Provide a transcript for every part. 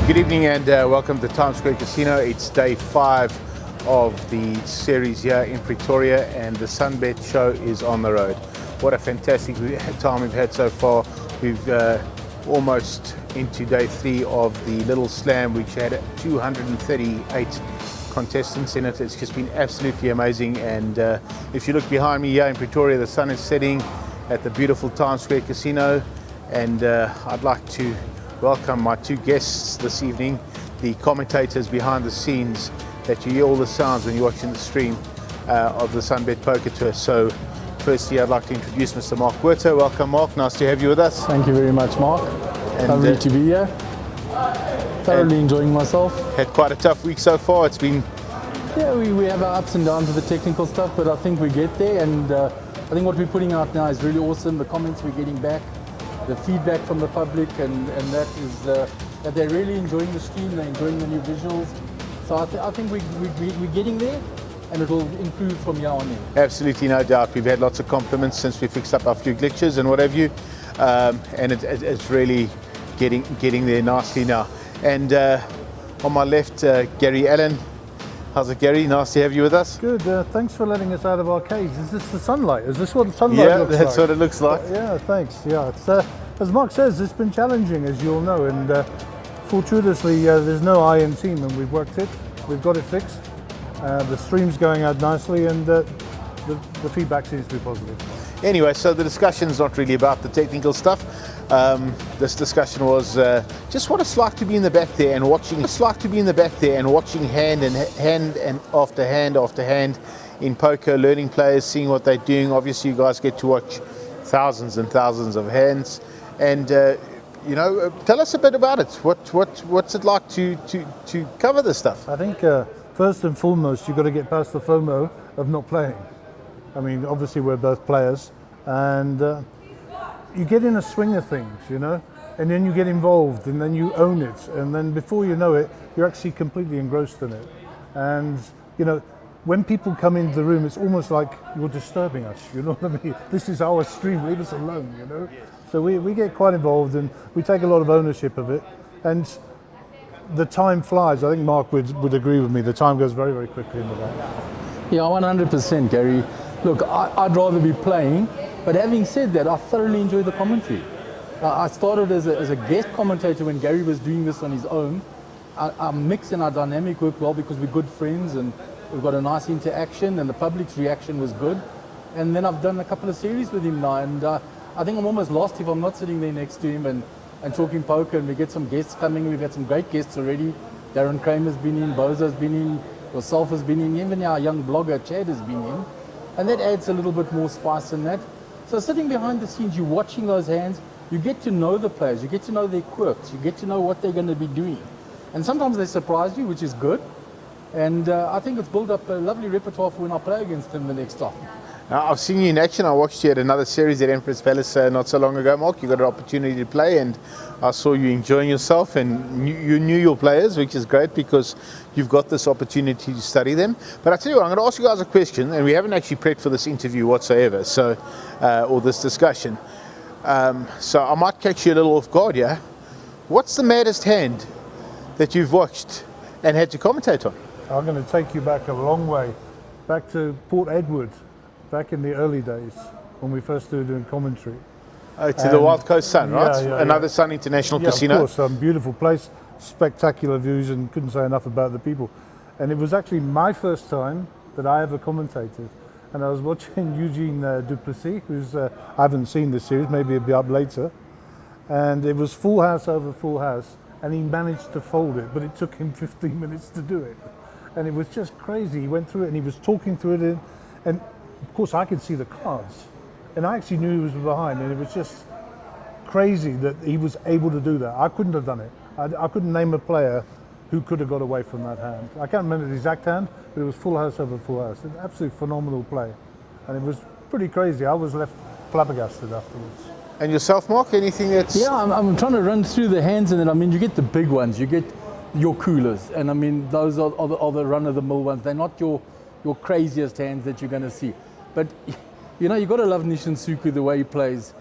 Good evening and welcome to Times Square Casino. It's day 5 of the series here in Pretoria and the Sunbet show is on the road. What a fantastic time we've had so far. We've almost into day 3 of the Little Slam, which had 238 contestants in it. It's just been absolutely amazing, and if you look behind me here in Pretoria, the sun is setting at the beautiful Times Square Casino, and I'd like to welcome my 2 guests this evening, the commentators behind the scenes that you hear all the sounds when you're watching the stream of the Sunbet Poker Tour. So firstly, I'd like to introduce Mr. Mark Werter. Welcome, Mark. Nice to have you with us. Thank you very much, Mark. And, lovely to be here. Thoroughly enjoying myself. Had quite a tough week so far. It's been... Yeah, we have our ups and downs with the technical stuff, but I think we get there, and I think what we're putting out now is really awesome. The comments we're getting back, the feedback from the public, and that is that they're really enjoying the stream, they're enjoying the new visuals. So I think we're getting there, and it will improve from here on in. Absolutely, no doubt. We've had lots of compliments since we fixed up a few glitches and what have you, and it's really getting there nicely now. And on my left, Gary Allen. How's it, Gary? Nice to have you with us. Good. Thanks for letting us out of our cage. Is this the sunlight? Is this what the sunlight looks like? Yeah, that's what it looks like. Yeah, thanks. Yeah, it's as Mark says, it's been challenging, as you all know, and fortuitously, there's no I in team, and we've worked it. We've got it fixed. The stream's going out nicely, and the feedback seems to be positive. Anyway, so the discussion's not really about the technical stuff. This discussion was just what it's like to be in the back there and watching. It's like to be in the back there and watching hand after hand in poker, learning players, seeing what they're doing. Obviously, you guys get to watch thousands and thousands of hands, and tell us a bit about it. What's it like to cover this stuff? I think first and foremost, you've got to get past the FOMO of not playing. I mean, obviously we're both players, and you get in a swing of things, and then you get involved, and then you own it, and then before you know it, you're actually completely engrossed in it. And when people come into the room, it's almost like you're disturbing us. You know what I mean? This is our stream. Leave us alone. So we get quite involved, and we take a lot of ownership of it, and the time flies. I think Mark would agree with me. The time goes very, very quickly in the back. Yeah, 100%, Gary. Look, I'd rather be playing, but having said that, I thoroughly enjoy the commentary. I started as a guest commentator when Gary was doing this on his own. Our mix and our dynamic worked well because we're good friends and we've got a nice interaction, and the public's reaction was good. And then I've done a couple of series with him now, and I think I'm almost lost if I'm not sitting there next to him and talking poker, and we get some guests coming. We've had some great guests already. Darren Kramer's been in, Boza's been in, yourself has been in, even our young blogger Chad has been in. And that adds a little bit more spice in that. So sitting behind the scenes, you're watching those hands, you get to know the players, you get to know their quirks, you get to know what they're going to be doing. And sometimes they surprise you, which is good. And I think it's built up a lovely repertoire for when I play against them the next time. Now, I've seen you in action. I watched you at another series at Empress Palace not so long ago, Mark. You got an opportunity to play, and I saw you enjoying yourself, and you knew your players, which is great because you've got this opportunity to study them. But I tell you what, I'm going to ask you guys a question, and we haven't actually prepped for this interview whatsoever, so or this discussion. So I might catch you a little off guard here. What's the maddest hand that you've watched and had to commentate on? I'm going to take you back a long way, back to Port Edward, back in the early days when we first started doing commentary. Oh, to the Wild Coast Sun, right? Yeah, Another Sun International Casino. Of course, beautiful place, spectacular views, and couldn't say enough about the people. And it was actually my first time that I ever commentated. And I was watching Eugene Duplessis, who's, I haven't seen this series, maybe it'll be up later. And it was full house over full house, and he managed to fold it, but it took him 15 minutes to do it. And it was just crazy. He went through it and he was talking through it, and of course I could see the cards, and I actually knew he was behind, and it was just crazy that he was able to do that. I couldn't have done it. I couldn't name a player who could have got away from that hand. I can't remember the exact hand, but it was full house over full house. An absolutely phenomenal play, and it was pretty crazy. I was left flabbergasted afterwards. And yourself, Mark, anything that's... Yeah, I'm trying to run through the hands, and then, you get the big ones. You get your coolers, and those are the run-of-the-mill ones. They're not your craziest hands that you're going to see. But, you've got to love Nishan Suku the way he plays.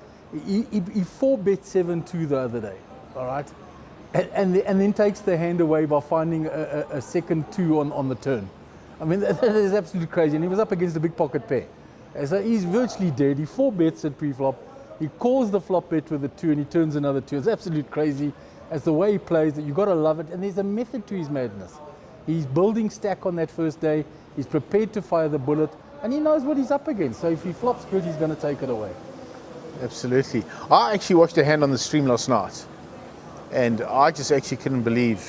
He 4-bet 7-2 the other day, all right? and then takes the hand away by finding a second 2 on the turn. I mean, that is absolutely crazy. And he was up against a big pocket pair. And so he's virtually dead. He 4 bets at pre-flop. He calls the flop bet with a 2 and he turns another 2. It's absolutely crazy. As the way he plays it, you've got to love it. And there's a method to his madness. He's building stack on that first day. He's prepared to fire the bullet. And he knows what he's up against. So if he flops good, he's going to take it away. Absolutely. I actually watched a hand on the stream last night. And I just actually couldn't believe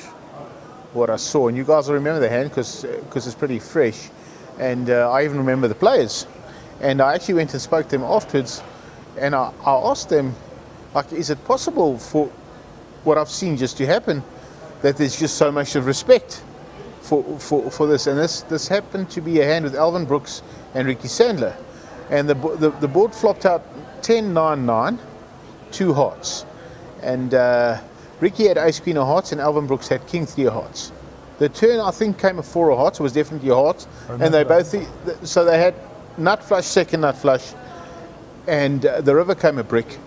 what I saw. And you guys will remember the hand because it's pretty fresh. And I even remember the players. And I actually went and spoke to them afterwards. And I asked them, like, is it possible for what I've seen just to happen, that there's just so much of respect for this? And this happened to be a hand with Alvin Brooks and Ricky Sandler. And the board flopped out 10-9-9, 2 hearts. And Ricky had ace queen of hearts and Alvin Brooks had king 3 of hearts. The turn, I think, came a 4 of hearts. It was definitely a heart. And they both, so they had nut flush, second nut flush, and the river came a brick.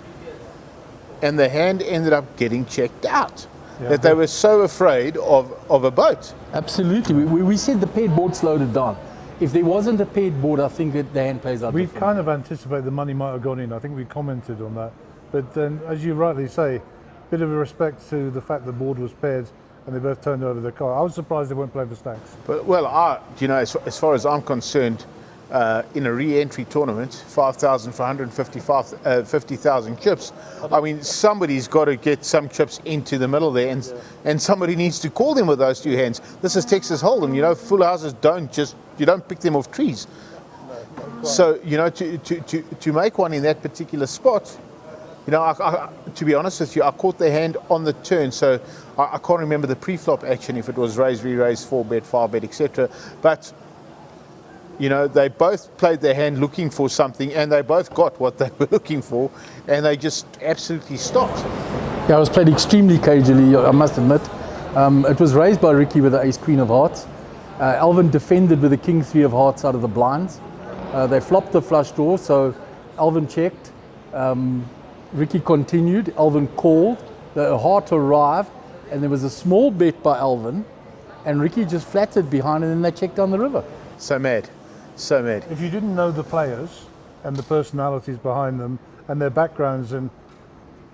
And the hand ended up getting checked out. Yeah, that they were so afraid of a boat. Absolutely. We said the paired board slowed it down. If there wasn't a paired board, I think that the hand plays out. We've kind of anticipated the money might have gone in. I think we commented on that. But then, as you rightly say, bit of a respect to the fact the board was paired and they both turned over the car. I was surprised they weren't playing for stacks. But, well, as far as I'm concerned, in a re-entry tournament, 5,000 for 150,000 chips. I mean, somebody's got to get some chips into the middle there, and somebody needs to call them with those 2 hands. This is Texas Hold'em. Full houses you don't pick them off trees. So, to make one in that particular spot, to be honest with you, I caught the hand on the turn, so I can't remember the pre-flop action, if it was raise, re-raise, 4-bet, 5-bet, etc. But they both played their hand looking for something, and they both got what they were looking for, and they just absolutely stopped. Yeah, it was played extremely cagily, I must admit. It was raised by Ricky with the ace queen of hearts. Alvin defended with the king 3 of hearts out of the blinds. They flopped the flush draw, so Alvin checked. Ricky continued. Alvin called. The heart arrived, and there was a small bet by Alvin, and Ricky just flattered behind, and then they checked down the river. So mad. So mad. If you didn't know the players and the personalities behind them and their backgrounds, and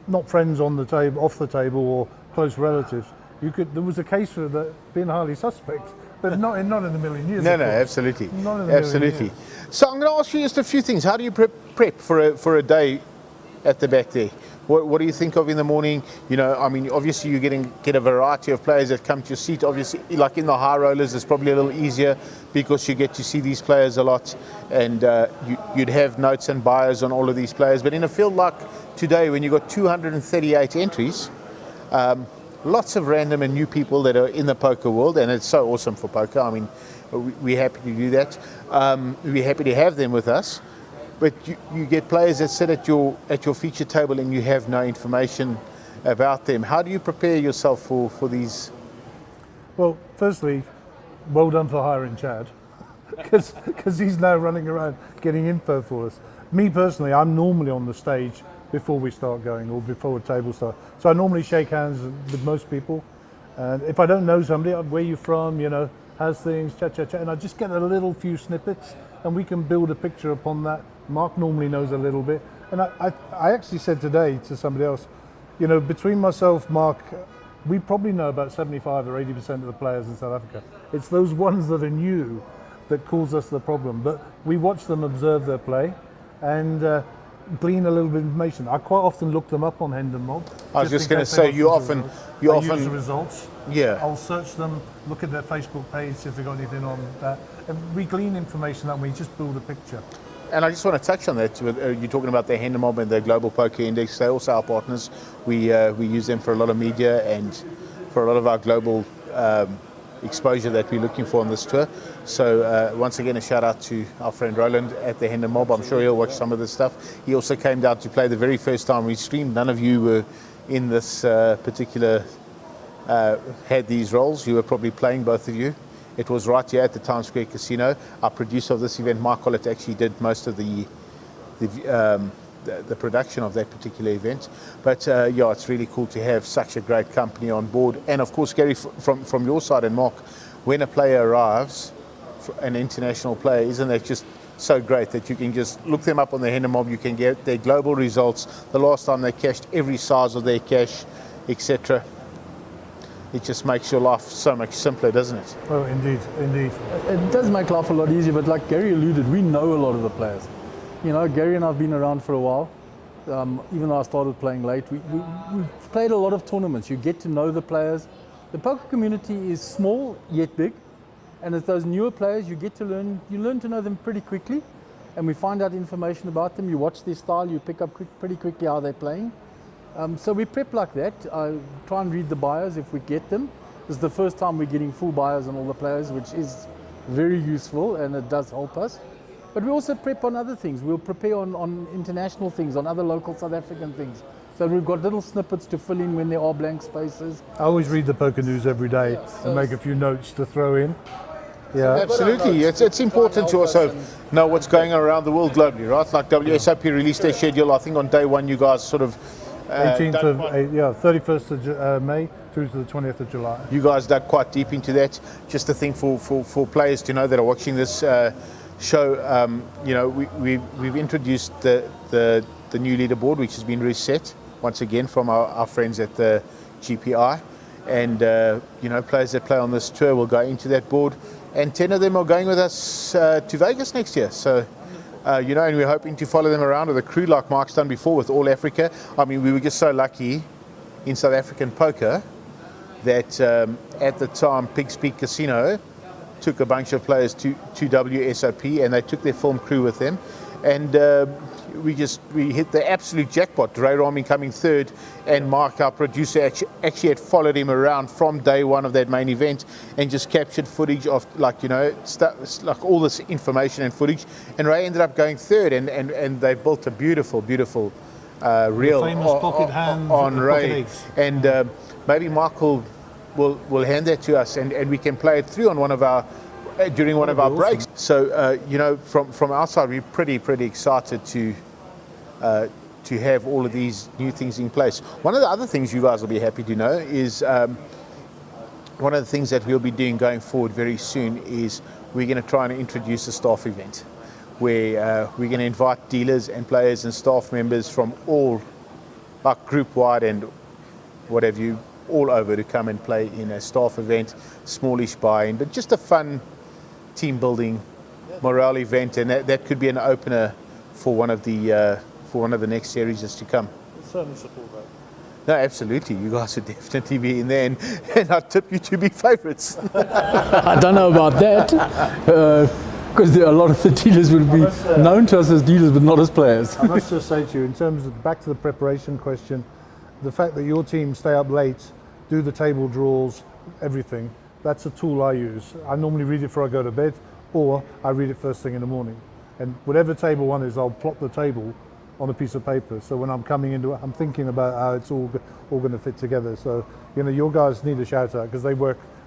not friends on the table, off the table, or close relatives, there was a case for that being highly suspect, but not in a million years. No, absolutely. Not in a absolutely. Million years. So I'm going to ask you just a few things. How do you prep for a day at the back there? What do you think of in the morning? Obviously you get a variety of players that come to your seat. Obviously, like in the high rollers, it's probably a little easier because you get to see these players a lot, and you'd have notes and bios on all of these players. But in a field like today, when you've got 238 entries, lots of random and new people that are in the poker world, and it's so awesome for poker. I mean, we're happy to do that. We're happy to have them with us. But you get players that sit at your feature table and you have no information about them. How do you prepare yourself for these? Well, firstly, well done for hiring Chad, because he's now running around getting info for us. Me personally, I'm normally on the stage before we start going, or before a table start. So I normally shake hands with most people. And if I don't know somebody, where you from, how's things, chat, and I just get a few snippets, and we can build a picture upon that. Mark normally knows a little bit, and I actually said today to somebody else, between myself, Mark, we probably know about 75 or 80% of the players in South Africa. It's those ones that are new that cause us the problem, but we watch them, observe their play, and glean a little bit of information. I quite often look them up on Hendon Mob. I was just going to say, you often use the results. Yeah. I'll search them, look at their Facebook page, see if they've got anything on that, and we glean information that way, just build a picture. And I just want to touch on that. You're talking about the Hendon Mob and the Global Poker Index. They're also our partners. We use them for a lot of media and for a lot of our global exposure that we're looking for on this tour. So once again, a shout out to our friend Roland at the Hendon Mob. I'm sure he'll watch some of this stuff. He also came down to play the very first time we streamed. None of you were in this particular, had these roles. You were probably playing, both of you. It was right here at the Times Square Casino. Our producer of this event, Mark Collett, actually did most of the the production of that particular event. But yeah, it's really cool to have such a great company on board. And of course, Gary, from your side and Mark, when a player arrives, an international player, isn't that just so great that you can just look them up on the Henna Mob, you can get their global results, the last time they cashed, every size of their cash, etc. It just makes your life so much simpler, doesn't it? Oh, indeed. It does make life a lot easier, but like Gary alluded, we know a lot of the players. You know, Gary and I have been around for a while. Even though I started playing late, we've played a lot of tournaments. You get to know the players. The poker community is small yet big, and as those newer players, you learn to know them pretty quickly, and we find out information about them. You watch their style, you pick up pretty quickly how they're playing. So we prep like that. Try and read the bios if we get them. This is the first time we're getting full bios on all the players, which is very useful, and it does help us. But we also prep on other things. We'll prepare on international things, on other local South African things. So we've got little snippets to fill in when there are blank spaces. I always read the poker news every day and make a few notes to throw in. Yeah, absolutely. It's important to also know what's going on around the world globally, right? Like WSOP released their schedule. I think on day one, you guys sort of 31st of May through to the 20th of July. You guys dug quite deep into that. Just a thing for players to know that are watching this show. You know, we've introduced the new leaderboard, which has been reset once again from our friends at the GPI, and you know, players that play on this tour will go into that board, and 10 of them are going with us to Vegas next year. So. You know, and we're hoping to follow them around with a crew like Mark's done before with All Africa. I mean, we were just so lucky in South African poker that at the time Pig's Peak Casino took a bunch of players to WSOP, and they took their film crew with them, and we hit the absolute jackpot. Ray Rami coming third, and Mark, our producer, actually had followed him around from day one of that main event and just captured footage of, like, you know, like all this information and footage. And Ray ended up going third, and they built a beautiful reel on Ray. And maybe Mark will hand that to us, and we can play it through on one of our during one of our breaks. So you know, from our side, we're pretty excited to have all of these new things in place. One of the other things you guys will be happy to know is one of the things that we'll be doing going forward very soon is we're going to try and introduce a staff event where we're going to invite dealers and players and staff members from all, like group wide and what have you, all over, to come and play in a staff event, smallish buy-in, but just a fun team building morale event, and that could be an opener for one of the next series to come. We'll certainly support that. No, absolutely. You guys would definitely be in there, and I tip you to be favourites. I don't know about that, because a lot of the dealers will be known to us as dealers, but not as players. I must just say to you, in terms of back to the preparation question, the fact that your team stay up late, do the table draws, everything, that's a tool I use. I normally read it before I go to bed, or I read it first thing in the morning. And whatever table one is, I'll plot the table on a piece of paper. So when I'm coming into it, I'm thinking about how it's all going to fit together. So, you know, your guys need a shout out, because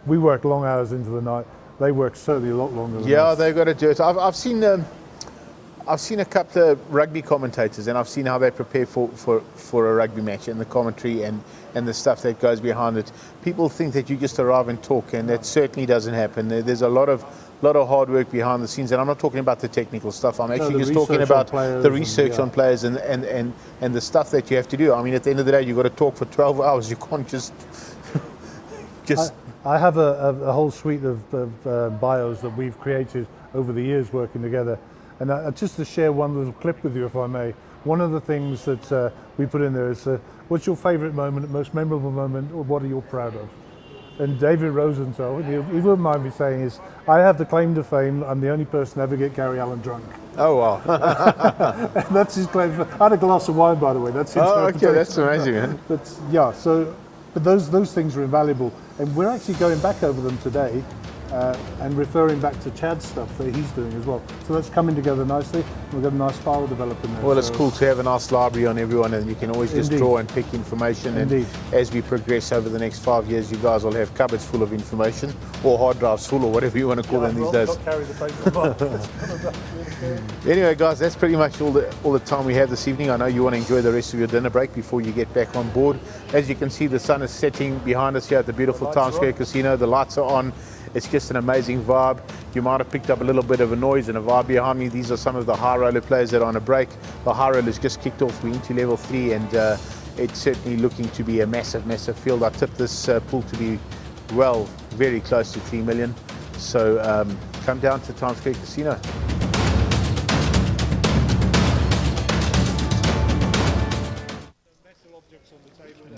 we work long hours into the night. They work certainly a lot longer than us. They've got to do it. I've seen a couple of rugby commentators, and I've seen how they prepare for a rugby match, and the commentary and the stuff that goes behind it. People think that you just arrive and talk, and that certainly doesn't happen. There's a lot of hard work behind the scenes, and I'm not talking about the technical stuff. I'm actually just talking about the research on players and the stuff that you have to do. I mean, at the end of the day, you've got to talk for 12 hours. You can't just I have a whole suite of bios that we've created over the years working together. And just to share one little clip with you, if I may, one of the things that we put in there is, what's your favourite moment, most memorable moment, or what are you proud of? And David Rosenthal, he wouldn't mind me saying, is, I have the claim to fame, I'm the only person to ever get Gary Allen drunk. Oh, wow. That's his claim. I had a glass of wine, by the way. That's his okay, that's amazing, man. But yeah, but those things are invaluable. And we're actually going back over them today. and referring back to Chad's stuff that he's doing as well. So that's coming together nicely. We've got a nice file developing there. Well, it's So cool to have a nice library on everyone, and you can always just Indeed. draw and pick information. Indeed. And as we progress over the next 5 years, you guys will have cupboards full of information, or hard drives full, or whatever you want to call them these days. Not carry the paper. Anyway, guys, that's pretty much all the time we have this evening. I know you want to enjoy the rest of your dinner break before you get back on board. As you can see, the sun is setting behind us here at the beautiful Times Square Casino. The lights are on. It's just an amazing vibe. You might have picked up a little bit of a noise and a vibe behind me. These are some of the high roller players that are on a break. The high rollers just kicked off. We're into level 3, and it's certainly looking to be a massive, massive field. I tip this pool to be, well, very close to 3 million. So come down to Times Square Casino.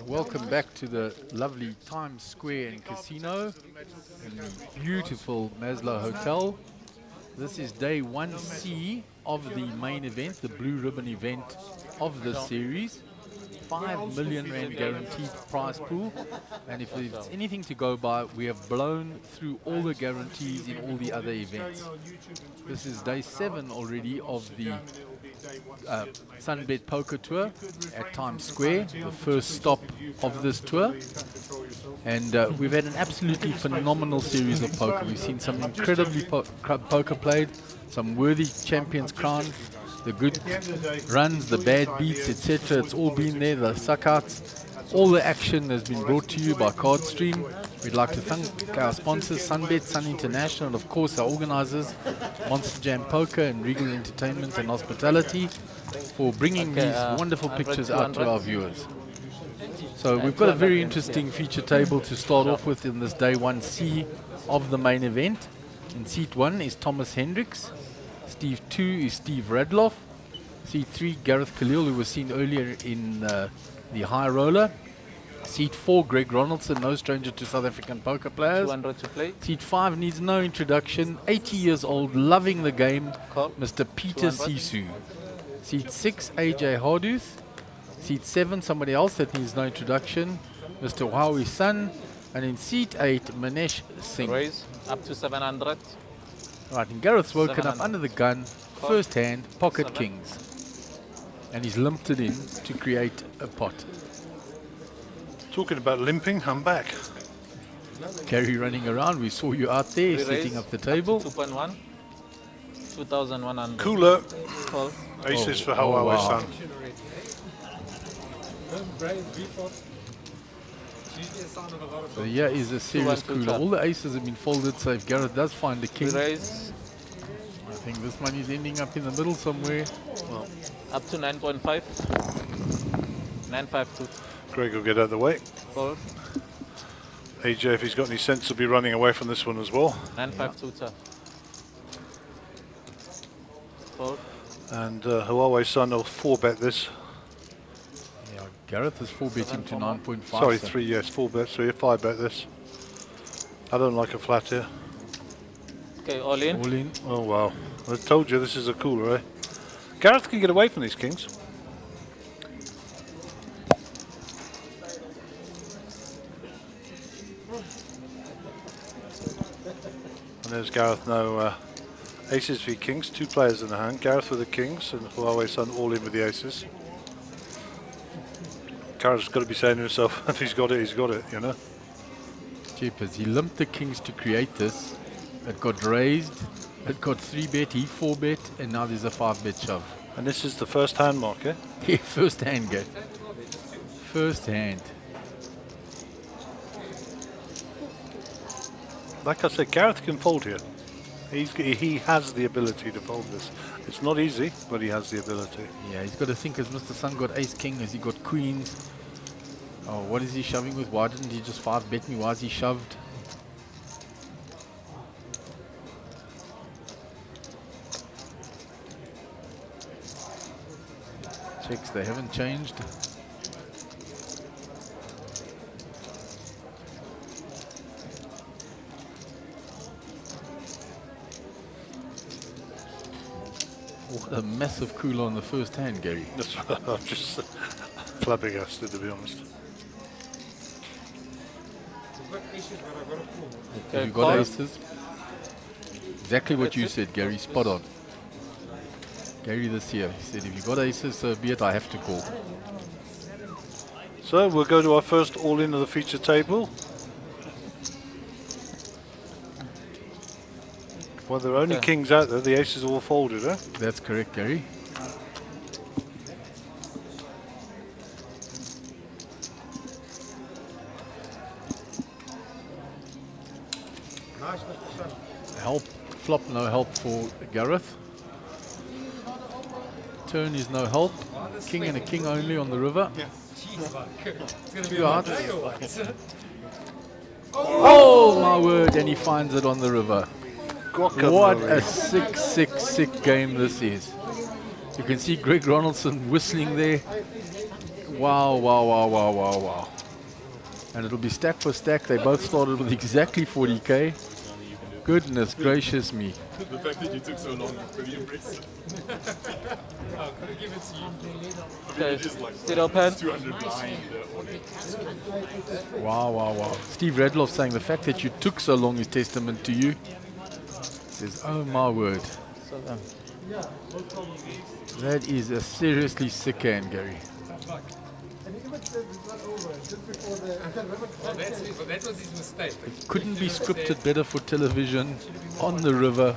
Welcome back to the lovely Times Square and Casino in the beautiful Maslow Hotel. This is day 1C of the main event, the blue ribbon event of this series. 5 million rand guaranteed prize pool, and if there's anything to go by, we have blown through all the guarantees in all the other events. This is day 7 already of the Sunbet Poker Tour at Times Square, the first stop of this tour. And we've had an absolutely phenomenal series of poker. We've seen some incredibly poker played, some worthy champions crowned, the good runs, the bad beats, etc. It's all been there, the suckouts. All the action has been brought to you by Cardstream. We'd like to thank our sponsors, Sunbet, Sun International, and of course our organizers, Monster Jam Poker and Regal Entertainment and Hospitality, for bringing these wonderful pictures out to our viewers. So we've got a very interesting feature table to start off with in this day 1C of the main event. In seat 1 is Thomas Hendricks. Seat 2 is Steve Radloff. Seat 3, Gareth Khalil, who was seen earlier in the high roller. Seat 4, Greg Ronaldson, no stranger to South African poker players. 200 to play. Seat 5 needs no introduction, 80 years old, loving the game, Call. Mr. Peter 200. Sisu. Seat 6, AJ Harduth. Seat 7, somebody else that needs no introduction, Mr. Huawei Sun. And in seat 8, Manesh Singh. Raise up to 700. Right, and Gareth's woken up 700. under the gun, first hand, pocket kings. And he's limped it in to create a pot. Talking about limping, I'm back. Gary running around, we saw you out there Re-raise setting up the table. 2.1. 2,100. Cooler, Call. aces for Oh, Hawaii wow. Sun. So here is a serious 2-1 cooler. All the aces have been folded, so if Gareth does find a king, I Raise think this money's ending up in the middle somewhere. up to 9.5. 952. Greg will get out of the way. Call. AJ, if he's got any sense, will be running away from this one as well. 952. Sir. Call. And Huawei Sun will 4-bet this. Yeah, Gareth is 4-betting to 9.5. Sorry, so 3, yes, 4-bet, so you 5-bet this. I don't like a flat here. Okay, all in. all in. Oh, wow. I told you this is a cooler, eh? Gareth can get away from these kings. And there's Gareth now, aces v kings, 2 players in the hand. Gareth with the kings and Huawei Sun all in with the aces. Gareth's got to be saying to himself, if he's got it, you know. Jeepers, he limped the kings to create this. It got raised, it got 3-bet, he 4-bet, and now there's a 5-bet shove. And this is the first hand mark, eh? Yeah, first hand, Gary. First hand. Like I said, Gareth can fold here. He has the ability to fold this. It's not easy, but he has the ability. Yeah, he's got to think, has Mr. Sun got ace-king? Has he got queens? Oh, what is he shoving with? Why didn't he just 5-bet me? Why is he shoved? Checks, they haven't changed. What a massive cooler on the first hand, Gary. That's I'm just flabbergasted, to be honest. Have you got aces? Exactly what you said, Gary. Spot on. Gary this year, he said, if you got aces, so be it, I have to call. So we'll go to our first all-in of the feature table. Well, there are only kings out there. The aces all folded, eh? That's correct, Gary. Help, flop, no help for Gareth. Turn is no help. King and a king only on the river. Two hearts. Oh my word, and he finds it on the river. What a sick, sick, sick game this is. You can see Greg Ronaldson whistling there. Wow, wow, wow, wow, wow, wow. And it'll be stack for stack. They both started with exactly 40k. Goodness gracious me. The fact that you took so long is pretty impressive. I could have given it to you. Okay, Just like still open. 200 blind. Wow, wow, wow. Steve Redloff saying the fact that you took so long is testament to you. Says, oh my word. So then, That is a seriously sick hand, Gary. That was his mistake. It couldn't be scripted better for television. On the river,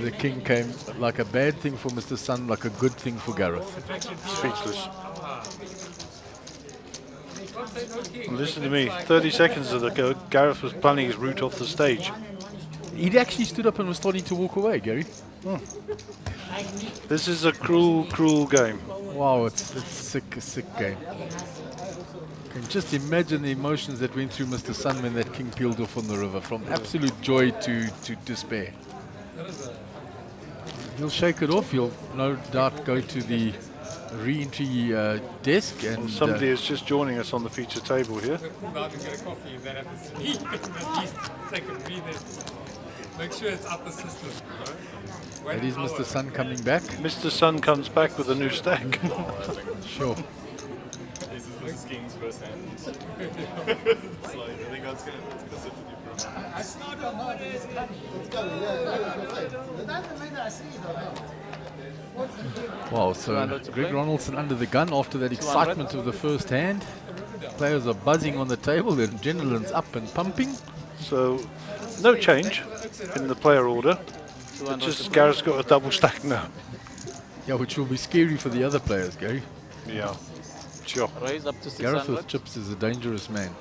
the king came like a bad thing for Mr. Sun, like a good thing for Gareth. Speechless. Listen to me, 30 seconds ago, Gareth was planning his route off the stage. He actually stood up and was starting to walk away, Gary. This is a cruel, cruel game. Wow, it's sick, a sick game. Can just imagine the emotions that went through Mr. Sun when that king peeled off on the river, from absolute joy to despair. He'll shake it off. He'll no doubt go to the re-entry desk, and Somebody is just joining us on the feature table here. Go out and get a coffee if that happens to me. At least take a breather. Make sure it's up the system. that is Mr. Sun coming back. Mr. Sun comes back with a new stack. Sure. This is the King's first hand. It's like, I think that's going to consider different. Wow, so Greg Ronaldson under the gun after that excitement of the first hand. Players are buzzing on the table, the adrenaline's up and pumping. So, no change in the player order. Just Gareth's got a double stack now. Yeah, which will be scary for the other players, Gary. Yeah, sure. raise up to Gareth 600. with chips is a dangerous man.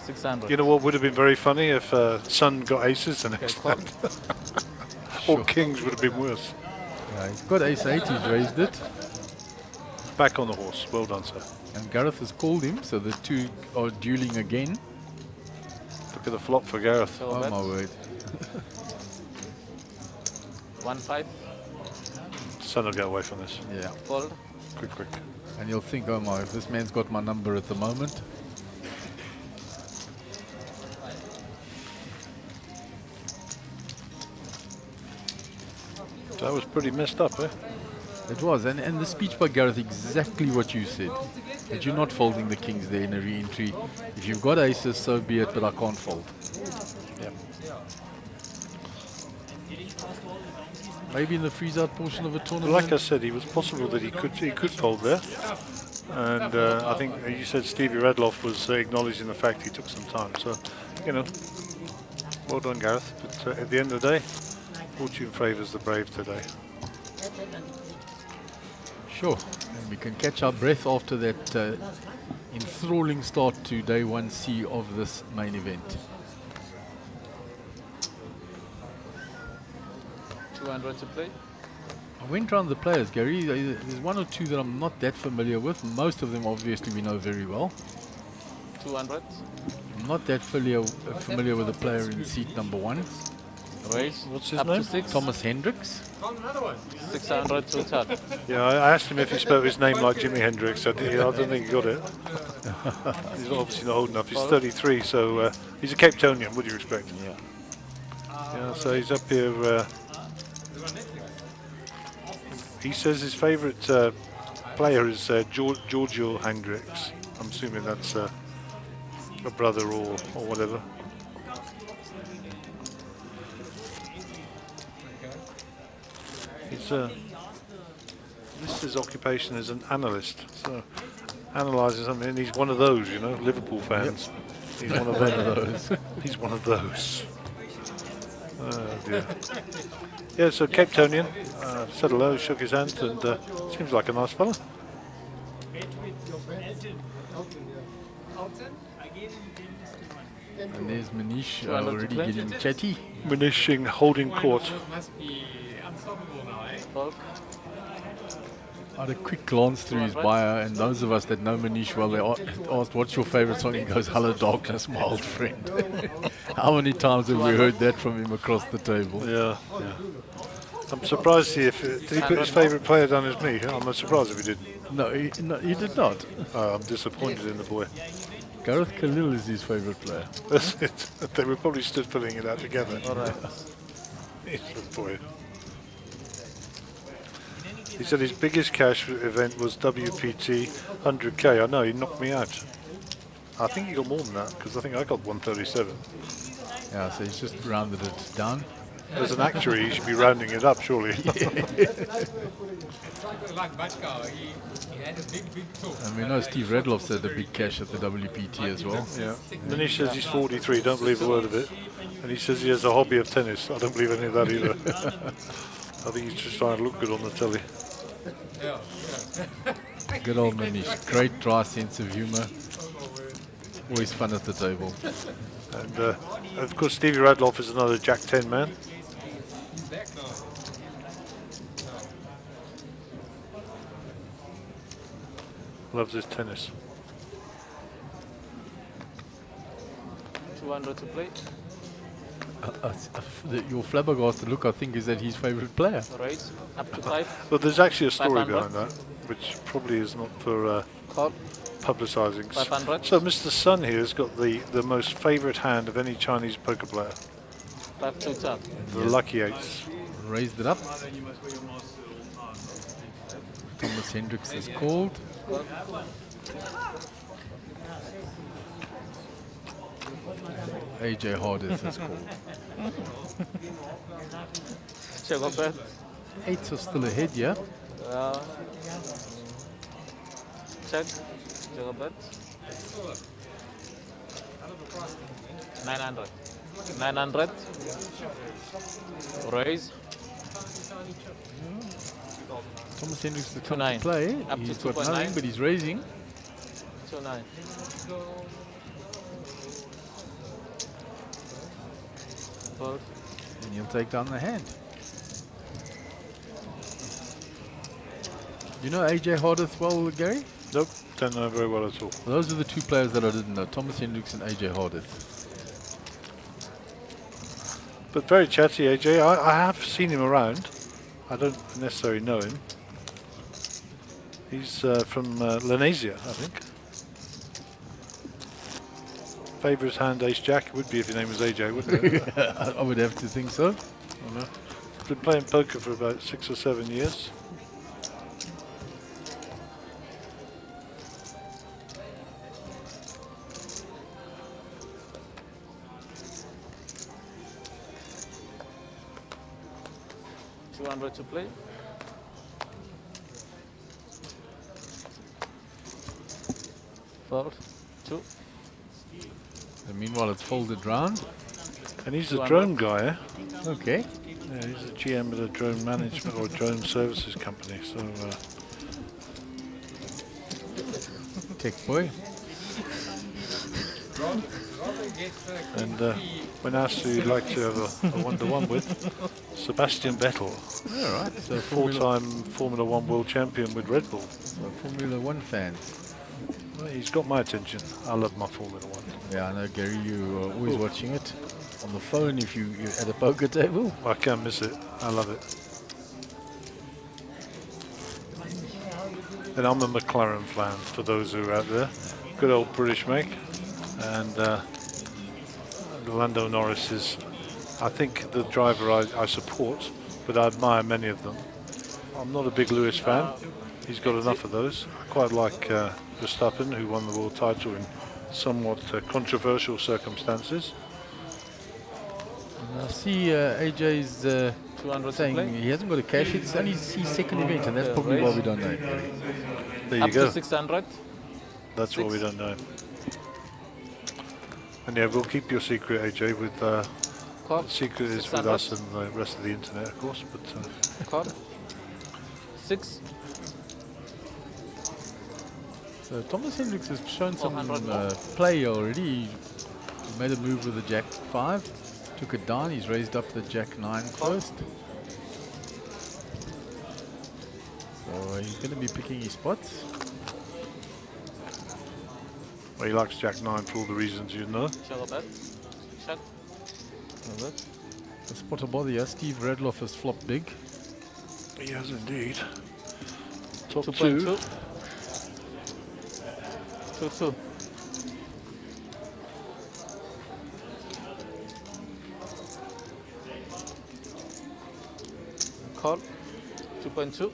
600. You know what would have been very funny if Sun got aces the next call. hand. Sure. Or kings would have been worse. Yeah, he's got ace-8, he's raised it. Back on the horse. Well done, sir. And Gareth has called him, so the two are dueling again. Look at the flop for Gareth. So Oh bet. my word. 1-5. Sun will get away from this. Yeah. Fold. Quick, quick. And you'll think, oh my, this man's got my number at the moment. That was pretty messed up, eh? It was, and the speech by Gareth, exactly what you said. That you're not folding the kings there in a re-entry. If you've got aces, so be it, but I can't fold. Yeah. Maybe in the freeze-out portion of a tournament. Like I said, it was possible that he could fold there. And I think you said Stevie Redloff was acknowledging the fact he took some time. So, you know, well done, Gareth. But at the end of the day, fortune favours the brave today. Sure, and we can catch our breath after that enthralling start to day 1C of this main event. 200 to play. I went round the players, Gary. There's one or two that I'm not that familiar with. Most of them, obviously, we know very well. 200. I'm not that familiar with the player in seat number 1, Raise. What's his up name? to 6. Thomas Hendricks. 600 to turn. Yeah, I asked him if he spelled his name like Jimi Hendrix. I don't think he got it. He's obviously not old enough. He's 33, so he's a Cape Townian. What do you expect? Yeah. Yeah, so he's up here. He says his favourite player is Giorgio Hendrix. I'm assuming that's a brother or whatever. this his occupation as an analyst. So analysing something, and he's one of those, you know, Liverpool fans. He's one of those. He's one of those. Oh dear. Yeah, so Cape Townian said hello, shook his hand, and seems like a nice fella. And there's Manish already getting chatty. Manishing holding court. I had a quick glance through his bio, and those of us that know Manish well, they asked, "What's your favourite song?" He goes, "Hello Darkness, my old friend." How many times have we heard that from him across the table? Yeah, yeah. I'm surprised did he put his favourite player down as me? I'm not surprised if he didn't. No, he did not. I'm disappointed in the boy. Gareth Khalil is his favourite player. That's it. They were probably stood filling it out together. All right. He's a boy. He said his biggest cash event was WPT 100k. I know, he knocked me out. I think he got more than that, because I think I got 137. Yeah, so he's just rounded it down. As an actuary, he should be rounding it up, surely. And we know Steve Redloff said the big cash at the WPT as well. Yeah. Manish says he's 43, don't believe a word of it. And he says he has a hobby of tennis. I don't believe any of that either. I think he's just trying to look good on the telly. Good old Manish. Great dry sense of humour. Always fun at the table. And of course, Stevie Radloff is another Jack 10 man. Loves his tennis. 200 to play. Your flabbergasted look, I think, is that his favourite player. Raise up to 5. But there's actually a story 500. behind that, which probably is not for Call. publicising. 500. So Mr. Sun here has got the most favourite hand of any Chinese poker player. 5 to top. The lucky eights. Raised it up. Thomas Hendricks is called. AJ Hardeth is called. Check up bet. Eights are still ahead, yeah? Check. Check up bet. 900. 900. Raise. Thomas Hendricks is 2-9. to play. Up to He's got 2.9. nothing, but he's raising. 2-9. Fold. And he'll take down the hand. You know AJ Hardeth well, Gary? Nope, don't know very well at all. Those are the two players that I didn't know, Thomas Hendricks and AJ Hardeth. But very chatty, AJ. I have seen him around. I don't necessarily know him. He's from Lenasia, I think. Favourite hand ace jack would be if your name was AJ, wouldn't it? I would have to think so. I know. Been playing poker for about 6 or 7 years. $200 to play. Fold. 2. And meanwhile, it's folded round. And he's a 200. drone guy, eh? Okay. Yeah, he's the GM of a drone management or drone services company. So Tech boy. and when asked who you'd like to have a one-to-one with, Sebastian Vettel, All right. So full-time Formula One world champion with Red Bull. Formula One fan. Well, he's got my attention. I love my Formula One. Yeah, I know, Gary. You are always watching it on the phone if you're at a poker table. I can't miss it. I love it. And I'm a McLaren fan, for those who are out there. Good old British make. And Lando Norris is, I think, the driver I support, but I admire many of them. I'm not a big Lewis fan. He's got enough of those. I quite like Verstappen, who won the world title in somewhat controversial circumstances. And I see AJ's 200 to Saying play. he hasn't got a cash. It's only his second event, and that's Okay, probably why raise. we don't know him, Gary. There you Up go. to 600. That's what we six. don't know. And yeah, we'll keep your secret, AJ. With Call. the secret is with 600. us and the rest of the internet, of course. But Call. 6. So Thomas Hendricks has shown some 400 more. play already. He made a move with the Jack 5, took it down. He's raised up the Jack 9 first. So he's going to be picking his spots. well, he likes Jack 9 for all the reasons you know. Shallow bet. Check. The spot above here, Steve Redloff has flopped big. He has indeed. Top 2. 2.2. 2-2. Call. 2.2.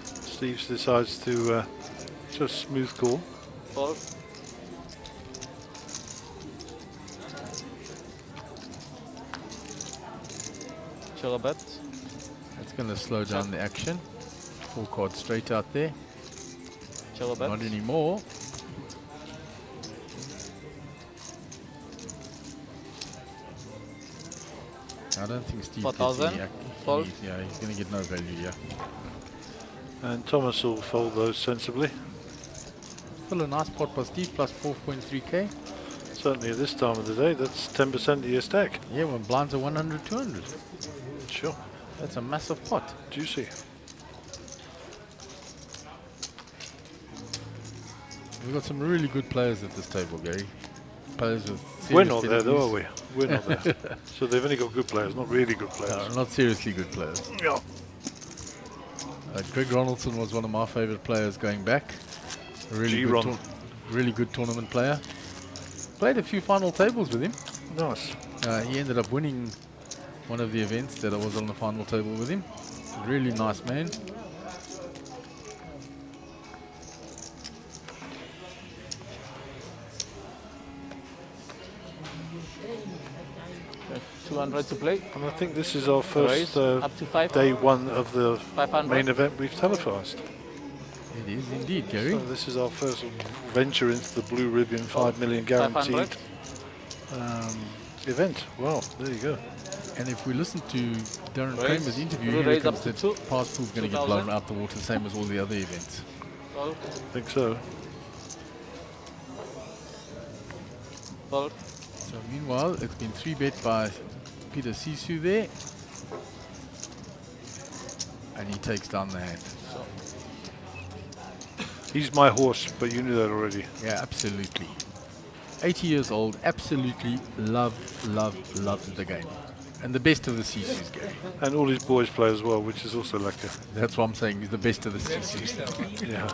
Steve decides to just smooth call. Fold. Shallow bet. That's going to slow down the action. Full card straight out there. Shallow bet. Not anymore. I don't think Steve gets 4,000. any Fold. yeah, he's going to get no value, yeah. And Thomas will fold those sensibly. Still a nice pot by Steve, plus 4.3k. Certainly at this time of the day, that's 10% of your stack. Yeah, when blinds are 100, 200. Sure. That's a massive pot. Juicy. We've got some really good players at this table, Gary. Players with We're serious not there though, are pedigrees. we? We're not there. So they've only got good players, not really good No, players. not seriously good players. Yeah. Greg Ronaldson was one of my favorite players going back. A really good, G-Ron. really good tournament player. Played a few final tables with him. Nice. He ended up winning one of the events that I was on the final table with him. Really nice man. Okay, 200 to play. And I think this is our first Raise. Up to 5. day 1 of the 500. main event we've televised. It is indeed, Gary. So this is our first venture into the Blue Ribbon 5 million guaranteed 500. event. Wow, there you go. And if we listen to Darren Raise. Kramer's interview, We'll he raise up reckons to that two- Passport's going to get 2,000. blown out the water, same as all the other events. Fold. I think so. Fold. So meanwhile, it's been 3-bet by Peter Sisu there. And he takes down the hand. He's my horse, but you knew that already. Yeah, absolutely. 80 years old, absolutely love the game. And the best of the Sisus, Gary. And all his boys play as well, which is also lekker. That's what I'm saying, he's the best of the Sisus. Yeah.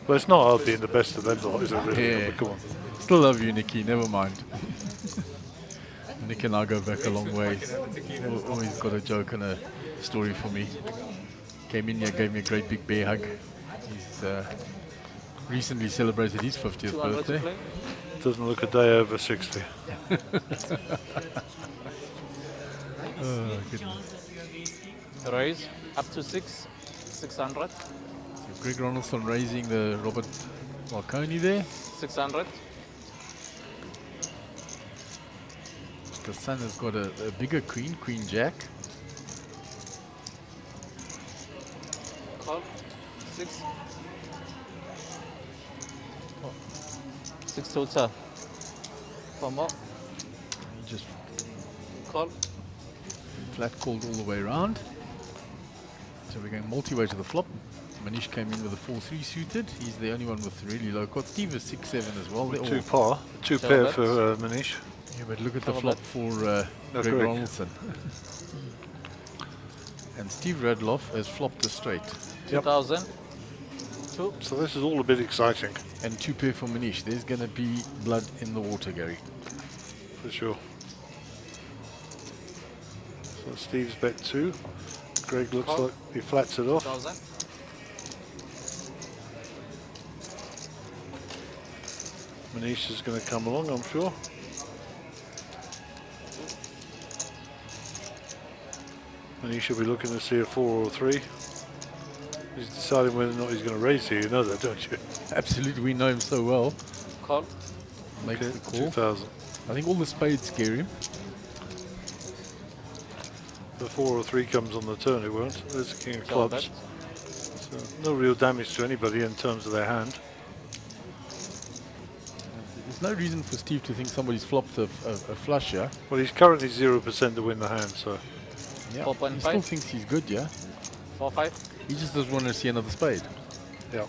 But it's not hard being the best of them, though, is it really? Yeah. But come on. Still love you, Nicky, never mind. Nick and I go back a long way. Always got a joke and a story for me. Came in here, gave me a great big bear hug. He's recently celebrated his 50th 200 to birthday. play. Doesn't look a day over 60. Oh, goodness. Raise. Up to 600. So Greg Ronaldson raising the Robert Marconi there. 600. The Sun has got a bigger queen, Queen Jack. Call. 6. 6 total. 4 more. He just Call. flat called all the way around. So we're going multi-way to the flop. Manish came in with a 4-3 suited. He's the only one with really low cards. Steve is 6-7 as well. They're all- 2 par, 2 Shall pair I for bet? Manish. Yeah, but look at the How flop about- for No, Greg Greg. Ronaldson. And Steve Radloff has flopped a straight. 2000. 2. So this is all a bit exciting, And 2 pair for Manish. There's going to be blood in the water, Gary. for sure. So Steve's bet 2. Greg looks Call. like he flats it off. 2000. Manish is going to come along, I'm sure. And he should be looking to see a 4 or 3. He's deciding whether or not he's going to raise here. You know that, don't you? Absolutely, we know him so well. Call. Makes Okay, the call. 2,000. I think all the spades scare him. The 4 or 3 comes on the turn, it won't. There's the king of Call clubs. bet. So no real damage to anybody in terms of their hand. There's no reason for Steve to think somebody's flopped a flush here. Well, he's currently 0% to win the hand, so Yeah. 4.5. He still thinks he's good, yeah? 4-5. He just doesn't want to see another spade. yeah.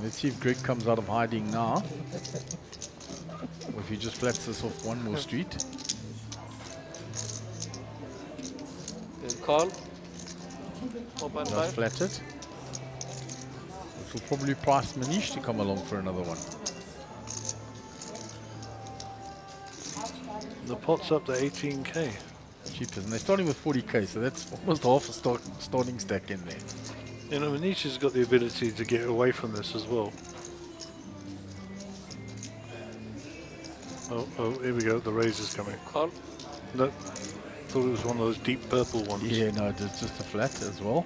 Let's see if Greg comes out of hiding now. Or if he just flats this off one more street. He'll call. Does 4.5. flat it. Which will probably price Manish to come along for another one. The pot's up to 18k. Cheapers. And they're starting with 40k, so that's almost half a starting stack in there. You know, Manish has got the ability to get away from this as well. Oh, here we go. The raise is coming. Call. No, thought it was one of those deep purple ones. Yeah, no, it's just a flat as well.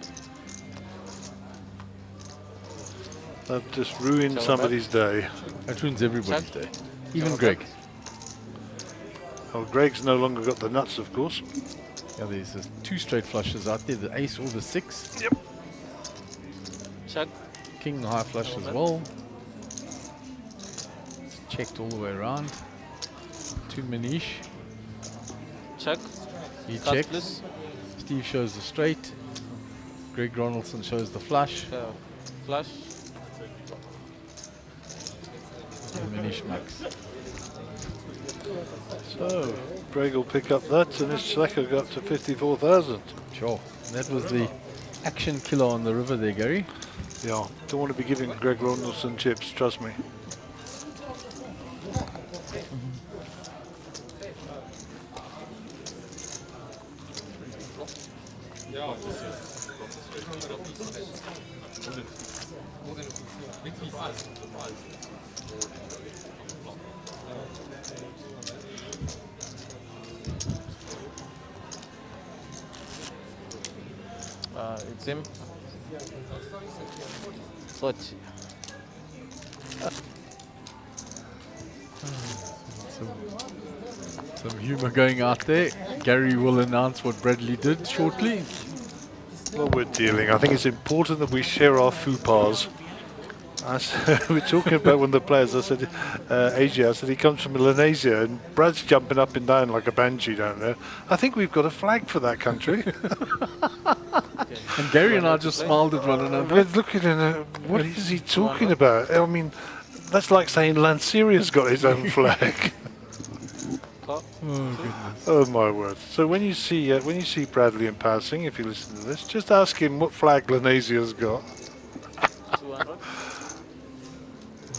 That just ruined Shall I somebody's day. That ruins everybody's Check. day. Even Shall I Greg. bet? Oh, Greg's no longer got the nuts, of course. Yeah, there's just 2 straight flushes out there, the ace or the 6. Yep. Check. King high flush as well. It's checked all the way around. To Manish. Check. He Cut, checks. please. Steve shows the straight. Greg Ronaldson shows the flush. Flush. And Manish Max. So, Greg will pick up that, and his slacker got up to 54,000. Sure. That was the action killer on the river there, Gary. Yeah, don't want to be giving Greg Ronaldson chips, trust me. It's him. Switch. Some humor going out there. Gary will announce what Bradley did shortly. Well, we're dealing. I think it's important that we share our faux pas. We're talking about one of the players. I said, Asia. I said he comes from Melanesia, and Brad's jumping up and down like a banshee down there. I think we've got a flag for that country. And Gary and I just smiled at one another. We're looking at what is he talking about? I mean, that's like saying Lanceria's got his own flag. Call. Oh my word! So when you see Bradley in passing, if you listen to this, just ask him what flag Lanesia's got. 200.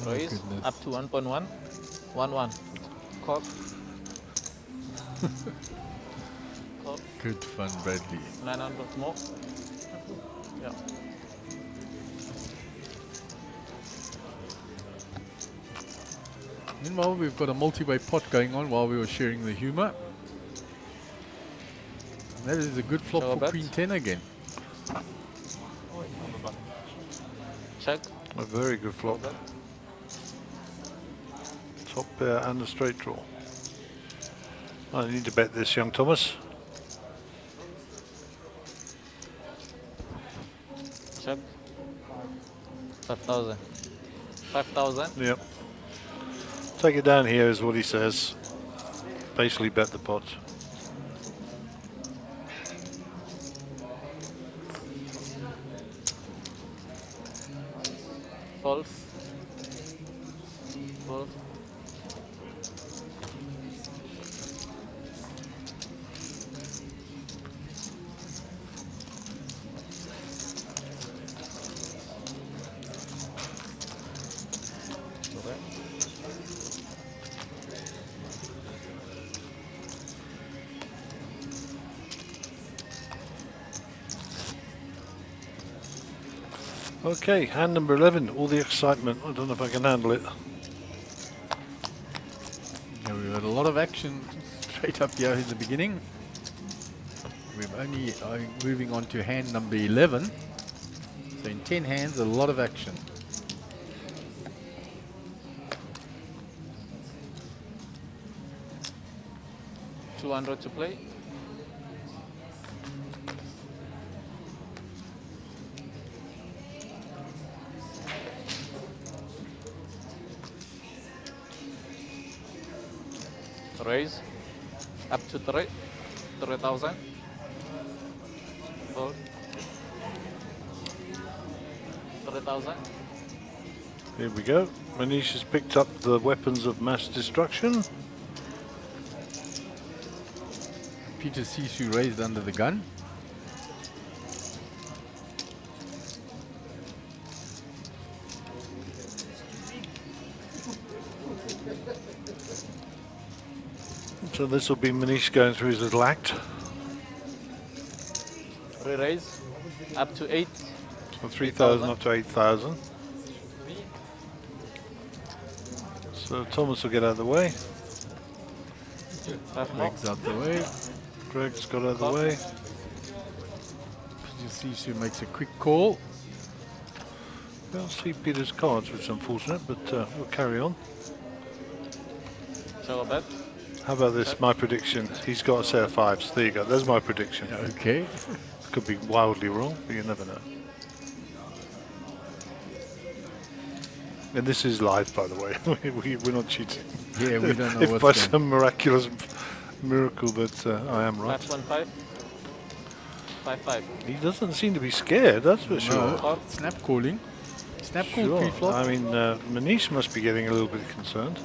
Raise. goodness. Up to 1.1. 1-1. Call. Call. Good fun, Bradley. 900 more. Yeah. Meanwhile, we've got a multi-way pot going on while we were sharing the humor. And that is a good flop Shall I for bet? Queen 10 again. Check. A very good flop. Top pair and a straight draw. I need to bet this, young Thomas. Check. 5,000. 5,000. Yep. Take it down here is what he says. Basically bet the pot. False. False. Okay, hand number 11, all the excitement. I don't know if I can handle it. Yeah, we've had a lot of action straight up here in the beginning. We're only moving on to hand number 11. So in 10 hands, a lot of action. $200 to play. Raise up to 3,000. Fold. 3,000. Here we go. Manish has picked up the weapons of mass destruction. Peter Sisu raised under the gun. So this will be Manish going through his little act. Re-raise up to 8. So 3,000 up to 8,000. So Thomas will get out of the way. 5 more. Legs out the way. Greg's got out of the way. Peter Sisu makes a quick call. Don't see Peter's cards, which is unfortunate, but we'll carry on. Show a bet. How about this? My prediction. He's got a set of 5s. There you go. There's my prediction. Okay. Could be wildly wrong, but you never know. And this is live, by the way. We're not cheating. Yeah, we don't know If what's by going. some miraculous miracle that I am right. 515. 5-5. He doesn't seem to be scared, that's for sure. No, snap calling. Snap call Sure. pre-flop. I mean, Manish must be getting a little bit concerned.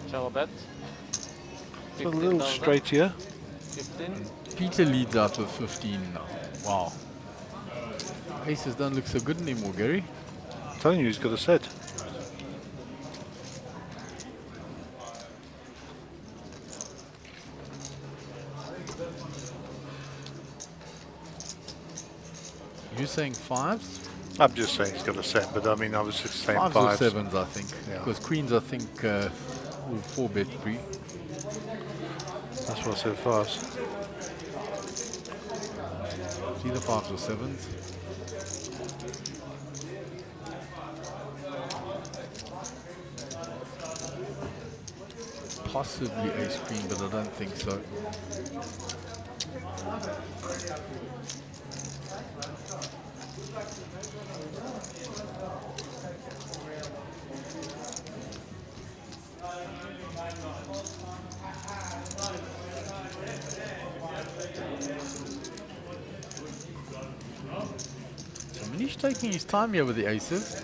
Show a bet. A little 15,000. straight here. 15. Peter leads out with 15 now. Wow. Aces don't look so good anymore, Gary. I'm telling you, he's got a set. You're saying 5s? I'm just saying he's got a set, but I mean, I was just saying 5s 5s. or 7s, I think. Yeah. Because queens, I think, will 4-bet pre. That's what I said, 5s. It's either 5s or 7s. Possibly ace queen, but I don't think so. So Manish taking his time here with the aces.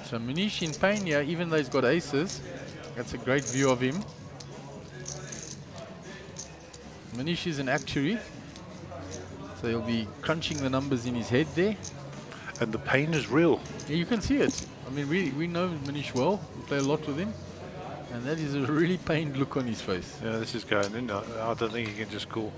So Manish in pain here, even though he's got aces. That's a great view of him. Manish is an actuary, so he'll be crunching the numbers in his head there. And the pain is real. Yeah, you can see it. I mean, we know Manish well. We play a lot with him. And that is a really pained look on his face. Yeah, this is going in. I don't think he can just call.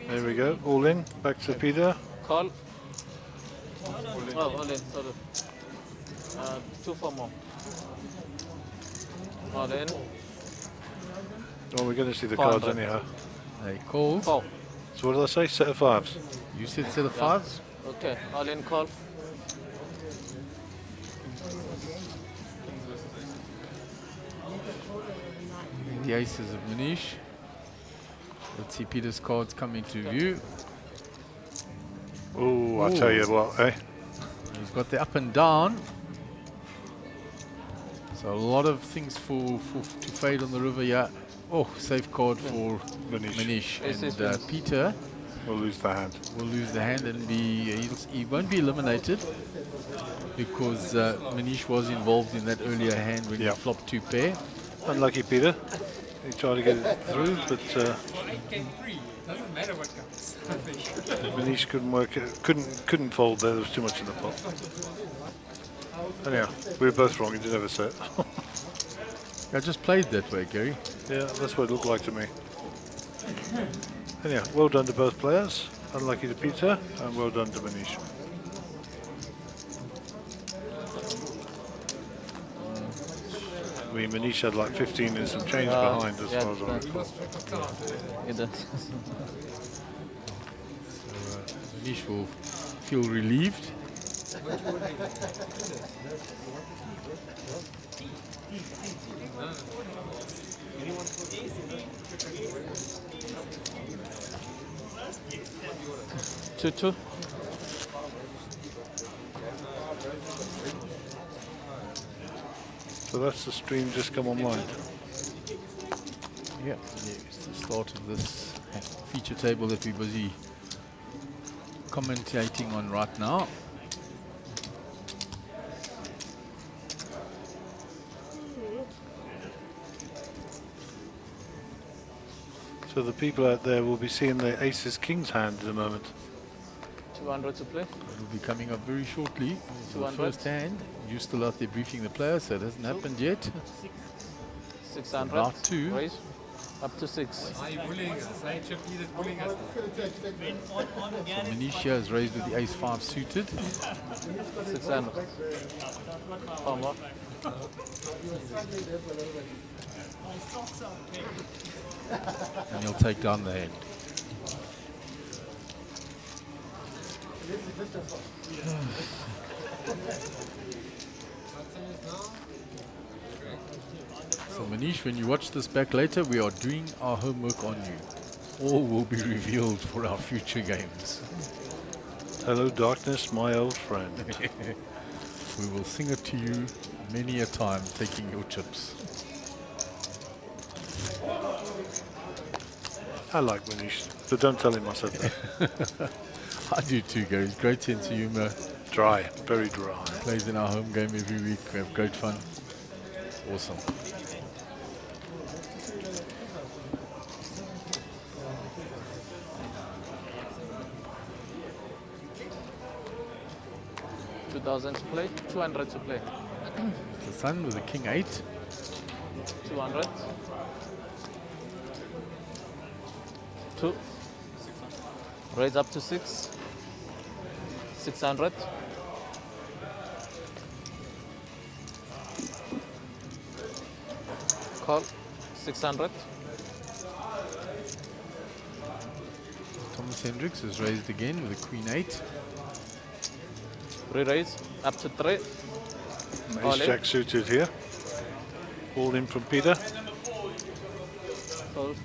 There we go, all in, back to Peter. Call. Oh, all in, sorry. 2 for more. All in. Oh, we're going to see the 400. cards anyhow. They called. 4. So what did I say? Set of 5s. You said set of 5s? Okay, all in call. The aces of Manish. Let's see Peter's cards come into view. Oh, I tell you what, eh? He's got the up and down. So a lot of things for to fade on the river here. Oh, safeguard for Manish. Ace And suspense. Peter We'll lose the hand. will lose the hand and he won't be eliminated because Manish was involved in that earlier hand when he flopped 2 pair. Unlucky Peter. He tried to get it through, but Manish couldn't work. Couldn't fold there. There was too much in the pot. Anyhow, we were both wrong. He didn't have a set. I just played that way, Gary. Yeah, that's what it looked like to me. Anyhow, well done to both players. Unlucky to Peter, and well done to Manish. I mean, Manish had like 15 and some change behind, as far as I recall. It does. Manish will feel relieved. Two. So that's the stream just come online. Yeah, it's the start of this feature table that we're busy commentating on right now. So the people out there will be seeing the aces kings hand in a moment. 200 to play. It will be coming up very shortly. So the 200. first hand, you're still out there briefing the players, so it hasn't happened yet. 600. About 2. Raise. Up to 6. So Manish here has raised with the ace-5 suited. 600. One more. And he'll take down the hand. So Manish, when you watch this back later, we are doing our homework on you. All will be revealed for our future games. Hello, darkness, my old friend. We will sing it to you many a time, taking your chips. I like Manish, but don't tell him I said that. I do too, Gary. Great sense of humor. Dry, very dry. Plays in our home game every week. We have great fun. Awesome. $2,000 to play. 200 to play. The Sun with a king 8. 200. 2. Raise up to 6. 600. Call. 600. Thomas Hendricks is raised again with a queen 8. Re-raise up to 3. All Ace in. jack suited here. All in from Peter. Fold.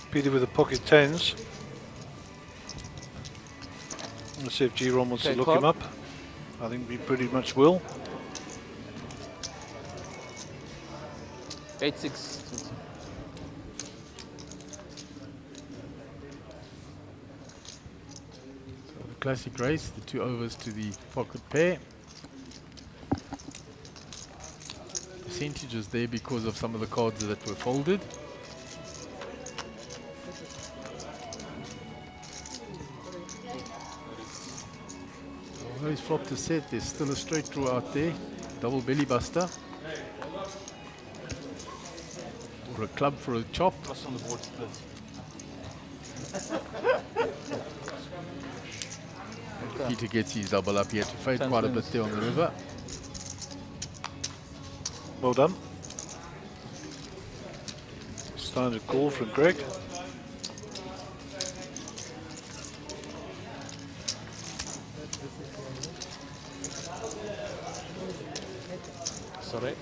Peter with the pocket 10s. Let's see if G-Ron wants to Okay, look call. him up. I think we pretty much will. 8-6. The classic race, the 2 overs to the pocket pair. Percentages there because of some of the cards that were folded. Although he's flopped a set, there's still a straight draw out there. Double belly buster. Or a club for a chop. Peter gets his double up here to fade 10 quite a bit spins. there on the river. Well done. Standard call from Greg. Sorry.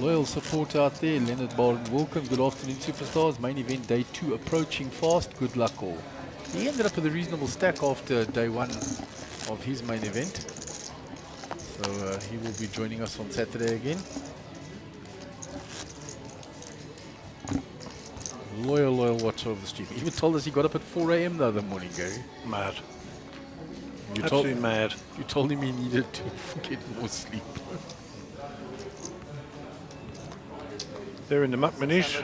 Loyal support out there. Leonard Bolden, welcome. Good afternoon, superstars. Main event day 2 approaching fast. Good luck all. He ended up with a reasonable stack after day 1 of his main event. So he will be joining us on Saturday again. Loyal watcher of the stream. He even told us he got up at 4 a.m. the other morning, Gary. Mad. You Absolutely mad. You told him he needed to get more sleep. They're in the muck, Manish.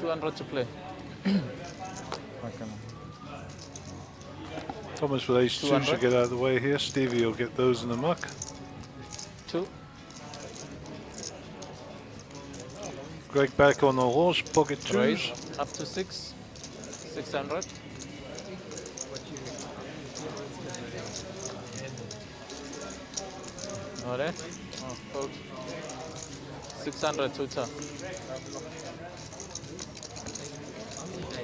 200 to play. Thomas with ace 2 200. should get out of the way here. Stevie will get those in the muck. 2. Greg back on the horse, pocket 2s. Raise up to 6. 600. Alright. Oh, fold. 600 tutor.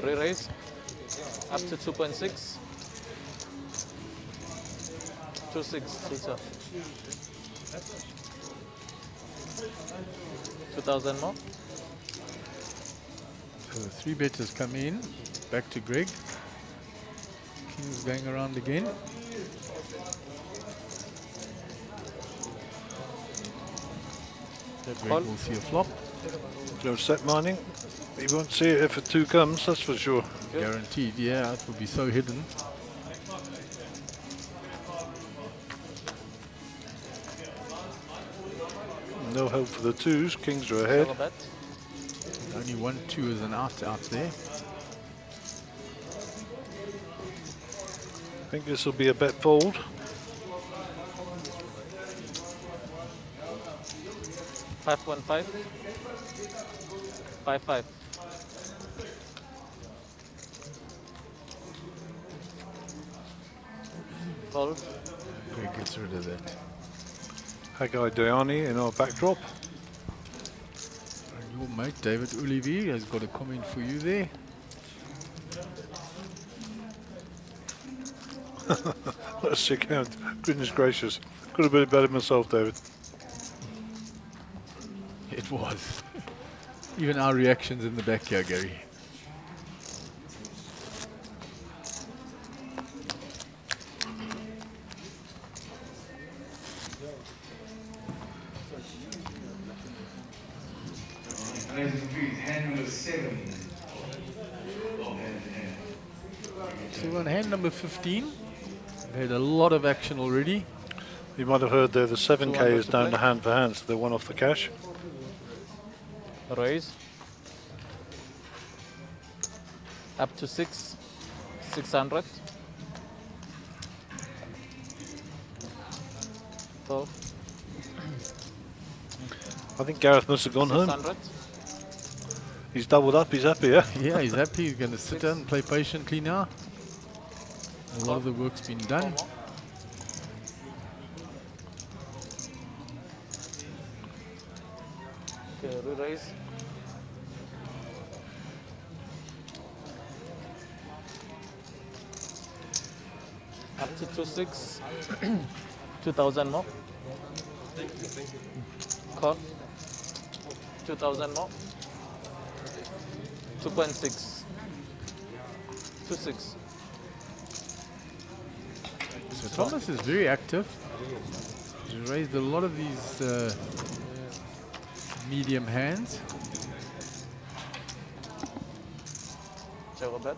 Re-raise up to 2.6. 2.6 tutor. 2,000 more. So the 3 betters come in. Back to Greg. King's going around again. Greg will see a flop. No set mining. He won't see it if a 2 comes, that's for sure. Guaranteed, yeah, it will be so hidden. No help for the 2s. Kings are ahead. Double bet. Only 1, 2 is an out there. I think this will be a bet fold. Five 1 5. 5 5. Fold. Greg gets rid of that. Haggai Diani in our backdrop. And your mate David Ulivi has got a comment for you there. What a sick hand. Goodness gracious. Could have been better myself, David. It was. Even our reactions in the back here, Gary. Hand number 7. So we're on hand number 15. We've had a lot of action already. You might have heard there the 7k 200 is to down play. to hand for hand, so they won off the cash. Raise up to 6. 600. Fold. I think Gareth must have gone home. 600. He's doubled up, he's happy, yeah? Yeah, he's happy. He's going to sit down and play patiently now. A lot of the work's been done. Okay, re-raise. Up to 2.6. 2,000 more. Call. 2,000 more. 2.6. 2.6. So Thomas is very active. He's raised a lot of these medium hands. Double bet.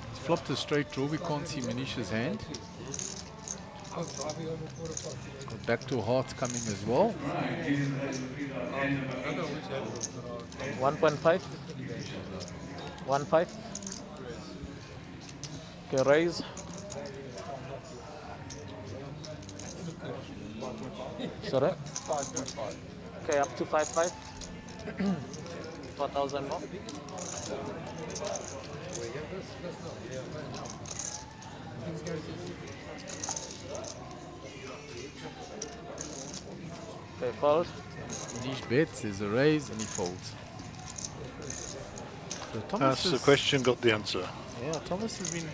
He's flopped a straight draw. We can't see Manish's hand. Got backdoor hearts coming as well. 1.5. 1.5. Okay, raise. Sorry? 5.5. Okay, up to 5.5. 4,000 more. Okay, fold. Manish bets, there's a raise, and he folds. So Thomas That's the question, got the answer. Yeah, Thomas has been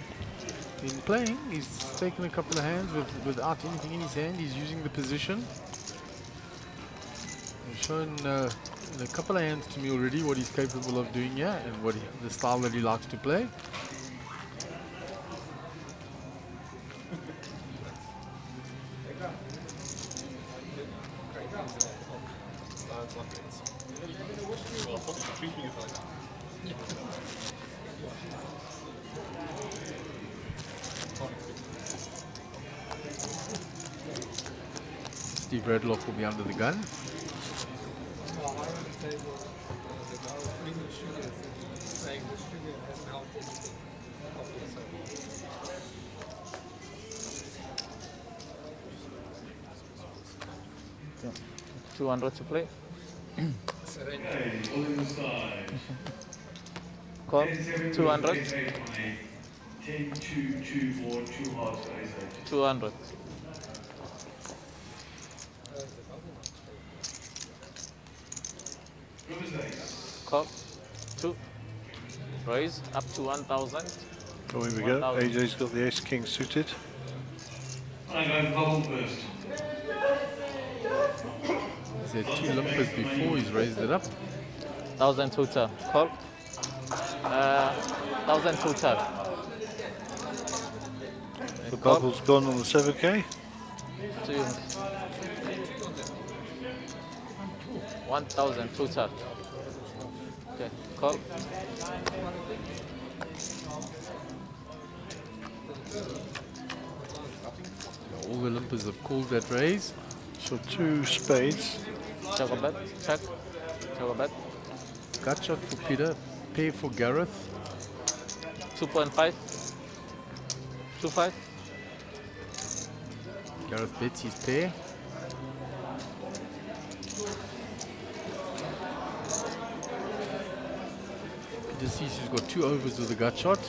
playing. He's taken a couple of hands without anything in his hand. He's using the position. He's shown in a couple of hands to me already what he's capable of doing here and the style that he likes to play. Steve Redloff will be under the gun. Yeah. 200 to play. Okay, all inside. Call. 200. 10, 2, 2 more, 2 hearts for ace 8. 200. River's ace. Call. 2. Raise up to 1,000. Oh, here we go. 1,000. AJ's got the ace king suited. I'm going bubble first. He's had 2 limpers before he's raised it up. 1,000 total. Call. 1,000 total. The bubble's gone on the 7k. 1,000 total. Okay, call. All the limpers have called that raise. So 2 spades. Check a bet. Check. Check a bet. Gut shot for Peter. Pair for Gareth. 2.5. 2.5. Gareth bets his pair. Peter sees he's got 2 overs with a gut shot.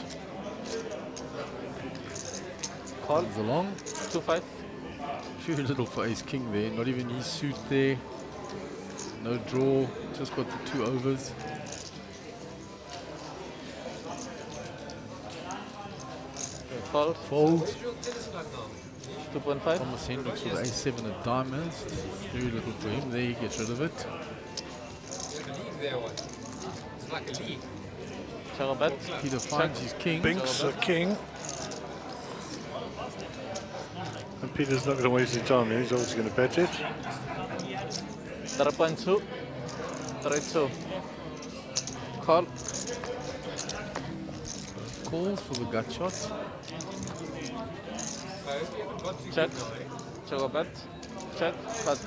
Call. Comes along. 2.5. Too little for ace king there. Not even his suit there. No draw. Just got the 2 overs. Call. Fold. 2.5. Thomas Hendricks with ace7 of diamonds. Very little for him there. He gets rid of it. Check a bet. Peter finds his king. Binks a king. And Peter's not going to waste his time here. He's obviously going to bet it. 3.2. 3.2. Call. Calls for the gut shot. Check. Check a bet. Check. Cut.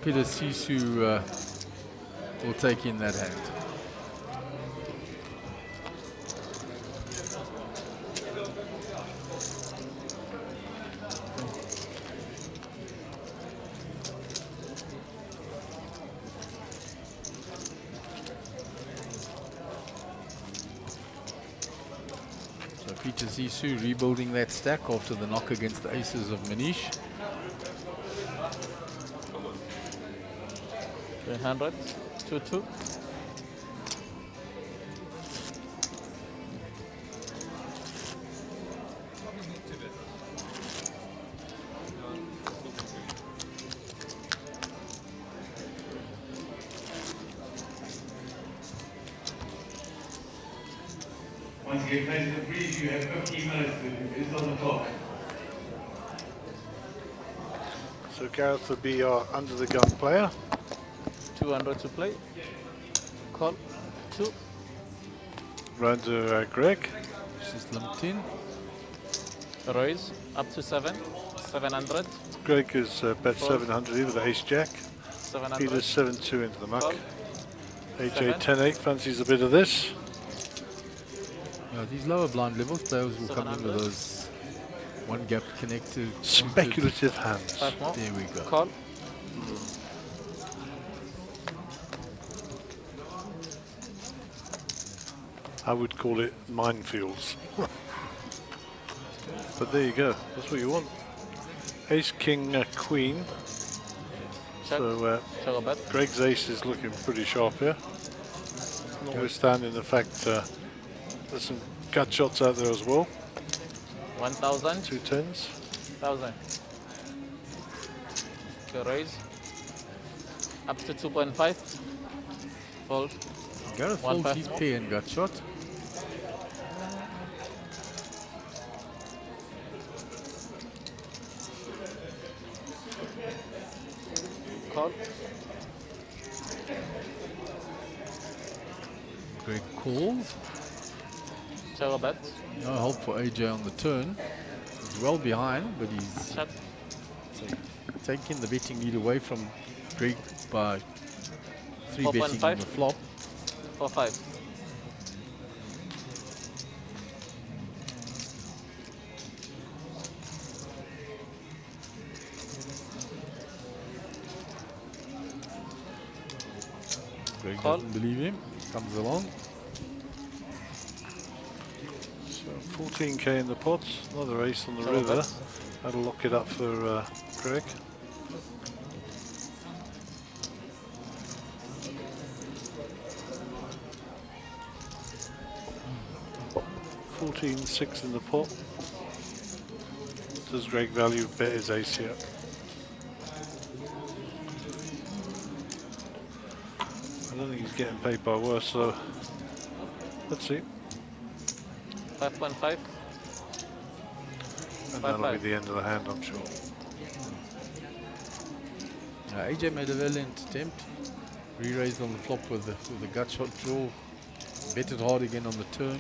Peter Sisu will take in that hand. So Peter Sisu rebuilding that stack after the knock against the aces of Manish. 300. 2-2. Once you get placed in the freeze, you have 15 minutes. It's on the clock. So Gareth will be our under the gun player. 200 to play. Call. 2. Round to Greg. She's limped in. Raise up to 7. 700. Greg is bet 700 here with the ace jack. 700. Peter's 7-2 into the muck. Call. AJ 7. 10-8 fancies a bit of this. These lower blind levels players will come in with 700. those one gap connected. Speculative hands. 5 more. There we go. Call. I would call it minefields. But there you go. That's what you want. Ace, king, queen. Check. So Check a bet. Greg's ace is looking pretty sharp here, notwithstanding the fact there's some gut shots out there as well. 1,000. 2 tens. 1,000. Okay, raise. Up to 2.5. Fold. Gareth One folds five. his pair and gut shot. Call. Greg calls. Check a bet. No help for AJ on the turn. He's well behind, but he's Check. taking the betting lead away from Greg by 3 betting on 4.5. the flop. 4-5. Greg Call. doesn't believe him. Comes along. So 14k in the pots, another ace on the Check a river. bet. That'll lock it up for Greg. $14.6 in the pot. Does Greg value bet his ace here? I don't think he's getting paid by worse, so let's see. 5.5. And Five, that'll be five. the end of the hand, I'm sure. AJ made a valiant attempt. Re-raised on the flop with the gut shot draw. Betted hard again on the turn.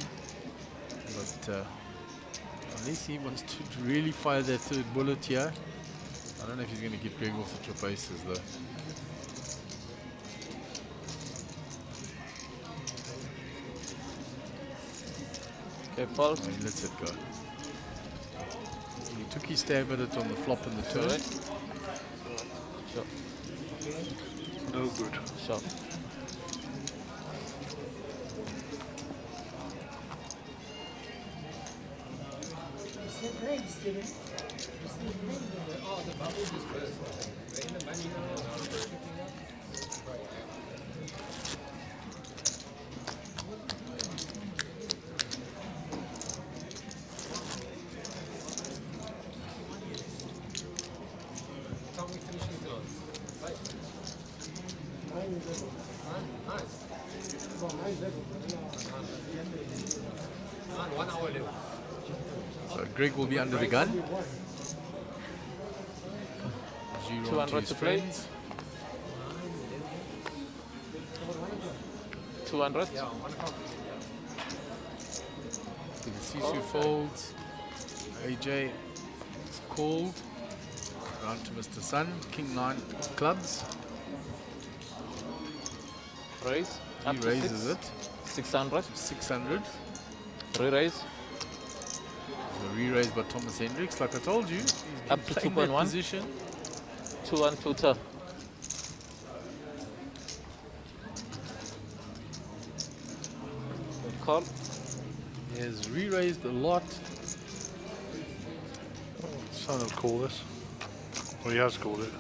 But unless he wants to really fire that third bullet here, I don't know if he's going to get Greg off the trip aces though. Okay, fold. So he lets it go. He took his stab at it on the flop and the turn. Right. Sure. No good. Sure. So Greg will be under the gun. 200 to play. 200. The Sisu folds. AJ is called. Round to Mr. Sun. King 9 clubs. Raise. He Up to raises six. it. 600. 600. Re-raise. So re-raise by Thomas Hendricks. Like I told you, he's been Up to playing that 2.1. position. 2-1, 2-2. Call. He has re-raised a lot. Son will call this. Well, he has called it.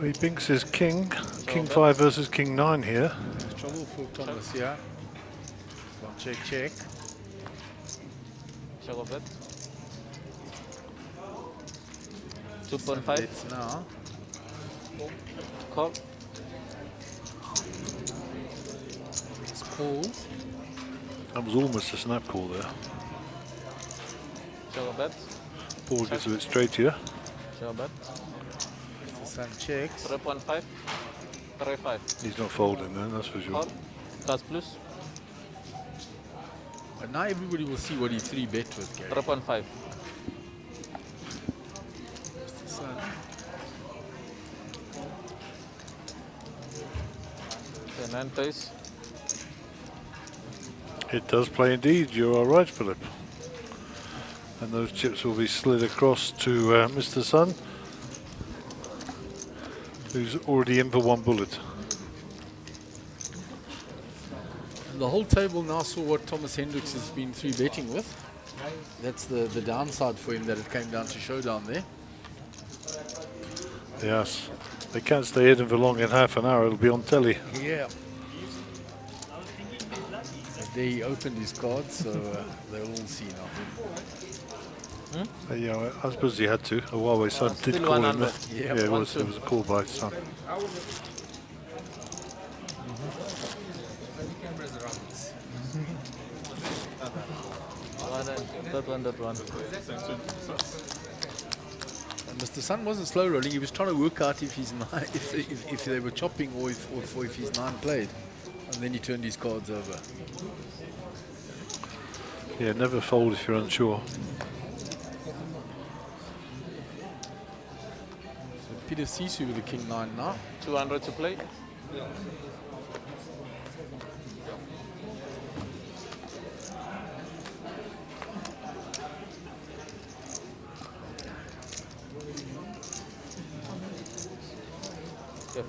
He thinks his king. King 5 versus King 9 here. Trouble for Thomas here. One check, check. Check of it. 2.5. Bets now. Call. It's called. That was almost a snap call there. Check of it. Paul gets a bit straight here. Check of it. The Sun checks. 3.5. 3.5. He's not folding then, that's for sure. Call. Cash plus. But now everybody will see what he 3-bet with, Gary. 3.5. The Sun. Okay, 9 plays. It does play indeed, you are right, Philip. And those chips will be slid across to Mr. Sun, who's already in for one bullet. And the whole table now saw what Thomas Hendricks has been 3-betting with. That's the downside for him, that it came down to showdown there. Yes. They can't stay hidden for long. In half an hour, it'll be on telly. Yeah. They opened his cards, so they'll all see now. Yeah, I suppose he had to. A Huawei son did still call him. 100. Yeah, it was a call by his son. That one. And Mr. Sun wasn't slow rolling. He was trying to work out if if they were chopping or if his 9 played, and then he turned his cards over. Yeah, never fold if you're unsure. So Peter Sisu with the king 9 now. 200 to play.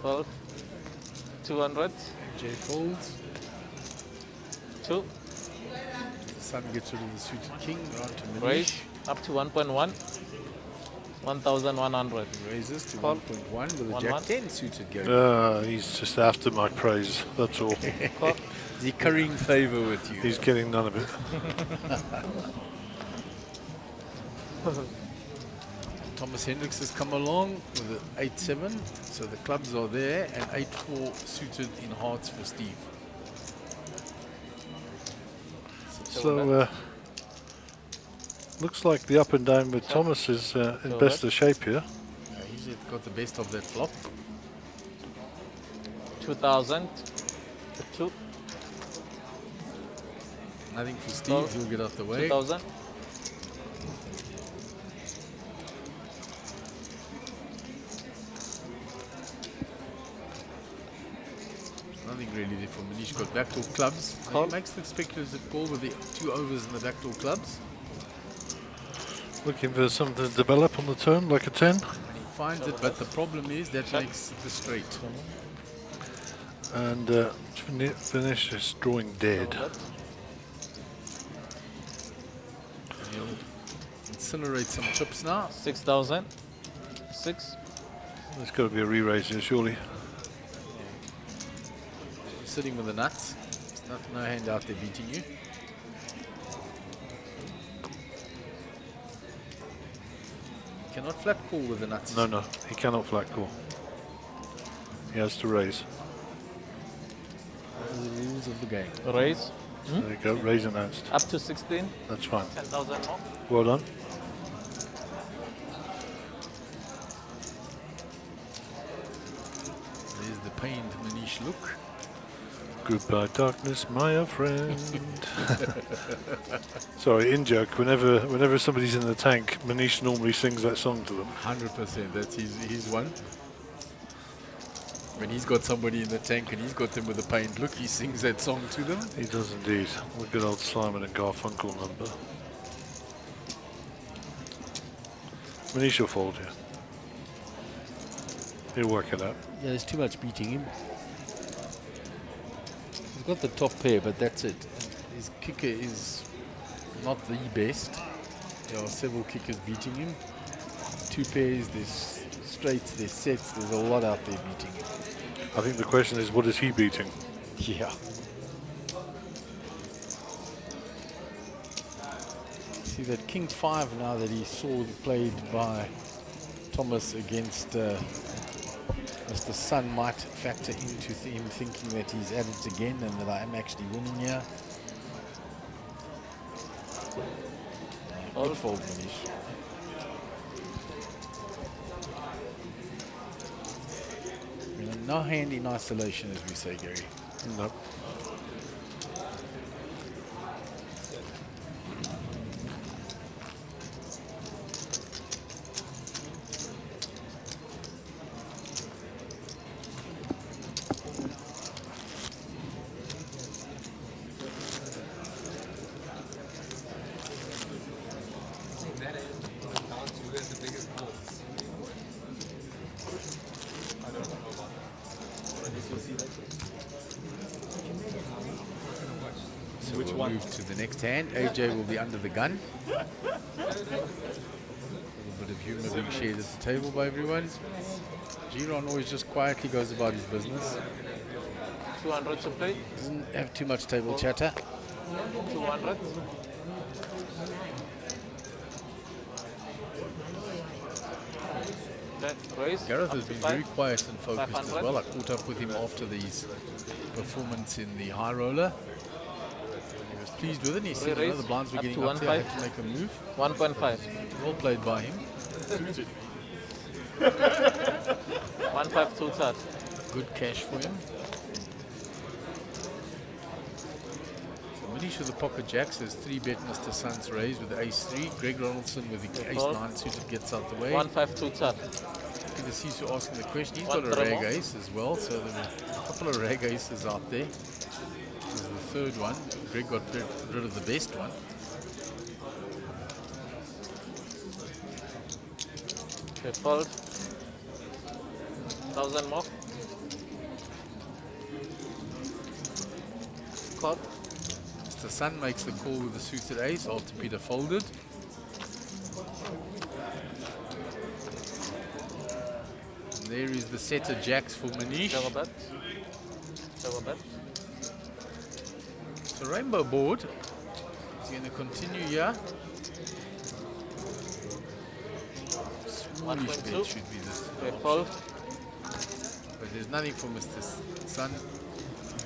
Fold. 200. J folds. 2. The Sun gets rid of the suited king. Round to Raise Manish. up to 1.1. 1,100. Raises to Call. 1.1 with a 1-1. jack 10 suited Gary. He's just after my praise. That's all. Call. Is he currying favour with you? He's getting none of it. Thomas Hendricks has come along with an 8-7, so the clubs are there, and 8-4 suited in hearts for Steve. So, looks like the up and down with Thomas is in best of shape here. He's got the best of that flop. 2,000. 2. Nothing for Steve, he'll get out the way. 2,000. Nothing really there for Manish. Got backdoor clubs. Call. He makes the speculative call with the 2 overs in the backdoor clubs. Looking for something to develop on the turn, like a 10. And he finds it, but the problem is that makes the straight. And finish is drawing dead. He'll incinerate some chips now. 6,000. 6. There's got to be a re-raise here, surely. Sitting with the nuts. There's no hand out there beating you. You cannot flat call with the nuts. No, he cannot flat call. He has to raise. Those are the rules of the game. Raise. There you go, raise announced. Up to 16. That's fine. 10,000 more. Well done. There's the pained Manish look. Goodbye, darkness, my old friend. Sorry, in joke. Whenever somebody's in the tank, Manish normally sings that song to them. 100%. That's his one. When he's got somebody in the tank and he's got them with a pained look, he sings that song to them. He does indeed. The good old Simon and Garfunkel number. Manish will fold here. He'll work it out. Yeah, there's too much beating him. He's got the top pair, but that's it. His kicker is not the best. There are several kickers beating him. 2 pairs, there's straights, there's sets, there's a lot out there beating him. I think the question is, what is he beating? Yeah. See that King 5 now that he saw played by Thomas against Mr. Sun might factor into him thinking that he's at it again and that I am actually winning here. Good fold, Manish. No hand in isolation, as we say, Gary. No. So we'll move to the next hand. AJ will be under the gun. A little bit of humour being shared at the table by everyone. Giron always just quietly goes about his business. 200 to play. Doesn't have too much table chatter. 200. Okay, raise. Gareth up has to been 5. very quiet and focused as 500. well. I caught up with him after his performance in the high roller. He was pleased with it. He said, Raise the blinds were up getting to up there. I 1.5. had to make a move. 1.5. Well played by him. 1.5 to start. Good cash for him. So Manish with the pocket jacks has 3-bet Mr. Sun's raise with the ace-3. Greg Ronaldson with the ace-9 suited gets out the way. 1.5 to start. Peter Sisu asking the question. He's One got a promo. rag ace as well, so there were a couple of rag aces out there. This is the third one. Greg got rid of the best one. Okay, fold. 1000 more. Call. Mr. Sun makes the call with the suited ace after Peter folded. And there is the set of jacks for Manish. Double bet. Double bet. It's a rainbow board. He's going to continue here. Smallish 1.2. bet should be this. Okay, fold. But there's nothing for Mr. Sun.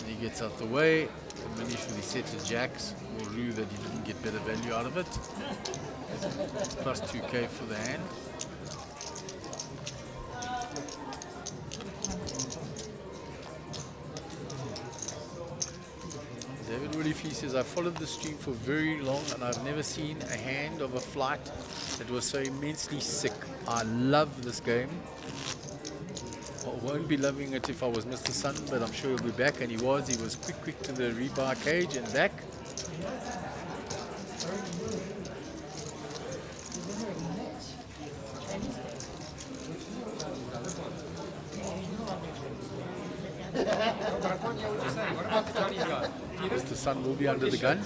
He gets out the way. And Manish with his set of jacks will rue that he didn't get better value out of it. Plus 2k for the hand. David Woolify says, I followed the stream for very long and I've never seen a hand of a flight that was so immensely sick. I love this game. I won't be loving it if I was Mr. Sun, but I'm sure he'll be back, and he was. He was quick to the rebar cage and back. Mr. Sun will be under the gun.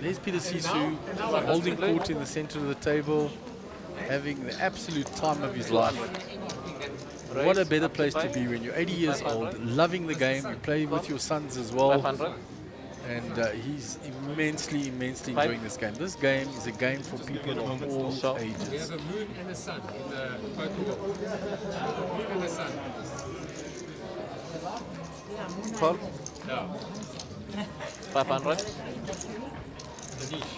There's Peter Sisu holding court in the center of the table, having the absolute time of his life. What a better place to be when you're 80 years old, loving the game. You play with your sons as well. 500. And he's immensely enjoying this game. This game is a game for people of all ages. There's a moon and a sun in the photo book. Moon and a sun. Call. Yeah. 500. Manish.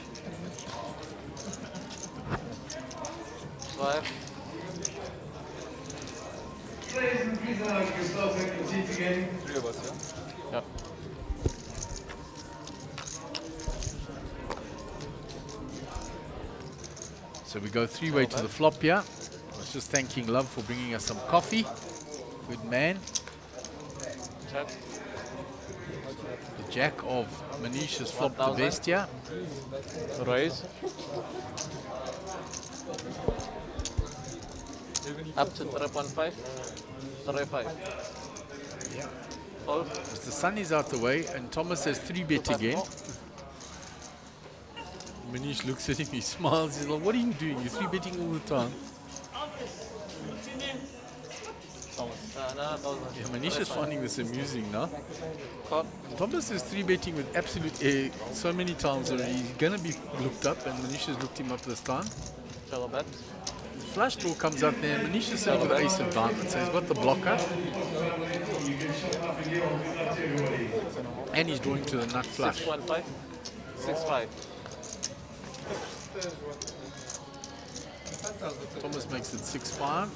5. Ladies and please allow yourselves to take your seats again. 3 of us, yeah? Yep. So we go 3-way to the flop here. I was just thanking Love for bringing us some coffee. Good man. Check. The jack of Manish has flopped the 1,000. best here. Raise. Up to 3.5. 3.5. Fold. Mr. Sun is out the way, and Thomas has 3-bet again. Manish looks at him, he smiles, he's like, what are you doing? You're 3-betting all the time. No, 1,000. Yeah, Manish is finding this amusing now. Call. Thomas is 3-betting with absolute air so many times already. He's going to be looked up, and Manish has looked him up this time. Double bet. Flush draw comes out there. Manish is sitting with the ace of diamonds, so he's got the blocker. And he's drawing to the nut flush. 6.5. 6.5. Thomas makes it 6-5.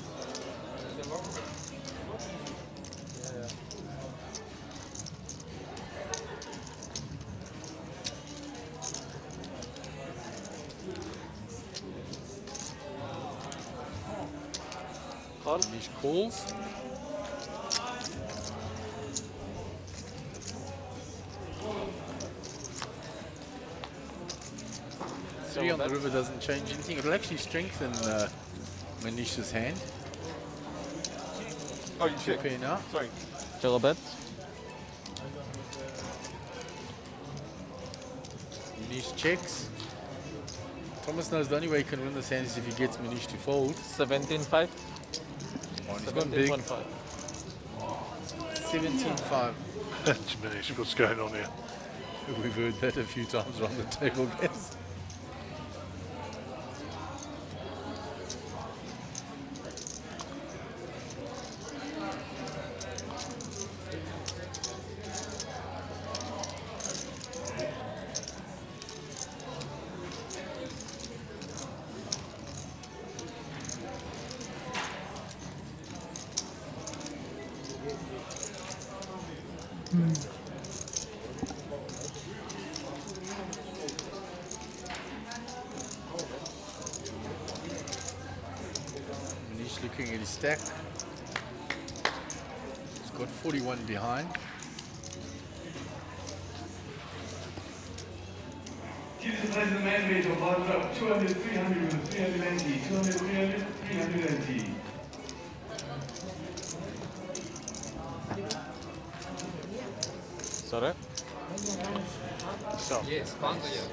Call. Manish calls. Three on the river doesn't change anything. It'll actually strengthen Manish's hand. Oh, you Chip check. here now. Sorry. Double bet. Manish checks. Thomas knows the only way he can win this hand is if he gets Manish to fold. 17.5. He's gone big. 17.5. 17.5. Diminish. What's going on here? We've heard that a few times around the table, guys. Manish looking at his stack. He's got 41 behind. Choose the place of the man weight of hard rock, 200, 300, 390, 200, 300, 390. Sorry? So. Yes, banter, yeah.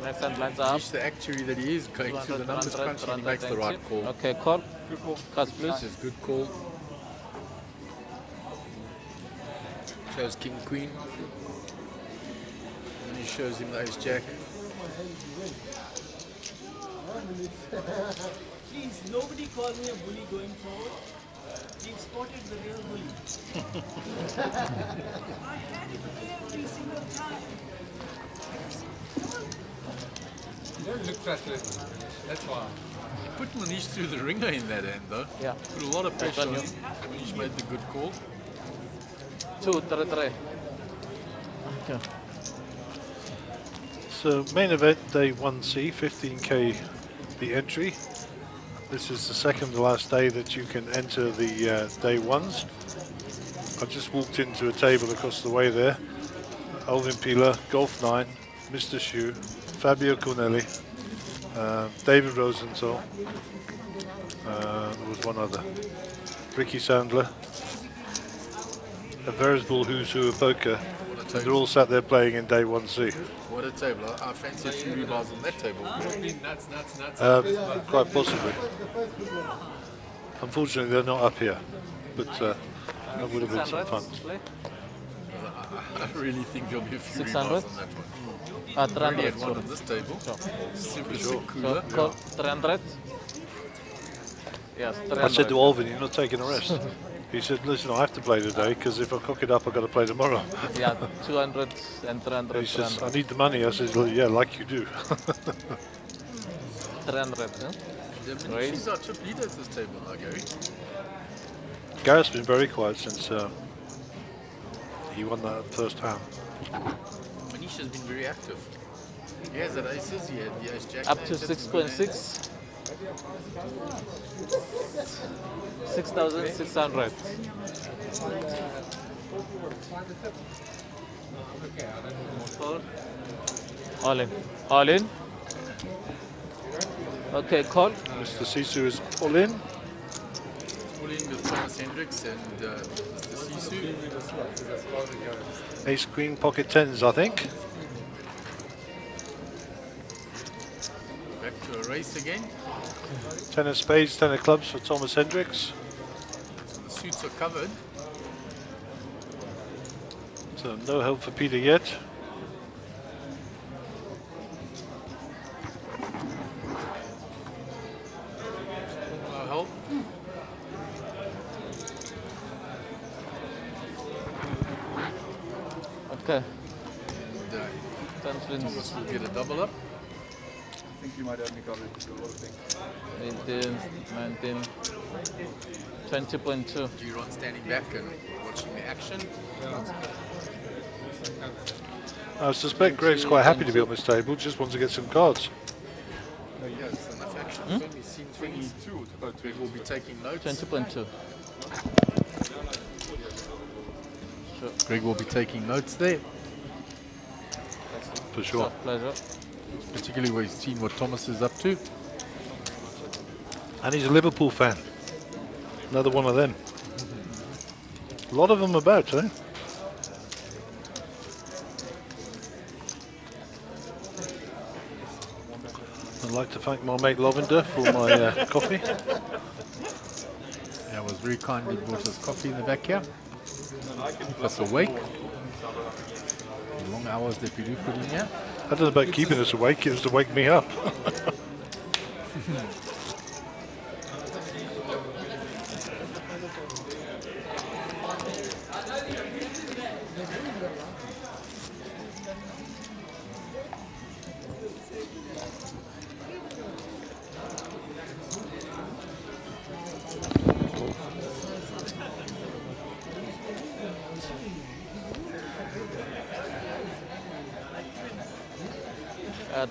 Next hand lines up. Manish, the actuary that he is, going through the numbers crunching, he makes the right call. Okay, call. Cuts This please. is good call. Shows king queen. And he shows him the ace jack. Please, nobody call me a bully going forward. We've spotted the real bully. I had it every single time. You don't look frustrated. That's why. He put Manish through the ringer in that end though. Yeah. Put a lot of pressure on on him. Manish made the good call. 2, 3, 3. Okay. So main event day 1C, 15k the entry. This is the second to last day that you can enter the day ones. I just walked into a table across the way there. Alvin Pila, Golf 9, Mr. Shu, Fabio Cornelli, David Rosenthal. There was one other. Ricky Sandler. A veritable who's who of poker. They're all sat there playing in day 1C. What a table. I fancy a few rebars on that table. Nuts. Quite possibly. Unfortunately, they're not up here, but that would have been some fun. Play. I really think there'll be a few 600? rebars on that one. Ah, Already 300. had one on this table. Super sick So, cooler. call 300. Yes, 300. I said to Alvin, you're not taking a rest. He said, listen, I have to play today because if I cock it up, I've got to play tomorrow. Yeah, 200 and 300. He says, 300. I need the money. I said, well, yeah, like you do. 300. Huh? Right. She's our chip leader at this table now, Gary. Gareth's been very quiet since he won that first hand. Manish has been very active. He has that aces, he had the ace jack. Up to 6.6. 6,600. All in. All in. Okay, call. Mr. Sisu is all in. All in with Thomas Hendricks and Mr. Sisu. Ace Queen pocket tens, I think. Back to a race again. 10 of spades, 10 of clubs for Thomas Hendricks. So the suits are covered. So no help for Peter yet. No help. Okay. And Thomas wins. Thomas will get a double up. I think you might have me covered to do a lot of things. 18, 19, 20.2. Giron standing back and watching the action. I suspect Greg's quite happy to be on this table, just wants to get some cards. Yes, enough action. Certainly seen 22. Greg will be taking notes. 20.2. Greg will be taking notes there, For sure. Pleasure. particularly where he's seen what Thomas is up to. And he's a Liverpool fan. Another one of them. A lot of them about, eh? A like to thank my mate Lavender for my coffee. Yeah, it was very kind. He brought us coffee in the back here. Keep us awake. The long hours that we do put in here. I don't know about keeping us awake, it was to wake me up.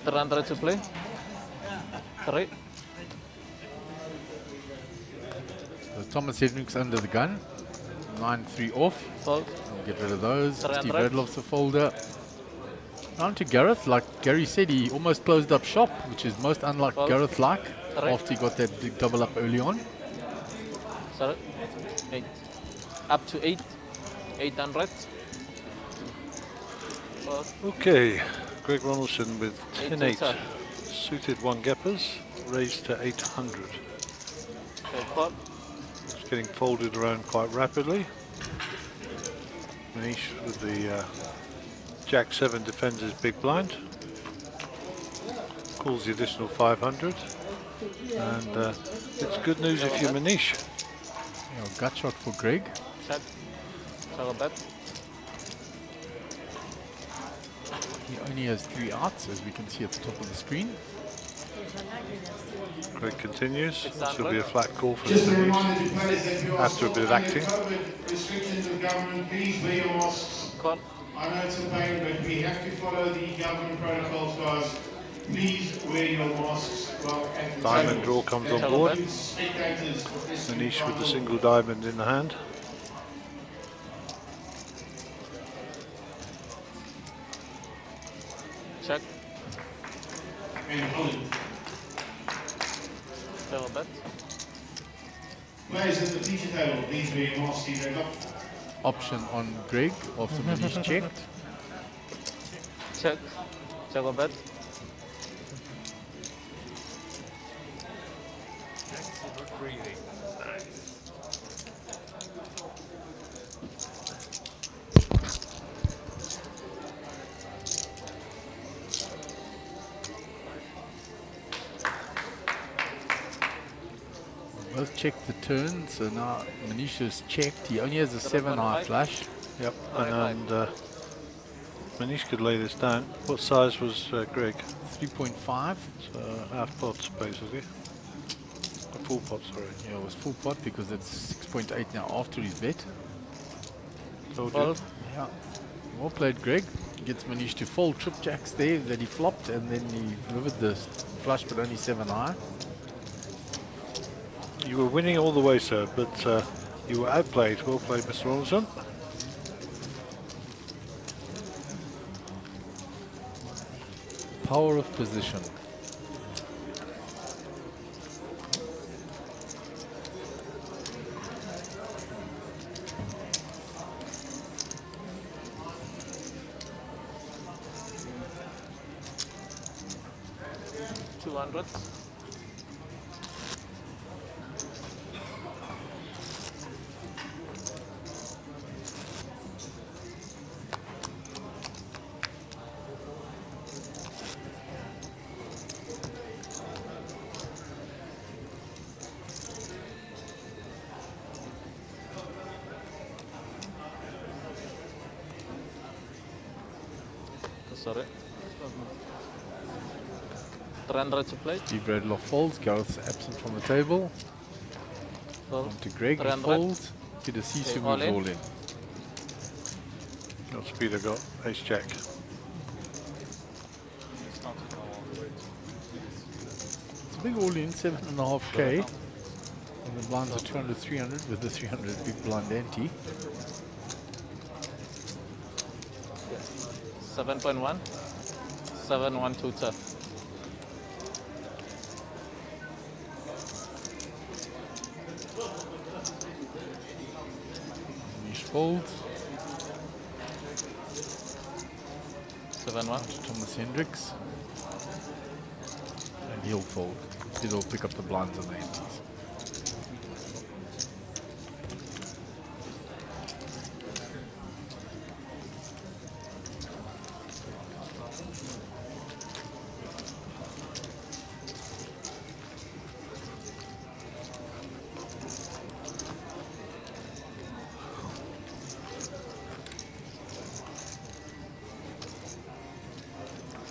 300 to play. 3. So Thomas Hendricks under the gun. 9-3 off. Fold. We'll get rid of those. 300. Steve Redloff's a folder. Down to Gareth. Like Gary said, he almost closed up shop, which is most unlike Fold. Gareth-like, 3. after he got that big double up early on. Sorry. 8. Up to 8. 800. Fold. Okay, Greg Ronaldson with 8 10-8. Suited one gappers, raised to 800. Okay, fold. It's getting folded around quite rapidly. Manish with the Jack 7 defends his big blind. Calls the additional 500. And it's good news if you're Manish. Yeah, gut shot for Greg. Check. Check a bet. He only has 3 outs, as we can see at the top of the screen. Greg continues. This will be a 600. flat call for Just a Manish. reminder to players that if you are After a bit of still under acting. COVID restrictions of the government, please wear your masks. Call. I know it's a pain, but we have to follow the government protocols, guys. Please wear your masks while at the Diamond tables. draw comes on That board. includes spectators for this Manish with the final. single diamond in the hand. Check. And hold it. Check a bet. Players at the feature table, please wear your masks. Steve Redloff. Option on Greg after Manish checked. Check. Check a bet. Both checked the turn, so now Manish has checked. He only has a 7-eye flash. Yep, and Manish could lay this down. What size was Greg? 3.5. So half pots basically. A full pot, sorry. Yeah, it was full pot because it's 6.8 now after his bet. Told you. Fold. Yeah. Well played, Greg. Gets Manish to fold trip jacks there that he flopped, and then he rivered the flush, but only 7-eye. You were winning all the way, sir, but you were outplayed. Well played, Mr. Ronaldson. Power of position. $200. Sorry. 300 to play. Steve Redloff folds. Gareth's absent from the table. Fold. On to Greg. He 300. folds. Peter Sisu all moves in. all in. Got Speeder got ace jack. It's a big all in, 7.5k. And the blinds are 200, 300 with the 300 big blind ante. 7.1. 7-1-2 Manish folds. 7-1. To Thomas Hendricks. And He'll fold. He'll pick up the blinds on the empties.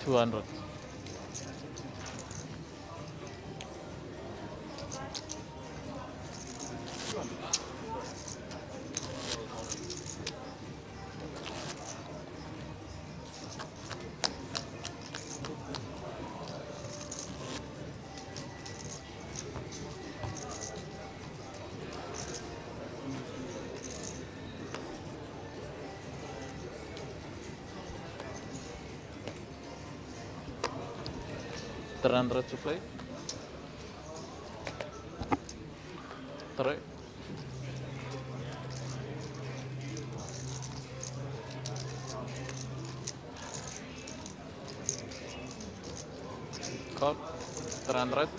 $200. $300 to play. 3. Call. 300.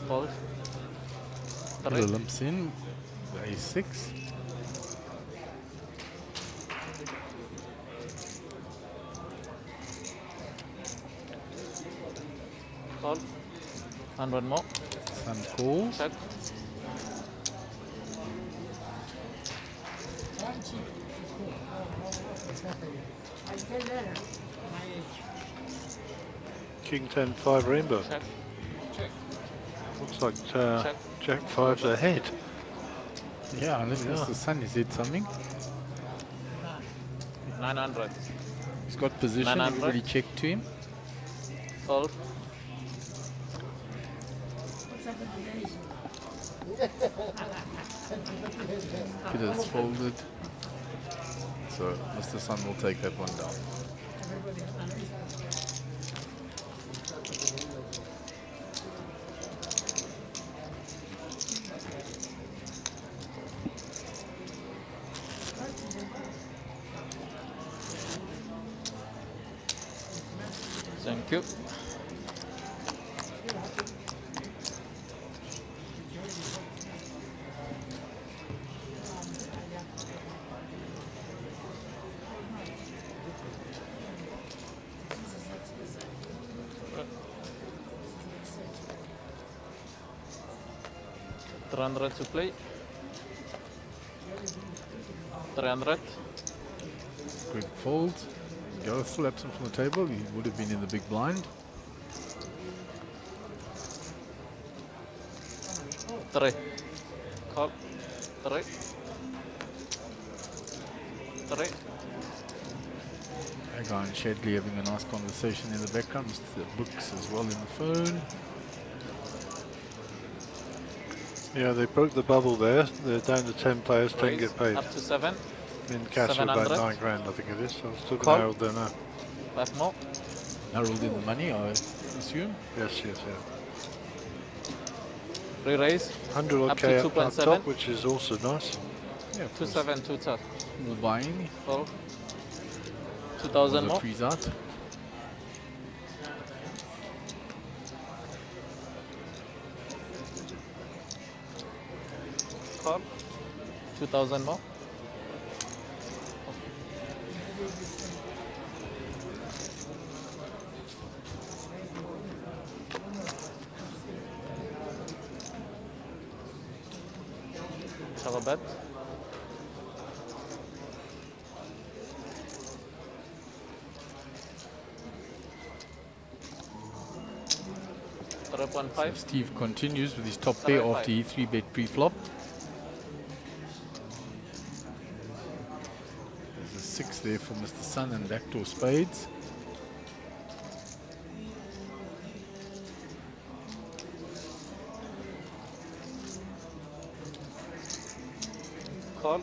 Fold. 3. Limps in. The A6. Call. 100 more. Sun calls. Check. King 10 5 rainbow. Check. Looks like Jack 5's ahead. Yeah, unless Mr. Sun has hit something. 900. He's got position. 900. Everybody check to him. Fold. Peter's folded. So Mr. Sun will take that one down. Thank you. $300 to play. 300. Quick fold. Gareth still absent from the table. He would have been in the big blind. 3. Call. 3. 3. Agar and Shedley having a nice conversation in the background. Mr. Books as well in the phone. Yeah, they broke the bubble there. They're down to 10 players, 10 Raise. get paid. Up to 7. In cash for about 700. 9 grand, I think it is. So it's still Call. narrowed there now. 5 more. Narrowed in the money, I assume. Yes, yes, yeah. Re-raise. 100 odd Up K to up top, 2.7. which is also nice. Yeah, 2.7, 2 top. More buying. Fold. 2,000 The more. trees out. Call. 2,000 more. Have a bet. So 3.5. Steve continues with his top pair after he 3-bet pre-flop. There's a 6 there for Mr. Sun and backdoor spades. Call.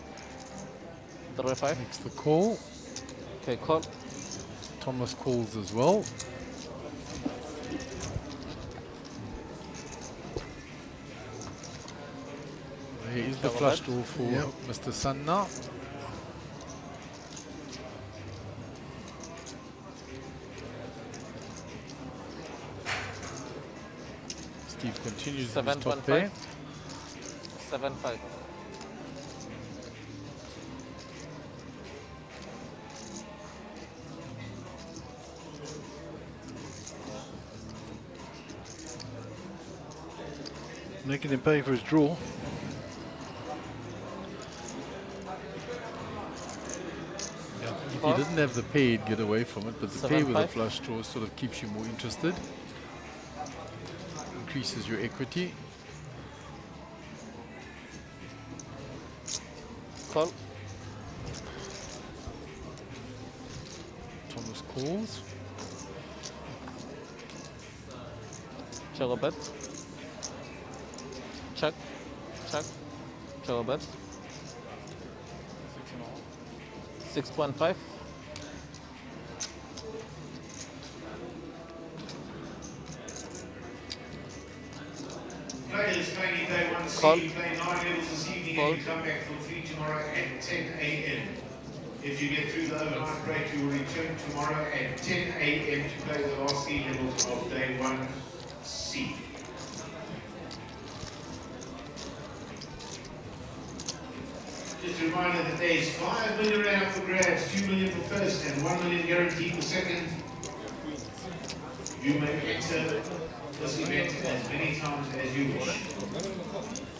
3.5. Makes the call. Okay, call. Thomas calls as well. There is the Double flush bet. draw for Mr. Sun now. Continues in his top pair. 7-5. Making him pay for his draw. If he didn't have the pair, he'd get away from it, but the pair with a 7-5. flush draw sort of keeps you more interested. Increases your equity. Call. Thomas calls. Check a bet. Check. Check. Check a bet. 6.5. Players playing day 1C, Call. playing 9 levels this evening Call. and you come back for 3 tomorrow at 10 a.m. If you get through the overnight break, you will return tomorrow at 10 a.m. to play the last 3 levels of day 1C. Just a reminder that there is 5 million rand up for grabs, 2 million for first and 1 million guaranteed for second. You may enter this event as many times as you wish.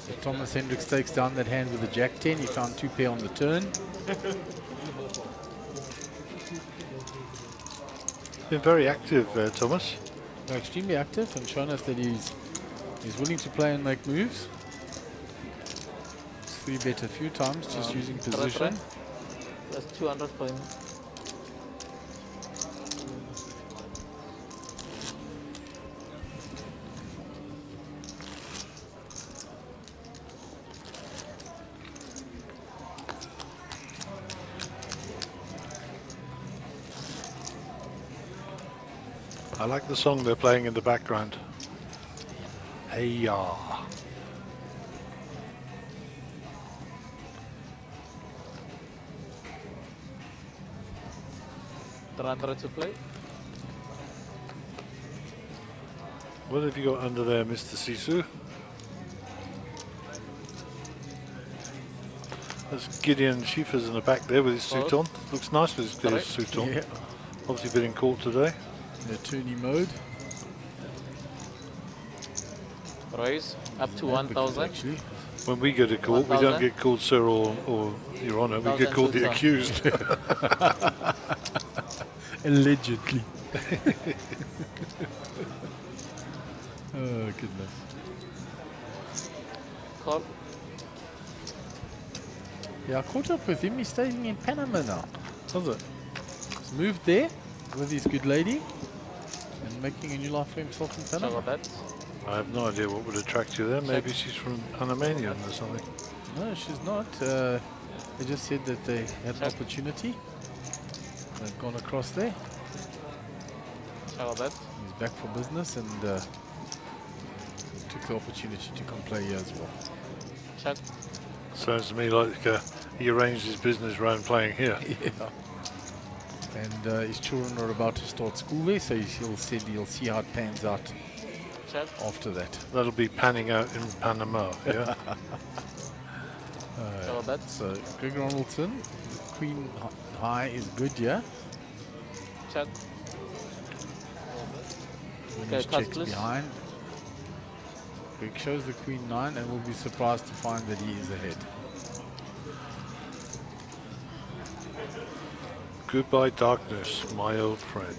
So Thomas Hendricks takes down that hand with a Jack 10. He found 2 pair on the turn. Been very active, Thomas. Extremely active and shown us that he's willing to play and make moves. 3-bet a few times, just using position. That's 200 for him. I like the song they're playing in the background. Hey ya. Tarantara to play. What have you got under there, Mr. Sisu? There's Gideon Schiefers in the back there with his suit on. Looks nice with his suit on. Yeah. Obviously been in court today. In attorney mode. Raise up to 1,000. Actually. When we go to court, we don't get called sir or your honour, we get called the accused. Allegedly. Oh, goodness. Call. Yeah, I caught up with him. He's staying in Panama now. Does it? He's moved there with his good lady and making a new life for himself in Panama. Bet. I have no idea what would attract you there. Maybe she's from Panamanian or something. No, she's not. They just said that they had an opportunity. They've gone across there. Bet. He's back for business and took the opportunity to come play here as well. Check. Sounds to me like he arranged his business around playing here. Yeah. And his children are about to start school there, so he'll see how it pans out after that. That'll be panning out in Panama, yeah? So Greg Ronaldson, Queen High is good, yeah? Check. Winners checks behind. Greg shows the Queen 9 and will be surprised to find that he is ahead. Goodbye darkness, my old friend.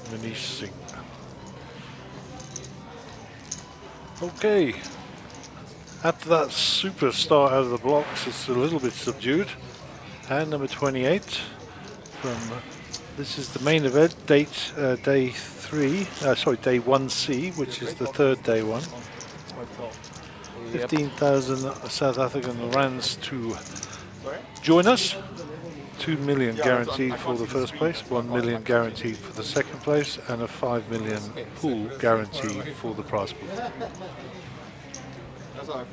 Manish Singh. Okay. After that super start out of the blocks, it's a little bit subdued. Hand number 28 from, this is the main event, day 1C, which is the third day one. 15,000 South African rands to join us. 2 million guaranteed for the first place, 1 million guaranteed for the second place, and a 5 million pool guarantee for the prize pool. Yeah,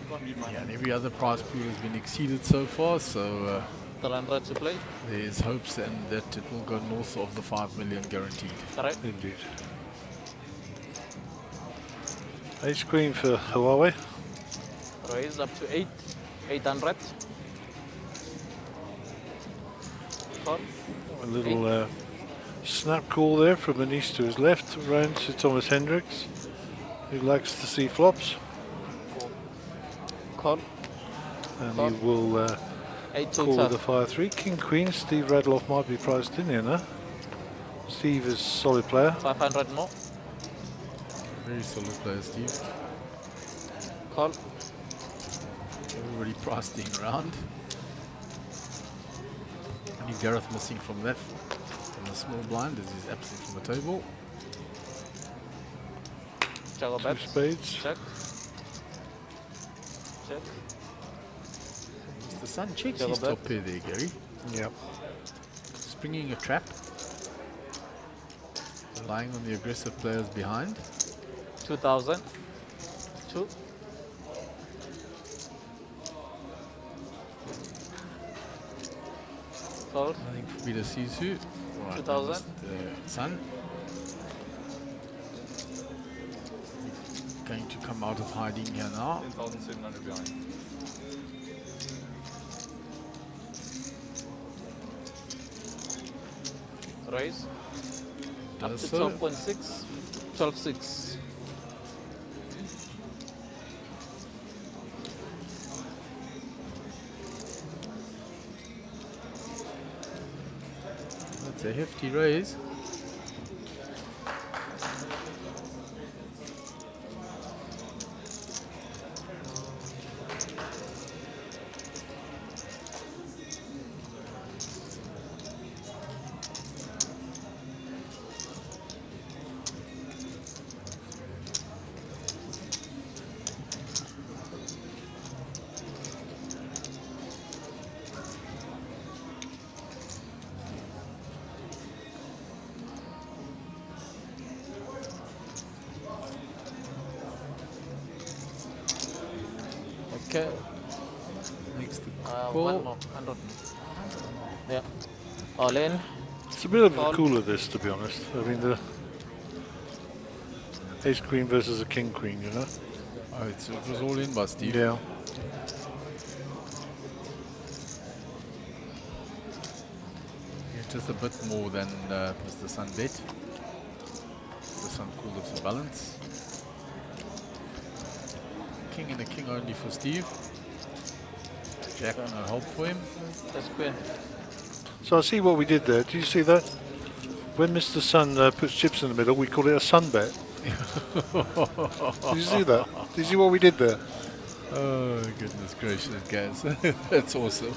and every other prize pool has been exceeded so far, so to play. There's hopes and that it will go north of the 5 million guaranteed. Correct. Indeed. Ace queen for Huawei. Raise up to 800. Call. A little snap call there from Manish to his left, round to Thomas Hendricks, who likes to see flops. Call. And Call. he will 8 to call turn. the 5-3. King Queen, Steve Radloff might be priced in here now. Steve is a solid player. 500 more. Very solid player, Steve. Call. Everybody priced in around. Only Gareth missing from that. From the small blind as he's absent from the table. Juggle Two bet. spades. Check. Check. The Sun checks Juggle his bet. top pair there, Gary. Yep. Springing a trap. Relying on the aggressive players behind. 2000. 2. Call. Nothing for Peter Sisu. Right, 2000. The Sun. Going to come out of hiding here now. 10,700 behind. Raise. Up Does to so. 12.6. 12.6. That's a hefty raise. Okay. Makes the One call. more. 100. Yeah. All in. It's a bit of a Call. cooler this, to be honest. I mean, the Ace Queen versus a King Queen, you know? Oh, it was all in by Steve. Yeah. Yeah, just a bit more than Mr. Sunbet. The Sun called it for balance. King and a king only for Steve. Jack no help for him. That's queen. So I see what we did there. Do you see that? When Mr. Sun puts chips in the middle, we call it a Sunbet. Did you see that? Did you see what we did there? Oh, goodness gracious, Gaz. That's awesome.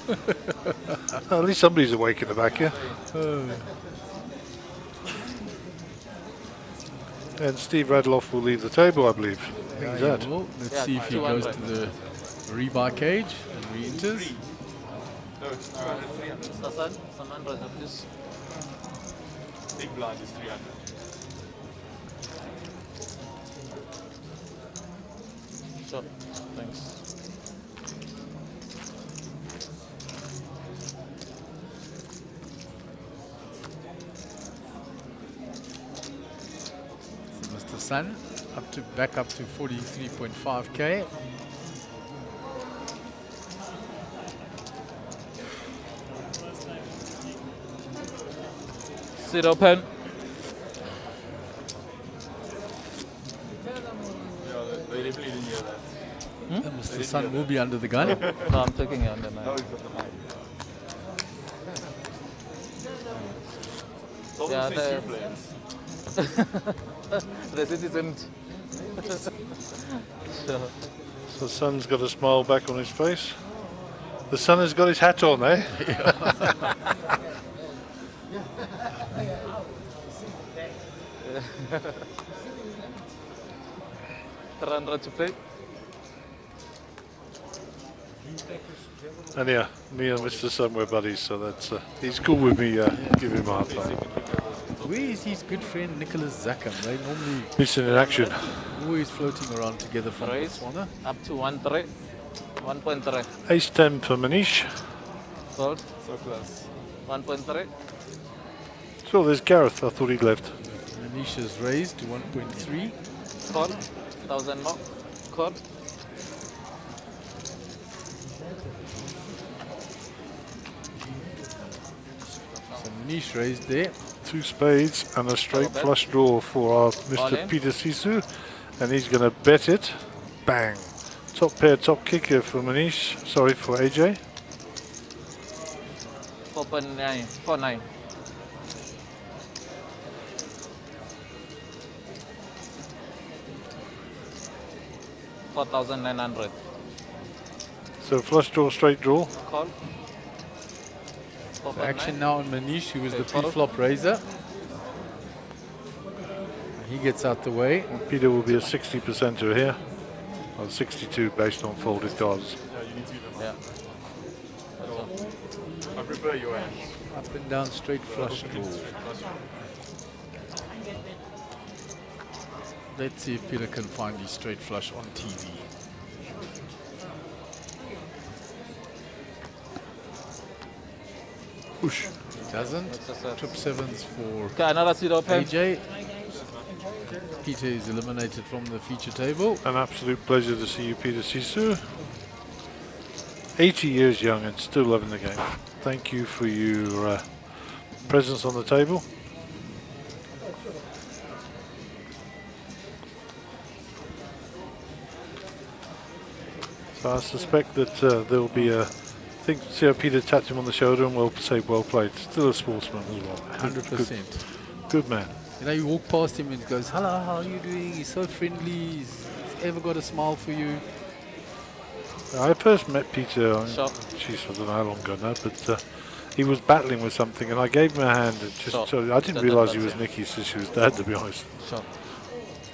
At least somebody's awake in the back here. And Steve Radloff will leave the table, I believe. I think he's out. Well, let's Yeah, see if he goes 200. to the rebuy cage and re-enters. No, it's 300. Mr. Sun, some 100 please. Big blind is 300. Sure. Thanks. So Mr. Sun back up to 43.5k. Sit open. Yeah, they definitely didn't hear that. And Mr. Sun will be under the gun. No, I'm taking it on the Oh, night. he's got the mic. Told Yeah, him to say two players. The citizen. Sure. So the Sun's got a smile back on his face. The Sun has got his hat on, eh? 300 to play. And yeah, me and Mr. Sun were buddies, so that's he's cool with me giving him a hard time. Where is his good friend Nicholas Zackham? They normally Missing in action. always floating around together from Raise. Botswana. Up to 1.3. 1.3. Ace 10 for Manish. Sold. So close. 1.3. So there's Gareth, I thought he'd left. Manisha's raised to 1.3. Call. 4,000 more. Call. So Manish raised there. 2 spades and a straight Double bet. flush draw for our All Mr. in. Peter Sisu, and he's going to bet it. Bang! Top pair, top kicker for Manish. Sorry, for AJ. 4.9. 4.9. $4,900. So flush draw, straight draw. Call. So action now on Manish, who was the Okay, follow. pre-flop raiser. He gets out the way. Peter will be a 60%er here. Or 62 based on folded cards. Yeah, you need to give them. Yeah. I prefer your hand. Up and down, straight flush draw. Let's see if Peter can find his straight flush on TV. Push. He doesn't. That's a- Trip sevens for Okay, another seat open. AJ. Peter is eliminated from the feature table. An absolute pleasure to see you, Peter Sisu. 80 years young and still loving the game. Thank you for your presence on the table. So I suspect that there will be a... I think, see how Peter tapped him on the shoulder and we'll say well played. Still a sportsman as well. 100%. Good man. You know, you walk past him and he goes, hello, how are you doing? He's so friendly. He's ever got a smile for you. I first met Peter, Shot. geez, I don't know how long ago now, but he was battling with something and I gave him a hand. And just Shot. so, I didn't That- realise he that's was it. Nicky Sishu's dad, to be honest. Shot.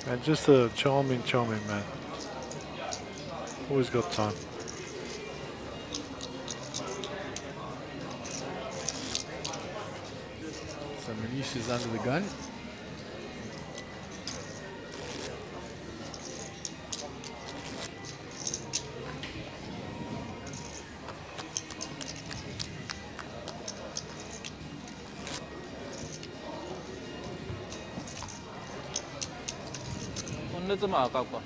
And just a charming, charming man. Always got time. So Manish is under the gun. 오늘 좀 아깝고.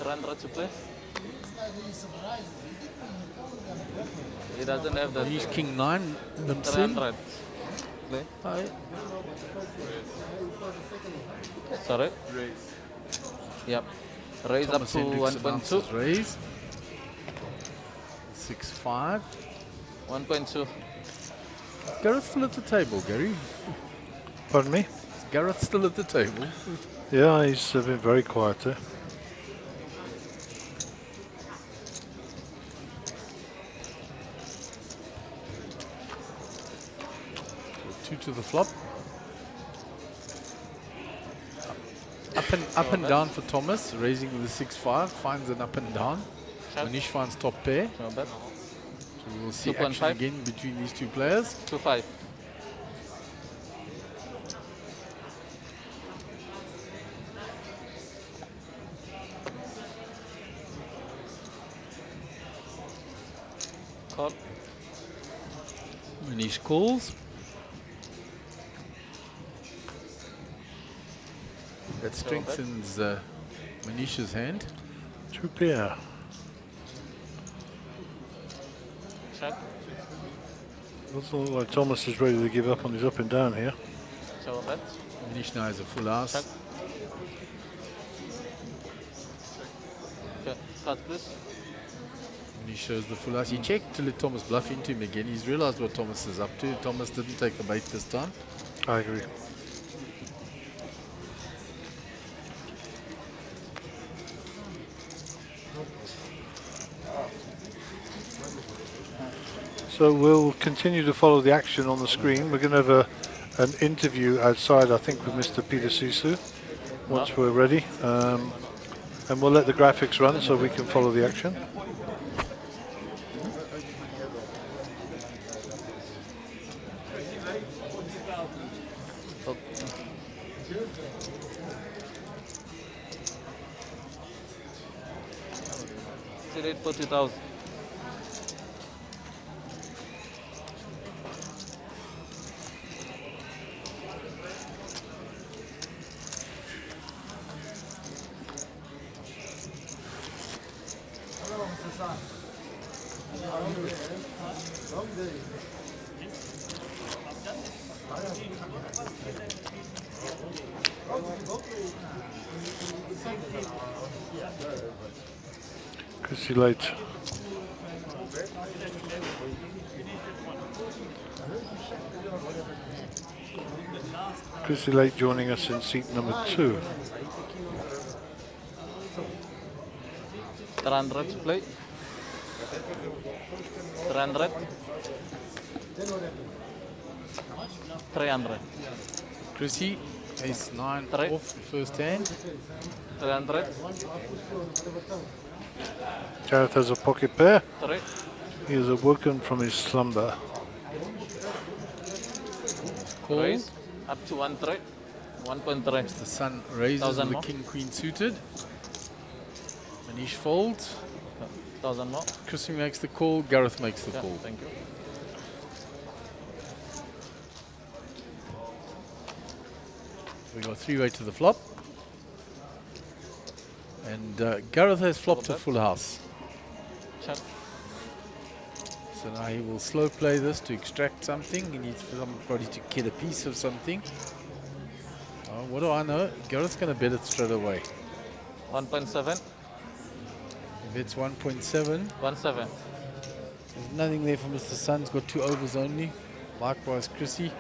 $300 to play. He doesn't have the Manish King 9 limps in. 300. Play. Hi. Sorry. Raise. Yep. Raise Thomas up to Hendricks 1.2. announces raise. 6-5. 1.2. Gareth still at the table, Gary. Pardon me? Is Gareth still at the table? Yeah, he's been very quiet there. Two to the flop. Up and down for Thomas, raising with the 6-5, finds an up and down. Check. Manish finds top pair. No bet. So we'll see 2.5. action again between these two players. 2.5. Call. Manish calls. That strengthens Manish's hand. 2 pair. Check. Doesn't look like Thomas is ready to give up on his up and down here. So bet. Manish now has a full house. Check. Okay. Cut please. Manish shows the full house. He checked to let Thomas bluff into him again. He's realized what Thomas is up to. Thomas didn't take the bait this time. I agree. So we'll continue to follow the action on the screen. We're going to have an interview outside, I think, with Mr. Peter Sisu once we're ready. And we'll let the graphics run so we can follow the action. it for 2,000. Chrissy Late. Chrissy Late joining us in seat number 2. 300 to play. 300. 300. Chrissy, ace 9 Three. off the first hand. 300. Gareth has a pocket pair. 3. He has awoken from his slumber. Call. Raise. Up to 1-3. 1.3. The sun raises 1,000 with the more. king queen suited. Manish folds. 1,000 more. Chrissy makes the call. Gareth makes the Yeah, call. thank you. We got 3-way to the flop. And Gareth has flopped a full house. Check. So now he will slow play this to extract something. He needs for somebody to get a piece of something. Oh, what do I know? Gareth's going to bet it straight away. 1.7. He bets 1.7. 1.7. There's nothing there for Mr. Sun's got 2 overs only. Likewise, Chrissy.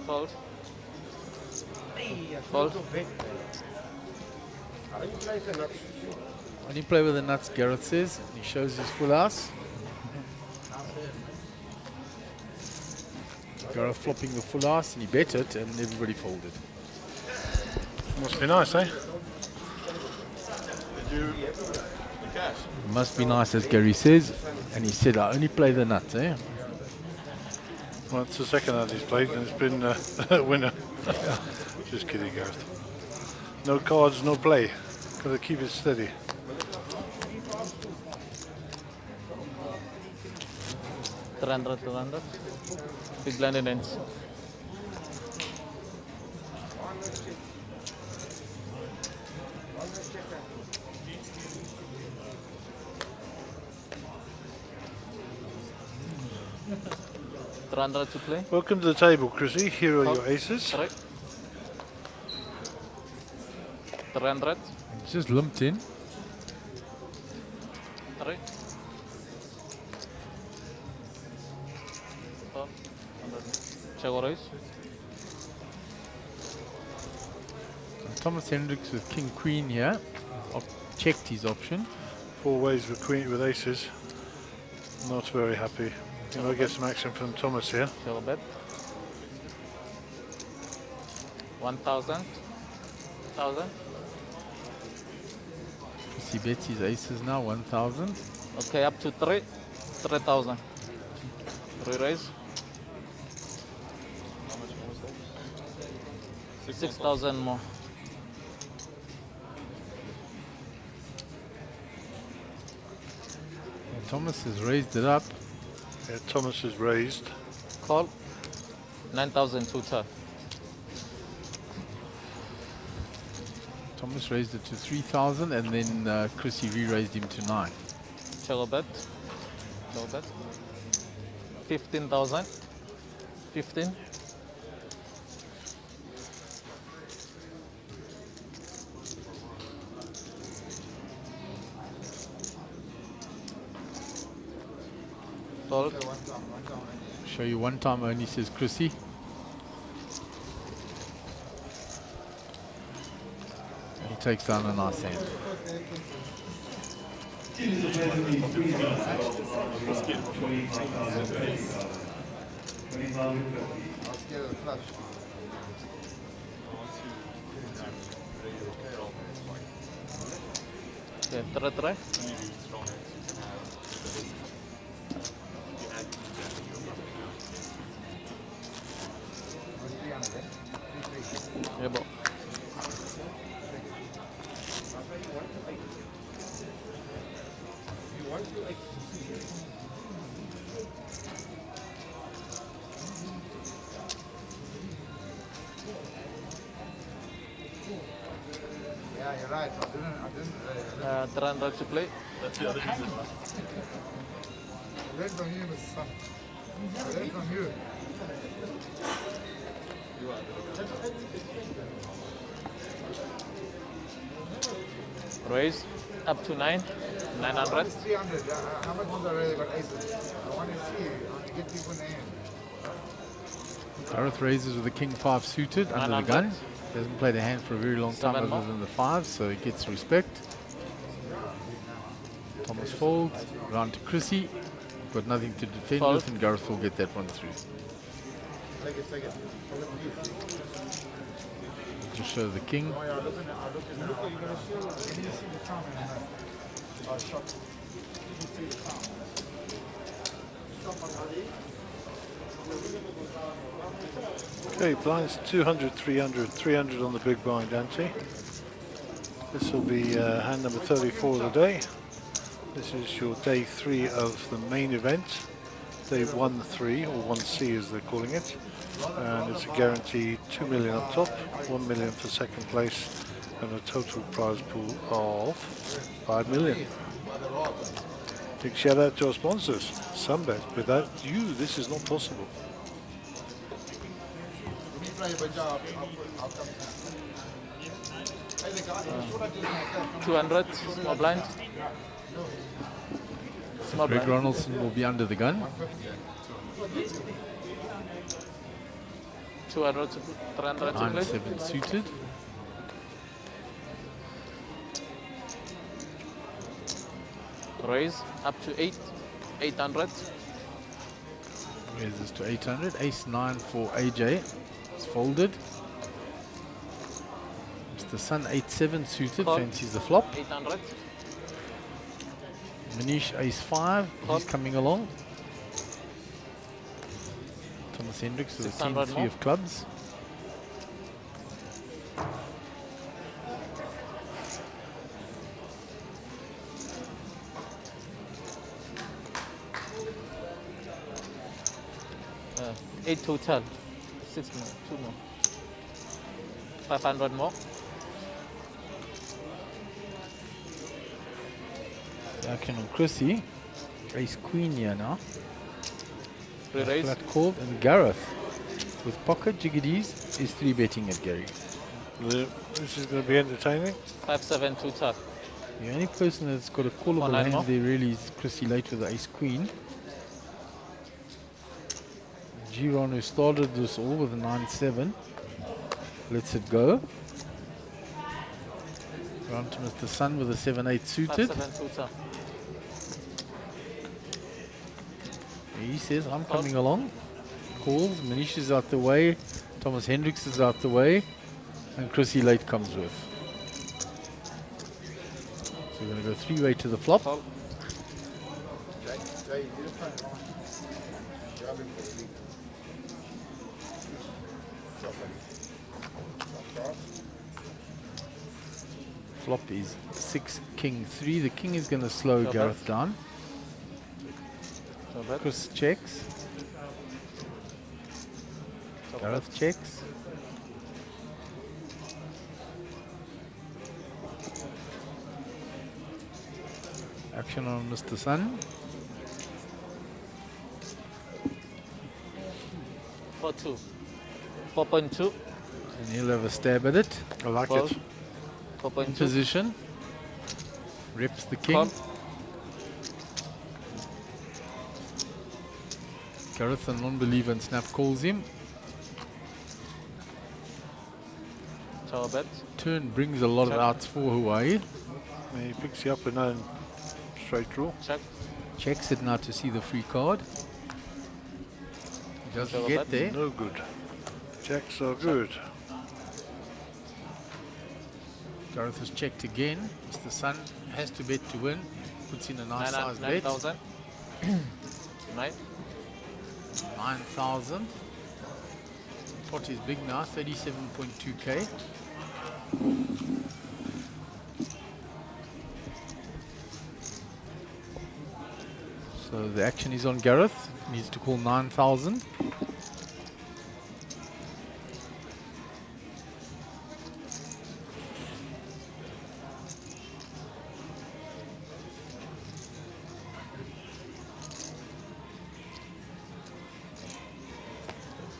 Fold. Fold. When you play with the nuts, Gareth says, he shows his full house. Gareth flopping the full house, and he bet it, and everybody folded. Must be nice, eh? Must be nice, as Gary says. And he said, I only play the nuts, eh? Well, it's the second hand he's played, and it's been a winner. Just kidding, Gareth. No cards, no play. Got to keep it steady. $300. Big blind in ends. $300 to play. Welcome to the table, Chrissy. Here are your aces. Correct. 300. It's just lumped in. 3. Check or raise. Thomas Hendricks with King Queen here. Checked his option. 4 ways with queen with aces. Not very happy. You know, get some action from Thomas here. Check or bet. 1,000. 1,000. He bets his aces now, 1,000. Okay, up to 3. 3,000. Re-raise. 6,000 more. Thomas has raised it up. Yeah, Thomas is raised. Call. 9,000 to turn. Thomas raised it to 3,000, and then Chrissy re-raised him to 9. Check or bet. Check or bet. 15,000. 15. Fold. Show you one time only, says Chrissy. He takes down a nice hand. Okay, try. Yeah, you're right. I didn't 300 to play. That's the other reason. I learned from you, Mr. Sun. I learned from you. Raise up to 900. It's 300. How much ones already got aces? I want to see. I want to get people in the end. Gareth raises with the king 5 suited under the gun. He hasn't played a hand for a very long time 7 other more. than the 5, so he gets respect. Thomas folds, round to Chrissy. Got nothing to defend Fold. with, and Gareth will get that one through. Take it, take it. Just show the king. Oh, yeah, look, you're going to show. Can you see the charm in the shop? You see the charm. Okay, blinds 200, 300, 300 on the big blind ante. This will be hand number 34 of the day. This is your day 3 of the main event. Day 1-3, or 1C as they're calling it. And it's a guaranteed 2 million up top, 1 million for second place, and a total prize pool of 5 million. Big shout out to our sponsors, Sunbet. Without you, this is not possible. 200, small blind. Small Greg blind. Ronaldson will be under the gun. 200 to 300 to play. 9-7 suited. Raise up to 800. Raises to 800. Ace-9 for AJ. It's folded. Mr. Sun 8-7 suited. Call. Fancies the flop. 800. Manish Ace-5. Call. He's coming along. Thomas Hendricks with a team 600 3 more. of clubs. Uh, 8 total. 6 more. 2 more. 500 more. Action on Chrissy. Ace Queen here now. Re-raise. Flat called. And Gareth with pocket jiggities is 3 betting at Gary. This is going to be entertaining. 5-7 total. The only person that's got a callable 1 9 hand more. there really is Chrissy late with the Ace Queen. Giron, who started this all with a 9-7, lets it go. Round to Mr. Sun with a 7-8 suited. 5-7 total. He says, I'm coming along. Calls, Manish is out the way, Thomas Hendricks is out the way, and Chrissy late comes with. So we're going to go 3-way to the flop. Call. Flop is 6 King 3. The king is going to slow Okay. Gareth down. No bet. Chris checks. No bet. Gareth checks. Action on Mr. Sun. 4-2. 4.2. And he'll have a stab at it. I like Fold. it. In 4.2. position. Reps the king. Call. Gareth, a non-believer, and Snap calls him. Tower bet. Turn brings a lot Check. of outs for Hawaii. He picks you up with no straight draw. Check. Checks it now to see the free card. He doesn't Double get bet. there. No good. Jacks are good. Gareth has checked again. Mr. Sun has to bet to win. Puts in a nice size bet. 9,000. 9. 9,000. Pot is big now, 37.2k. So the action is on Gareth. Needs to call 9,000.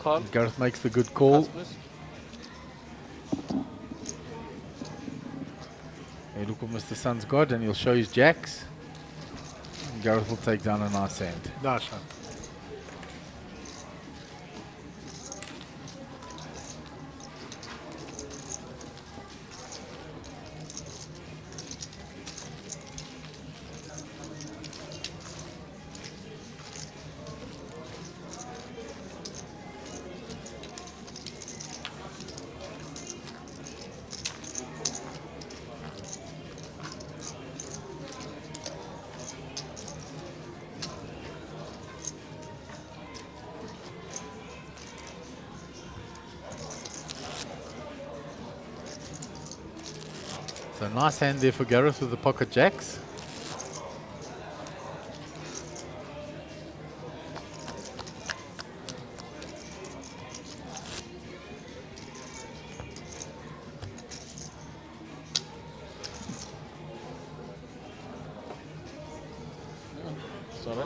Call. Gareth makes the good call. Hey, look what Mr. Sun's got, and he'll show his jacks. And Gareth will take down a nice hand. Nice one. So nice hand there for Gareth with the pocket jacks. Sorry.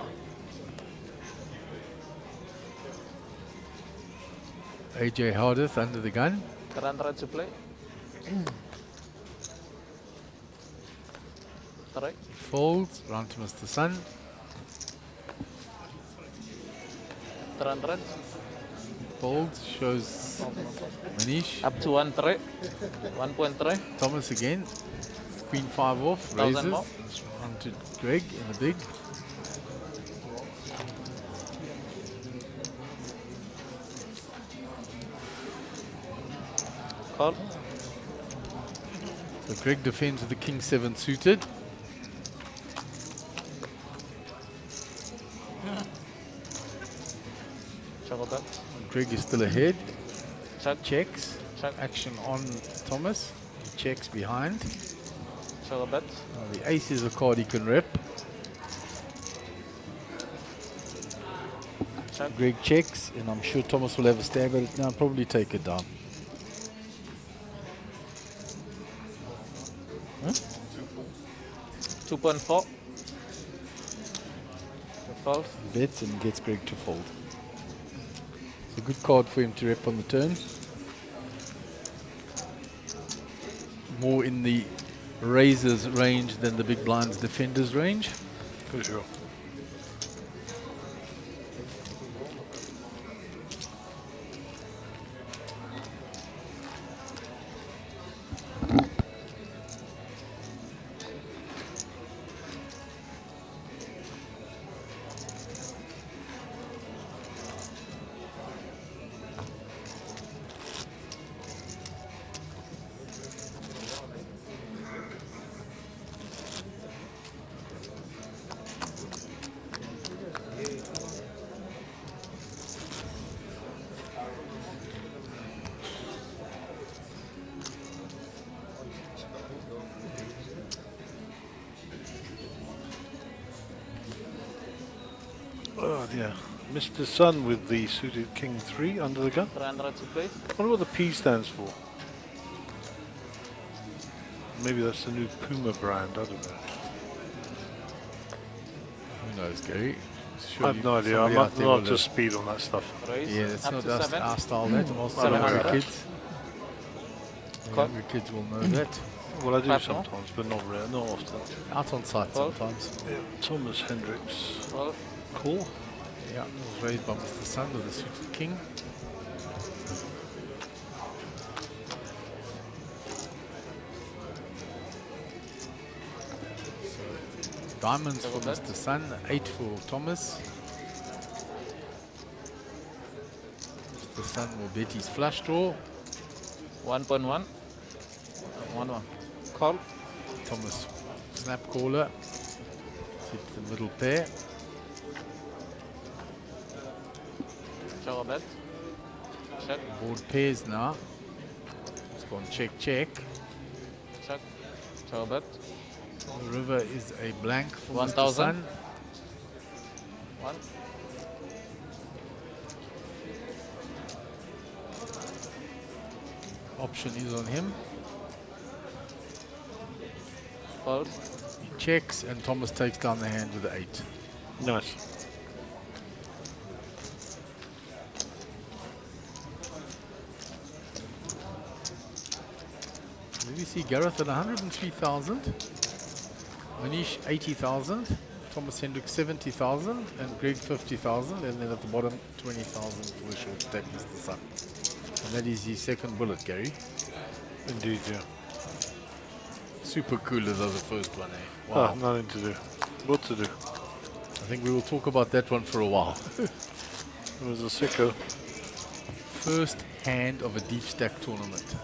AJ Hardeth under the gun. Run right to play. Try. Folds, round to Mr. Sun. Run right. Folds, shows Manish. Up to 1-3. 1.3. Thomas again. Queen 5 off, 1,000 raises. more. On to Greg in the big. Call. So Greg defends with the King 7 suited. Check that. Greg is still ahead. Check. Checks. Check. Action on Thomas. He checks behind. Check a bet. The ace is a card he can rep. Check. Greg checks, and I'm sure Thomas will have a stab at it now. Probably take it down. 2.4. Fold. Bets and gets Greg to fold. It's a good card for him to rep on the turn. More in the raisers range than the big blinds defenders range. For sure. Oh dear. Mr. Sun with the suited King 3 under the gun. Run right to play. I wonder what the P stands for. Maybe that's the new Puma brand, I don't know. Who knows, Gary? I have no idea, I'm not up to speed on that stuff. Raise. Yeah, that's Up not to our, 7. our style, that. And also 700. younger kids. Call. Younger kids will know that. Well, I do 5 more. sometimes, but not rare, not often. Out on site Fold. sometimes. Yeah, Thomas Hendricks. Well, Cool. Yeah, it was raised by Mr. Sun with the suited king. Diamonds for Mr. Sun, 8 for Thomas. Mr. Sun will bet his flush draw. 1.1. 1-1. Call. Thomas snap caller. Hit the middle pair. Check a bet. Check. Board pairs now. It's gone check, check. Check. Check a bet. The river is a blank for Mr. 1,000. Sun. 1. Option is on him. Fold. He checks and Thomas takes down the hand with the 8. Nice. Let me see, Gareth at 103,000, Manish 80,000, Thomas Hendrick 70,000, and Greg 50,000, and then at the bottom 20,000 for the short stack, Mr. Sun. And that is his second bullet, Gary. Indeed, yeah. Super cooler though, the first one, eh? Wow. Wow. Nothing to do. What to do? I think we will talk about that one for a while. It was a sicko. First hand of a deep stack tournament.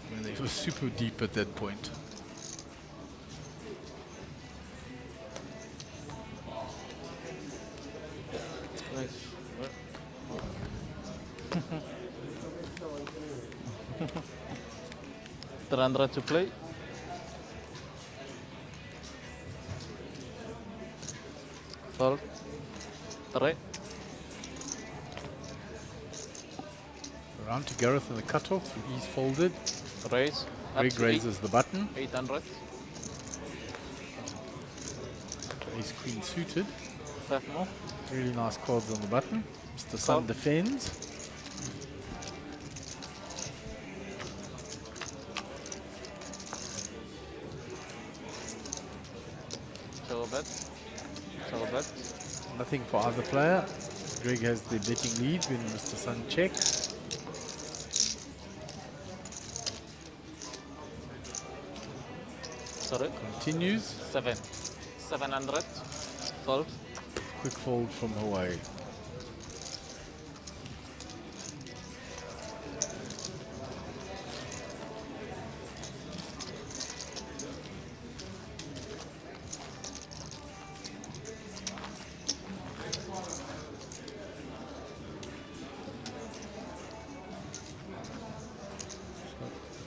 I mean, they were super deep at that point. Nice. 300 to play. Fold. 3. Around to Gareth in the cutoff. He's folded. Raise. Greg raises the button. 800. Ace queen suited. 5 more. Really nice cards on the button. Mr. Sun defends. Double bet. Double bet. Nothing for either player. Greg has the betting lead when Mr. Sun checks. Sorry. Continues. 7. 700. Fold. Quick fold from Hawaii.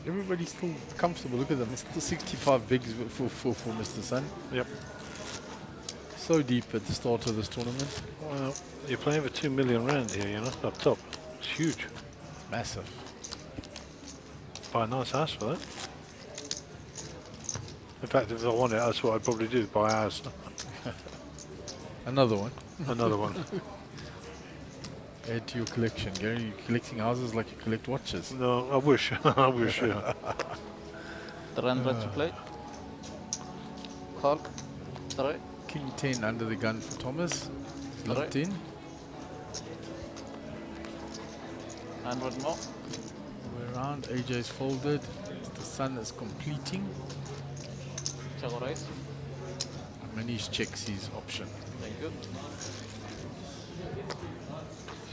Everybody's still comfortable. Look at them. It's still 65 bigs for Mr. Sun. Yep. So deep at the start of this tournament. Well, you're playing for 2 million rand here, you know, up top. It's huge. Massive. Buy a nice house for that. In fact, if I want it, that's what I'd probably do, buy a house. Another one. Another one. Add to your collection, Gary. You're collecting houses like you collect watches. No, I wish. I wish, yeah. 300 to play. Call. 3. King 10 under the gun for Thomas. He's locked in. 100 more. We're around. AJ's folded. The Sun is completing. Chago raise. Manish checks his option. Thank you.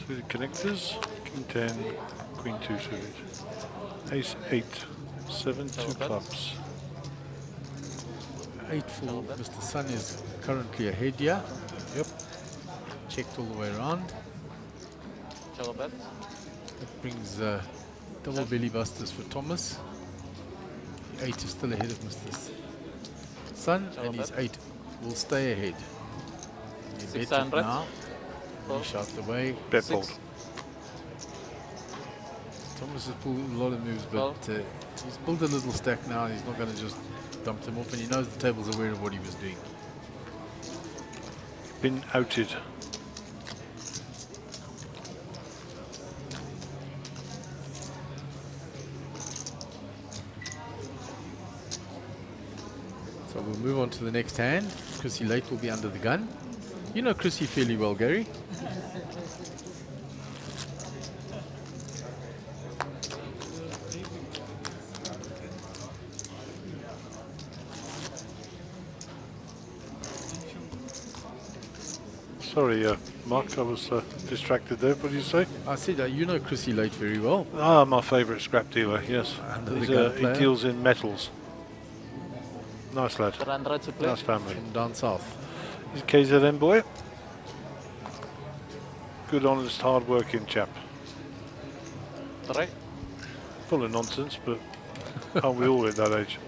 Suited connectors. King 10, Queen 2 suited. Ace 8, 7, 2 clubs. 8 for Mr. Sun is currently ahead here. Yep. Checked all the way around. Chago bet. That brings double belly busters for Thomas. 8 is still ahead of Mr. Sun, and his 8 will stay ahead. You bet it 600. now. Finish out the way. Bet fold. Thomas has pulled a lot of moves, but he's built a little stack now. He's not going to just dump them off, and he knows the table's aware of what he was doing. Been outed. So we'll move on to the next hand. Chrissy Late will be under the gun. You know Chrissy fairly well, Gary. Sorry, Mark, I was distracted there. What did you say? I said you know Chrissy Late very well. Ah, my favourite scrap dealer, yes. Under the He's, gun he player. deals in metals. Nice lad. 300 to play. Nice family. From down south. He's a KZN boy. Good, honest, hard-working chap. 3. Full of nonsense, but aren't we all at that age?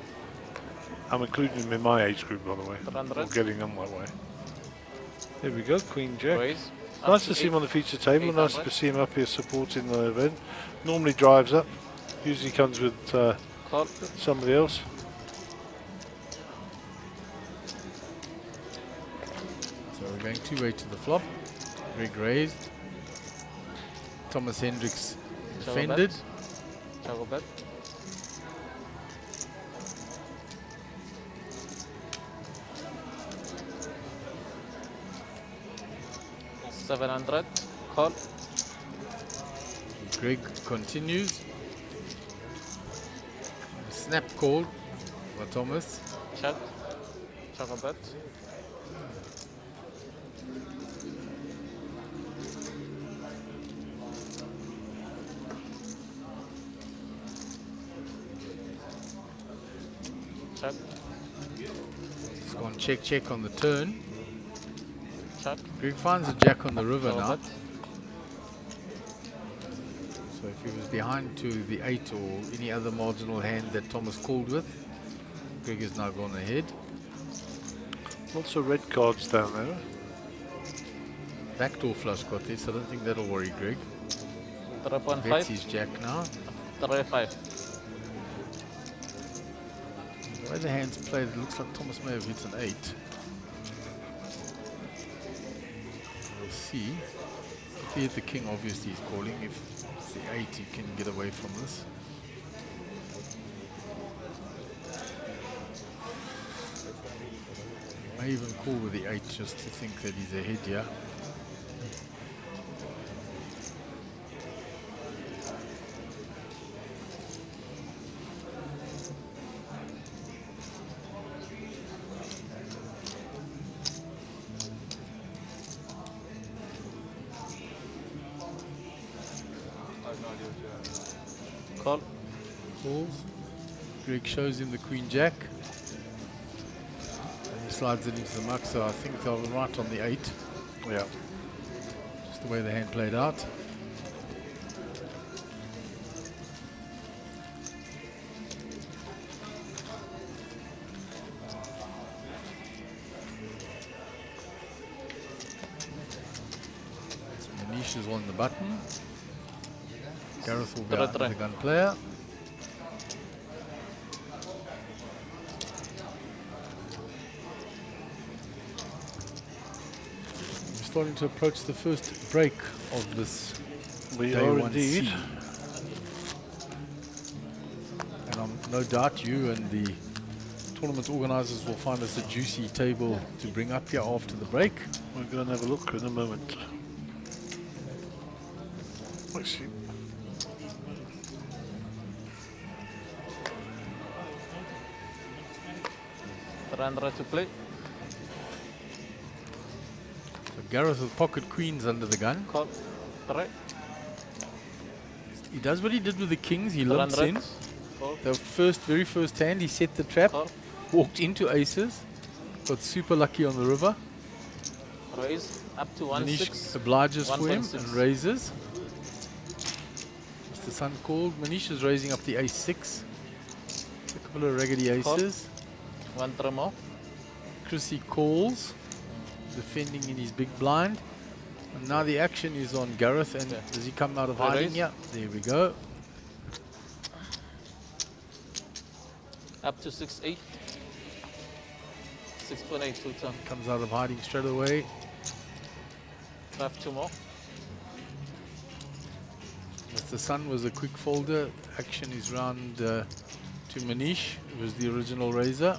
I'm including him in my age group, by the way. 300. Or getting on my way. There we go, Queen Jack. Raise. Nice to see him on the feature table. Nice to see him up here supporting the event. Normally drives up. Usually comes with Call. somebody else. So we're going two-way to the flop. Greg raised. Thomas Hendricks defended. Chago bet. 700. Call. Greg continues. Snap call by Thomas. Check. Check a bet. Check. It's gone check on the turn. Check. Greg finds a jack on the river Check a now. bet. So if he was behind to the 8 or any other marginal hand that Thomas called with, Greg has now gone ahead. Lots of red cards down there. Backdoor flush got this. I don't think that'll worry Greg. 3.5. Bets his jack now. 3.5. The way the hand's played, it looks like Thomas may have hit an 8. We'll see. If he hit the king, obviously he's calling. If it's the 8, he can get away from this. He may even call with the 8 just to think that he's ahead here. Call. Calls. Greg shows him the queen jack. And he slides it into the muck, so I think they're right on the 8. Yeah. Just the way the hand played out. So Manish is on the button. Gareth will be out with the gun player. We're starting to approach the first break of this We day are 1 indeed. C. And no doubt you and the tournament organisers will find us a juicy table to bring up here after the break. We're going to have a look in a moment. Let's see. To play. So Gareth with pocket queens under the gun. Call. 3. He does what he did with the kings. He limps in. Call. The very first hand, he set the trap, Call. walked into aces, got super lucky on the river. Raise up to Manish 1.6. obliges for him 1.6. and raises. Mr. Sun called. Manish is raising up the ace-6. A couple of raggedy aces. 1 3 more. Chrissy calls, defending in his big blind. And now the action is on Gareth. And does he come out of hiding? Raise. Yeah, there we go. Up to 6.8. 6.8 2 turn. Comes out of hiding straight away. 5 2 more. Mr. Sun was a quick folder. Action is round to Manish, who was the original raiser.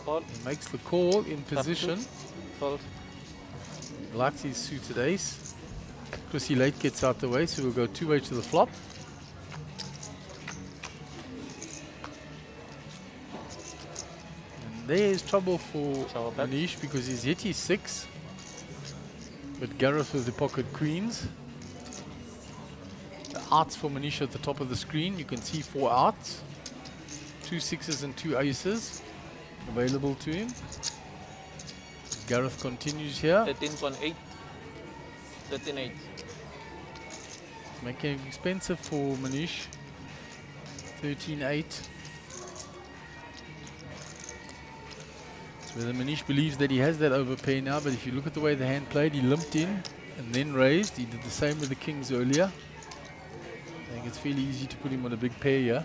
Call. He makes the call in position. Fold. Likes his suited ace. Chrissy late gets out the way, so we'll go 2-way to the flop. And there's trouble for Manish because he's hit his 6. But Gareth with the pocket queens. The outs for Manish at the top of the screen. You can see 4 outs. 2 6s and 2 aces available to him. Gareth continues here. 13.8. 13.8. Making it expensive for Manish. 13.8. So whether Manish believes that he has that overpay now, but if you look at the way the hand played, he limped in and then raised. He did the same with the kings earlier. I think it's fairly easy to put him on a big pair here.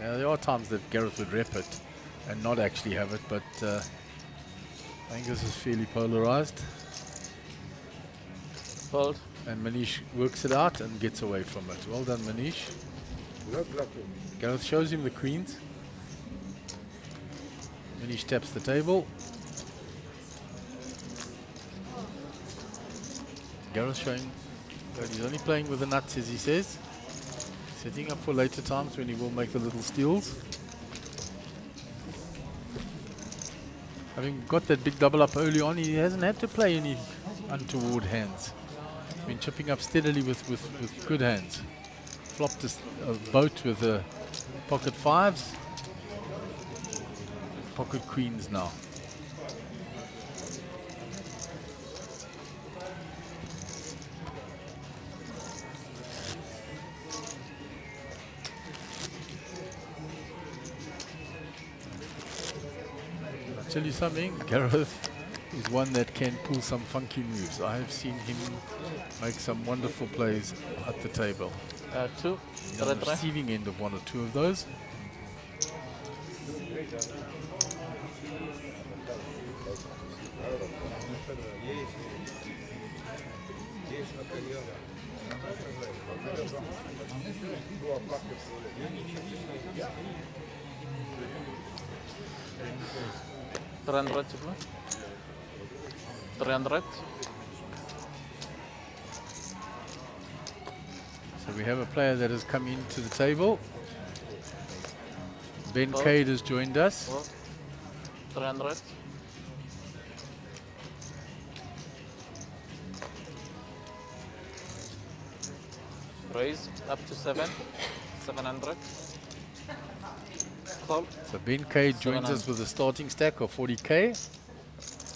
Now, there are times that Gareth would rep it and not actually have it, but I think this is fairly polarized. Fold. And Manish works it out and gets away from it. Well done, Manish. Gareth shows him the queens. Manish taps the table. Gareth showing that he's only playing with the nuts, as he says. Setting up for later times when he will make the little steals. Having got that big double up early on, he hasn't had to play any untoward hands. He's been chipping up steadily with good hands. Flopped a boat with pocket fives. Pocket queens now. I'll tell you something, Gareth is one that can pull some funky moves. I have seen him make some wonderful plays at the table. Two. On the receiving end of one or two of those. So we have a player that has come into the table. Ben Cade has joined us. 300. Raise up to 700. Call. So Ben Cade joins us with a starting stack of 40k.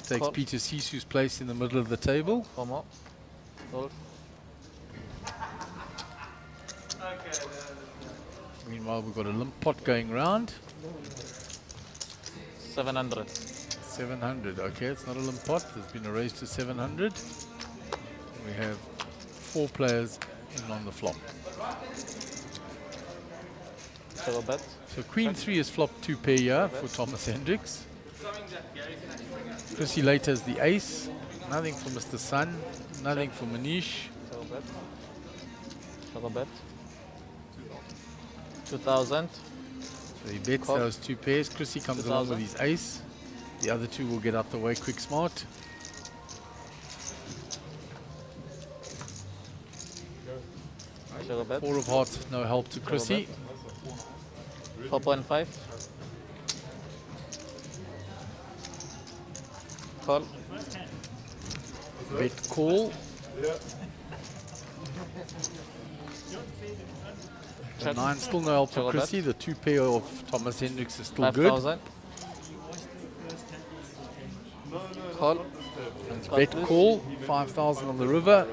Takes Call. Peter Sisu's place in the middle of the table. Four more. Call. Meanwhile, we've got a limp pot going round. 700. 700. Okay, it's not a limp pot. There's been a raise to 700. We have 4 players in on the flop. Bet. So Queen 3 has flopped 2 pair here for Thomas Hendricks. Chrissy later has the ace. Nothing for Mr. Sun. Nothing for Manish. Bet. 2000. So he bets Call. those 2 pairs. Chrissy comes along with his ace. The other 2 will get out the way quick smart. Bet. 4 of hearts, no help to Chrissy. 4.5. Call. Bet call. Check. 9 still no help for Check Chrissy. The 2 pair of Thomas Hendricks is still good. 5,000. Call. It's bet call, 5,000 on the river,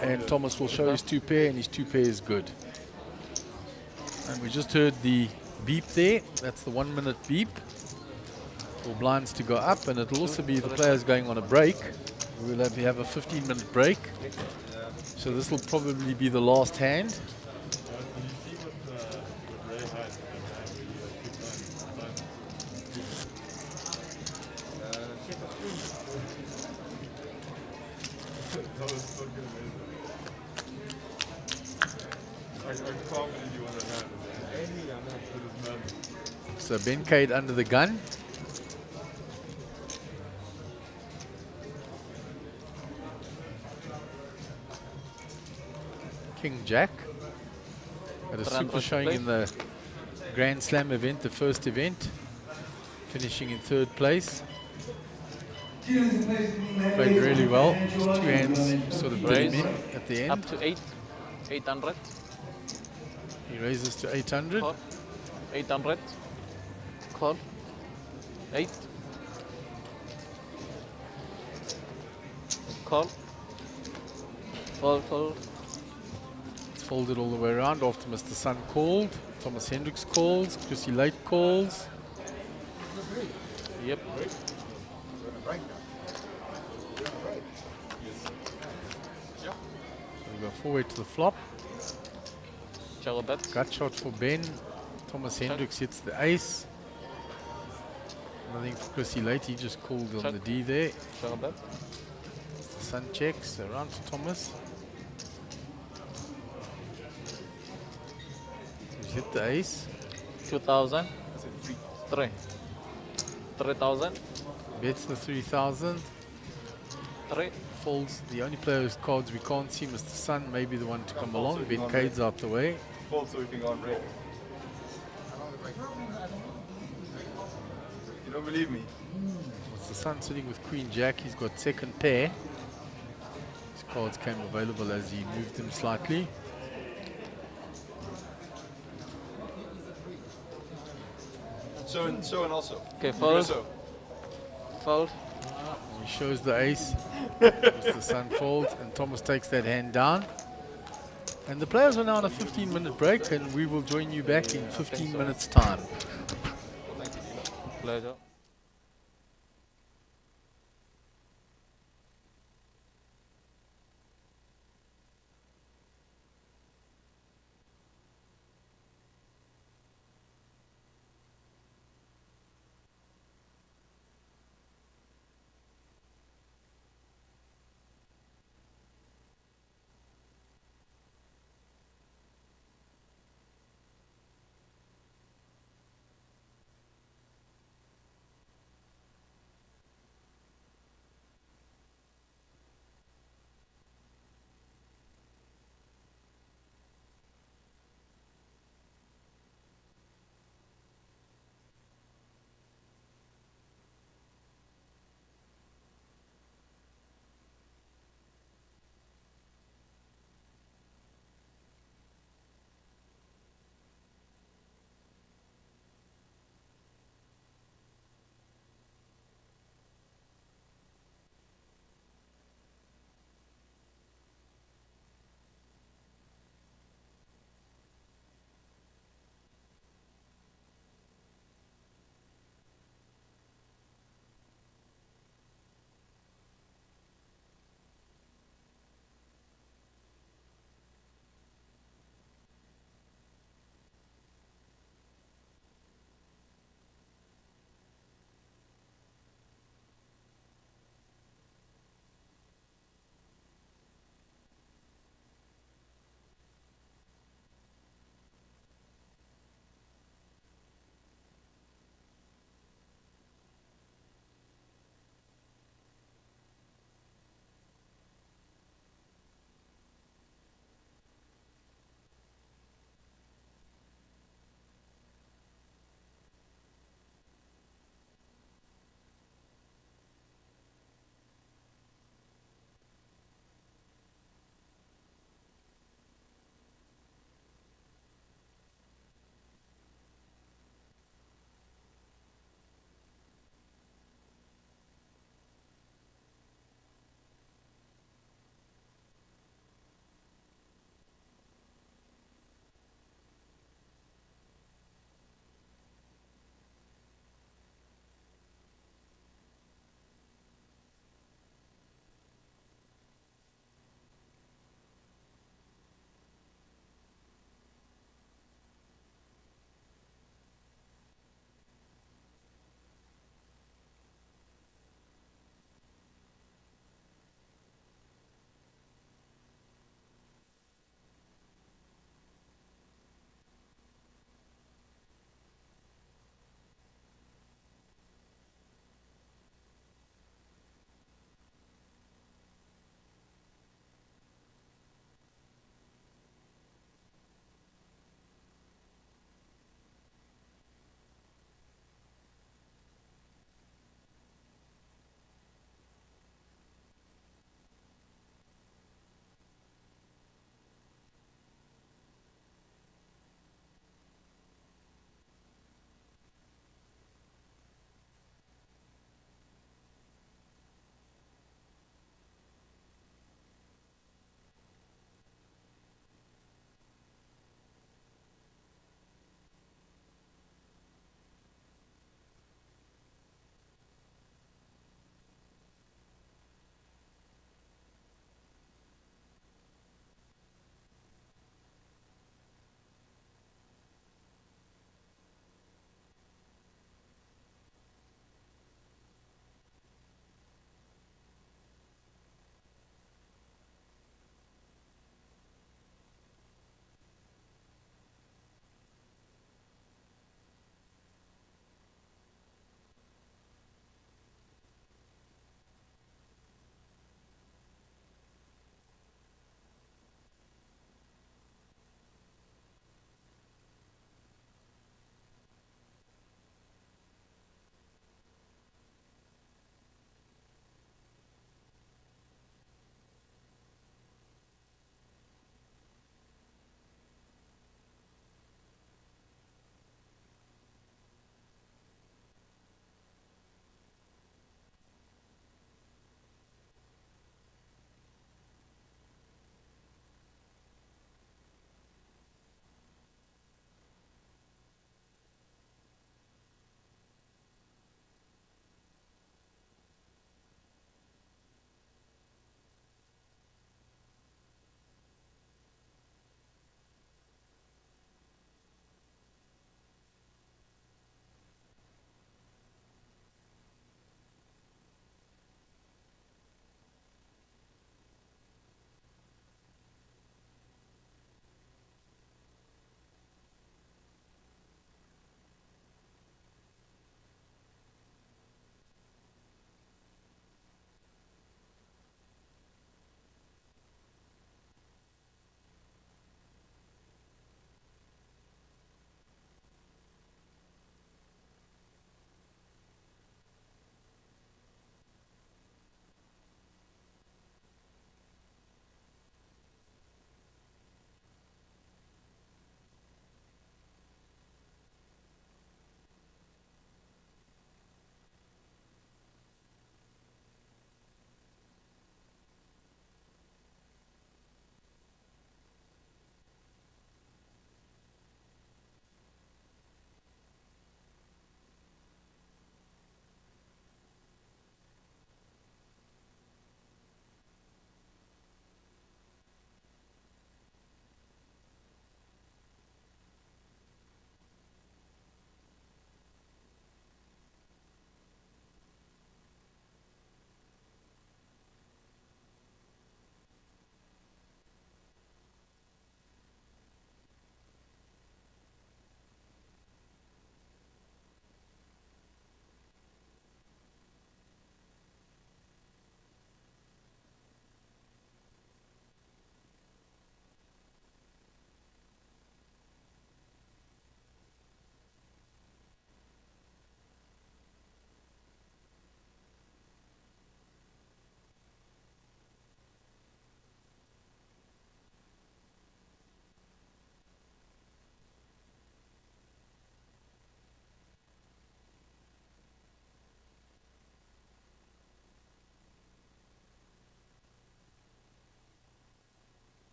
and Thomas will show his 2 pair, and his 2 pair is good. And we just heard the beep there. That's the 1 minute beep for blinds to go up, and it'll also be the players going on a break. We'll have a 15-minute break. So this will probably be the last hand. So Ben Cade under the gun. King Jack. At a super showing in the Grand Slam event, the first event. Finishing in 3rd place. Played really well. Just 2 hands sort of did him in at the end. Up to 800. He raises to 800. Call. 800. Call. 8. Call. Fold. It's folded all the way around after Mr. Sun called. Thomas Hendricks calls. Chrissy Late calls. Yep. So we go forward to the flop. Bet. Gut shot for Ben. Thomas Hendricks hits the ace. Nothing for Chrissy late. He just called on the D there. Sunbet. The Sun checks around to Thomas. He's hit the ace. 2,000. 3. 3,000. Bets the 3,000. 3. Folds. The only player whose cards we can't see, Mr. Sun, may be the one to come along. Ben Cade's out the way. Fold so we can go on break. You don't believe me? Mr. Sun sitting with Queen Jack. He's got second pair. His cards came available as he moved them slightly. So and also. Okay, fold. So. Fold. He shows the ace. Mr. Sun folds, and Thomas takes that hand down. And the players are now on a 15-minute break, and we will join you back in 15 minutes' time. Pleasure.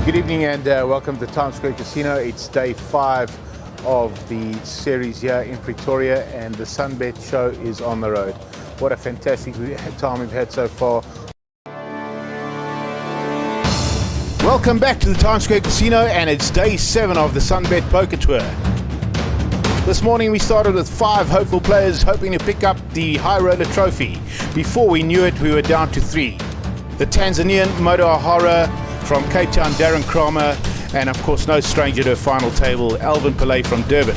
Good evening and welcome to Times Square Casino. It's day 5 of the series here in Pretoria, and the Sunbet show is on the road. What a fantastic time we've had so far. Welcome back to the Times Square Casino, and it's day 7 of the Sunbet Poker Tour. This morning we started with 5 hopeful players hoping to pick up the High Roller Trophy. Before we knew it, we were down to 3. The Tanzanian Moto O'Hara, from Cape Town Darren Kramer, and of course no stranger to a final table, Alvin Pillay from Durban.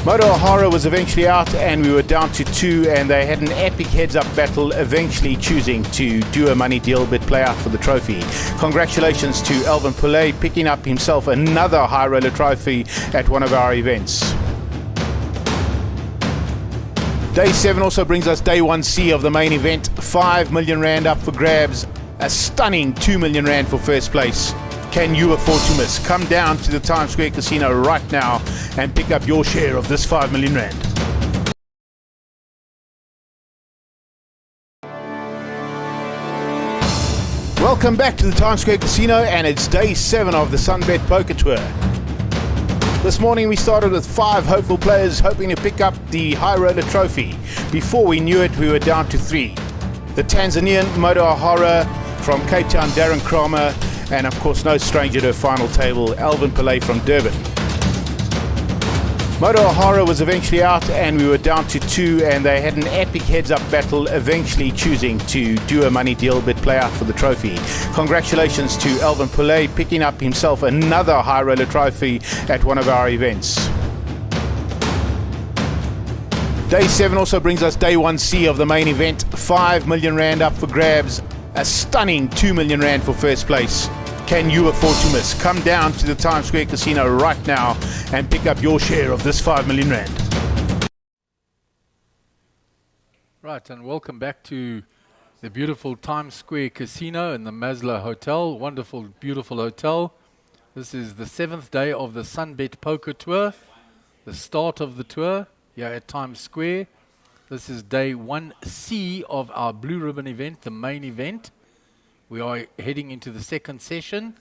Moto O'Hara was eventually out and we were down to 2, and they had an epic heads-up battle, eventually choosing to do a money deal but play out for the trophy. Congratulations to Alvin Pillay, picking up himself another High Roller Trophy at one of our events. Day 7 also brings us day 1C of the main event. 5 million rand up for grabs, a stunning 2 million rand for first place. Can you afford to miss? Come down to the Times Square Casino right now and pick up your share of this 5 million rand. Welcome back to the Times Square Casino, and it's day 7 of the Sunbet Poker Tour. This morning we started with 5 hopeful players hoping to pick up the High Roller Trophy. Before we knew it, we were down to 3. The Tanzanian Moto O'Hara, from Cape Town Darren Kramer, and of course no stranger to a final table, Alvin Pillay from Durban. Moto O'Hara was eventually out and we were down to 2, and they had an epic heads-up battle, eventually choosing to do a money deal but play out for the trophy. Congratulations to Alvin Pillay, picking up himself another High Roller Trophy at one of our events. Day 7 also brings us day 1C of the main event. 5 million rand up for grabs, a stunning 2 million rand for first place. Can you afford to miss? Come down to the Times Square Casino right now and pick up your share of this 5 million rand. Right, and welcome back to the beautiful Times Square Casino and the Maslow Hotel. Wonderful, beautiful hotel. This is the 7th day of the Sunbet Poker Tour, the start of the tour here at Times Square. This is day 1C of our Blue Ribbon event, the main event. We are heading into the second session.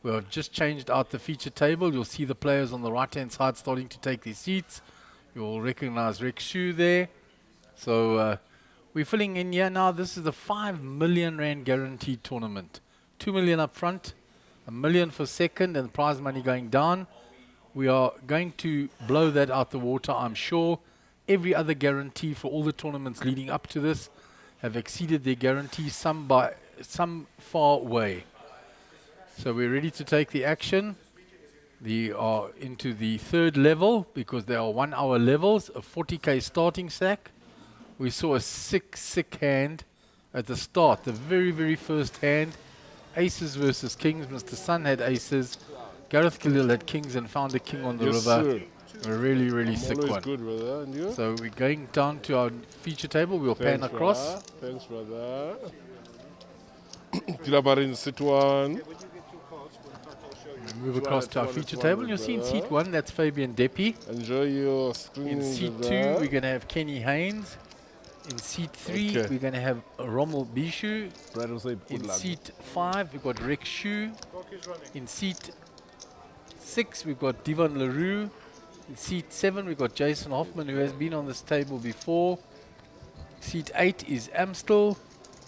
We have just changed out the feature table. You'll see the players on the right-hand side starting to take their seats. You'll recognize Rick Shu there. So we're filling in here now. This is the 5 million rand guaranteed tournament. 2 million up front, 1 million for second, and prize money going down. We are going to blow that out the water, I'm sure. Every other guarantee for all the tournaments leading up to this have exceeded their guarantees, some by some far way. So we're ready to take the action. They are into the 3rd level because they are 1 hour levels, a 40k starting stack. We saw a sick hand at the start, the very first hand. Aces versus kings. Mr. Sun had aces. Gareth Khalil had kings and found a king on the river. Sir. A really sick one. Good, brother. And you? So we're going down to our feature table. We'll pan across. Brother. Thanks, brother. Kilabarin, sit one. Move across to our feature table. You'll see in seat 1, that's Fabian Depi. Enjoy your screen. In seat 2, we're going to have Kenny Haynes. In seat 3, we're going to have Rommel Bishu. In seat 5, we've got Rick Shu. In seat 6, we've got Divan LaRue. In seat 7, we've got Jason Hoffman, who has been on this table before. Seat 8 is Amstel,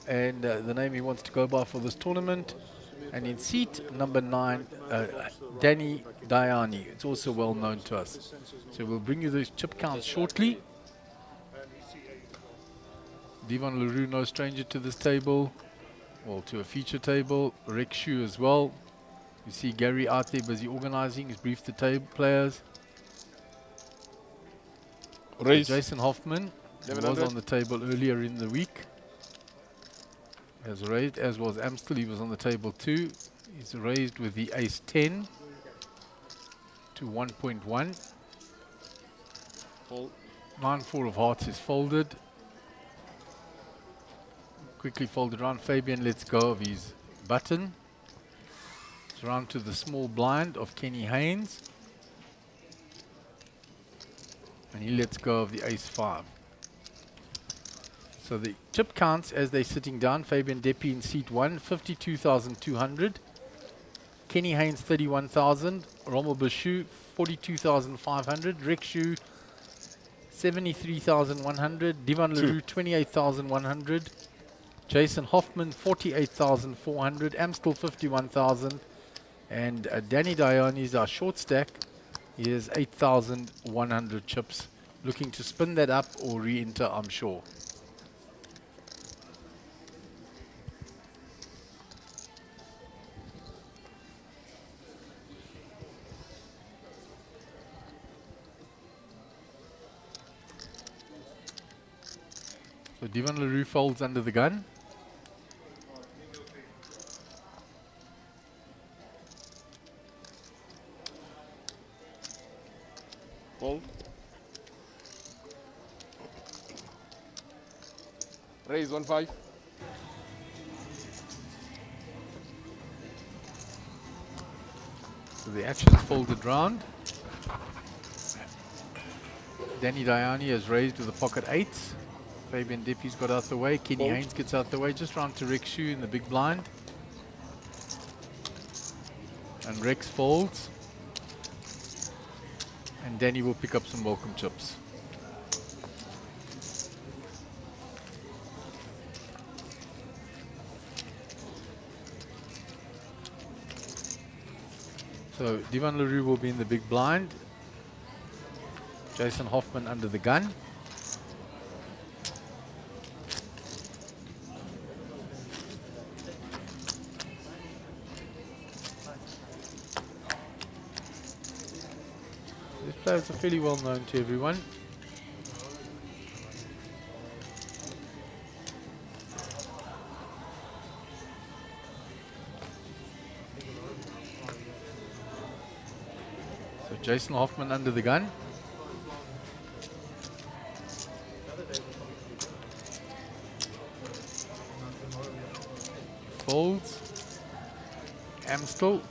and the name he wants to go by for this tournament. And in seat number 9, Danny Diani. It's also well known to us. So we'll bring you those chip counts shortly. Divan LaRue, no stranger to this table, or to a feature table. Rick Shu as well. You see Gary out there busy organizing. He's briefed the table players. So Jason Hoffman was on the table earlier in the week. Has raised, as was Amstel. He was on the table too. He's raised with the ace 10 to 1.1. 9-4 of hearts is folded. Quickly folded around. Fabian lets go of his button. It's round to the small blind of Kenny Haynes. And he lets go of the ace 5. So the chip counts as they're sitting down. Fabian Depi in seat 1, 52,200. Kenny Haynes 31,000, Rommel Bashu 42,500, Rekshu 73,100, Divan LaRue 28,100, Jason Hoffman 48,400, Amstel 51,000, and Danny Dione is our short stack. He has 8,100 chips. Looking to spin that up or re-enter, I'm sure. So Divan LaRue folds under the gun. Fold. Raise 1-5. So the action's folded round. Danny Dione has raised with the pocket eights. Fabian Dippy's got out the way. Kenny Fold. Haynes gets out the way. Just round to Rekshu in the big blind. And Rex folds. And Danny will pick up some welcome chips. So Divan LaRue will be in the big blind. Jason Hoffman under the gun. These players are fairly well known to everyone. So Jason Hoffman under the gun. Folds. Amstel.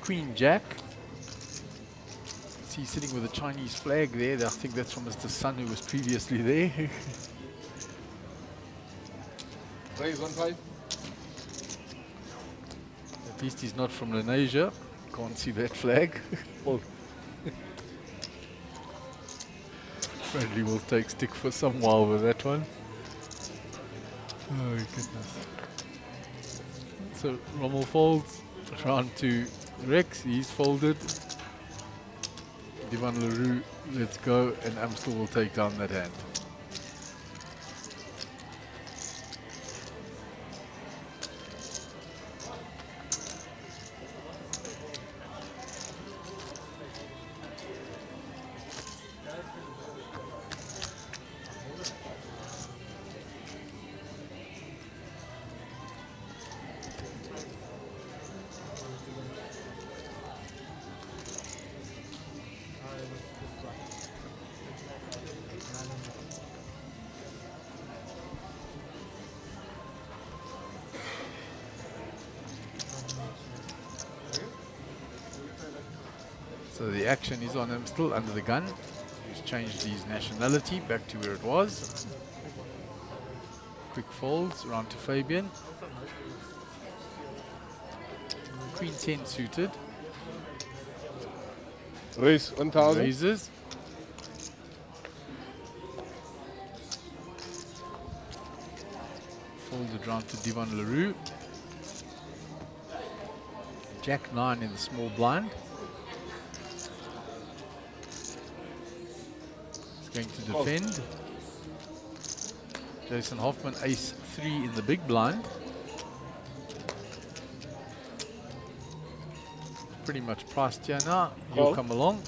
Queen Jack. See sitting with a Chinese flag there. I think that's from Mr. Sun, who was previously there. Raise 1-5. At least he's not from Lenasia. Can't see that flag. Fold. Friendly will take stick for some while with that one. Oh goodness. So Rommel folds. Round to Rex, he's folded. Divan LaRue, let's go, and Amstel will take down that hand. So the action is on him still under the gun. He's changed his nationality back to where it was. Quick folds, round to Fabian. Queen 10 suited. Raise 1,000. Raises. Folded round to Divan LaRue. Jack 9 in the small blind. Going to defend. Jason Hoffman, ace 3 in the big blind. Pretty much priced here now. You'll come along.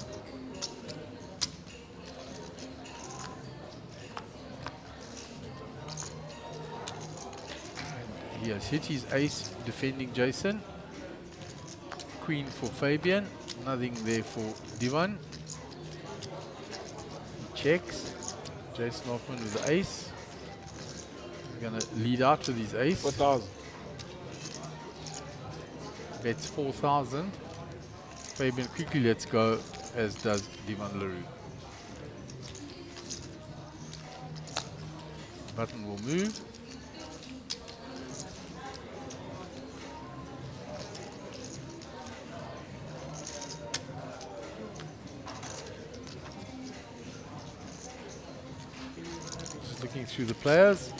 And he has hit his ace defending Jason. Queen for Fabian. Nothing there for Divan. Checks. Jason Hoffman with the ace. He's going to lead out with his ace. 4,000. Bets 4,000. Fabian quickly lets go, as does Divan LaRue. Button will move. looking through the players.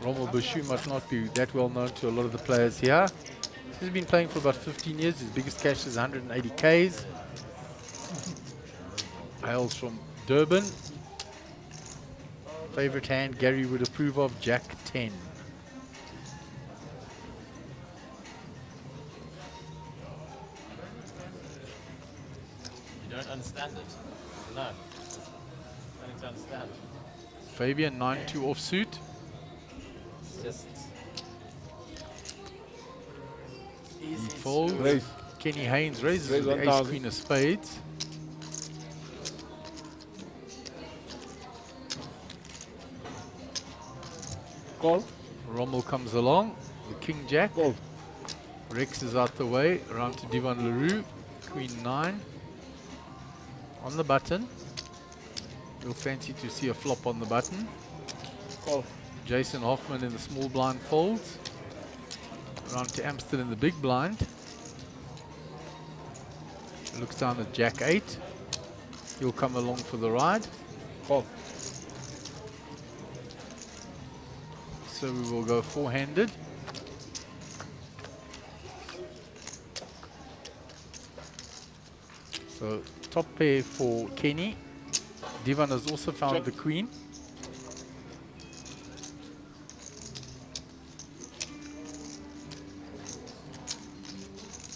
Rommel Bashu must not be that well known to a lot of the players here. He's been playing for about 15 years. His biggest cash is 180 Ks. Hails from Durban. Favorite hand Gary would approve of, Jack 10. You don't understand it? No. I need to understand. Fabian 9-2 offsuit. It's just... He folds. Raise. Kenny Haynes raises Raise with the ace 1,000. queen of spades. Call. Rommel comes along. The king jack. Call. Rex is out the way. Around to Divan Leroux. Queen 9. On the button. You'll fancy to see a flop on the button. Call. Jason Hoffman in the small blind folds. Around to Amstel in the big blind. Looks down at Jack 8. He'll come along for the ride. Call. So we will go four-handed. So top pair for Kenny. Divan has also found Check. the queen.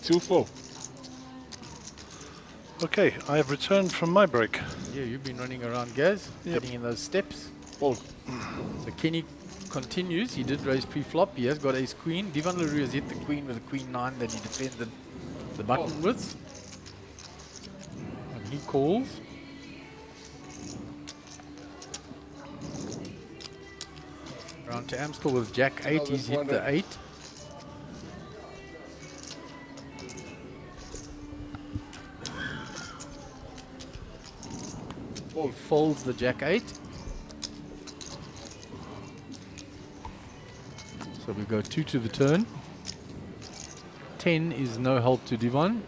Two full. Okay, I have returned from my break. Yeah, you've been running around, Gaz, Yep. getting in those steps. Fold. So Kenny continues. He did raise pre-flop. He has got ace queen. Divan Leroux has hit the queen with a queen 9 that he defended the button with. And he calls. Round to Amstel with Jack 8. He's hit the 8. He folds the Jack 8. So we go 2 to the turn. 10 is no help to Divan.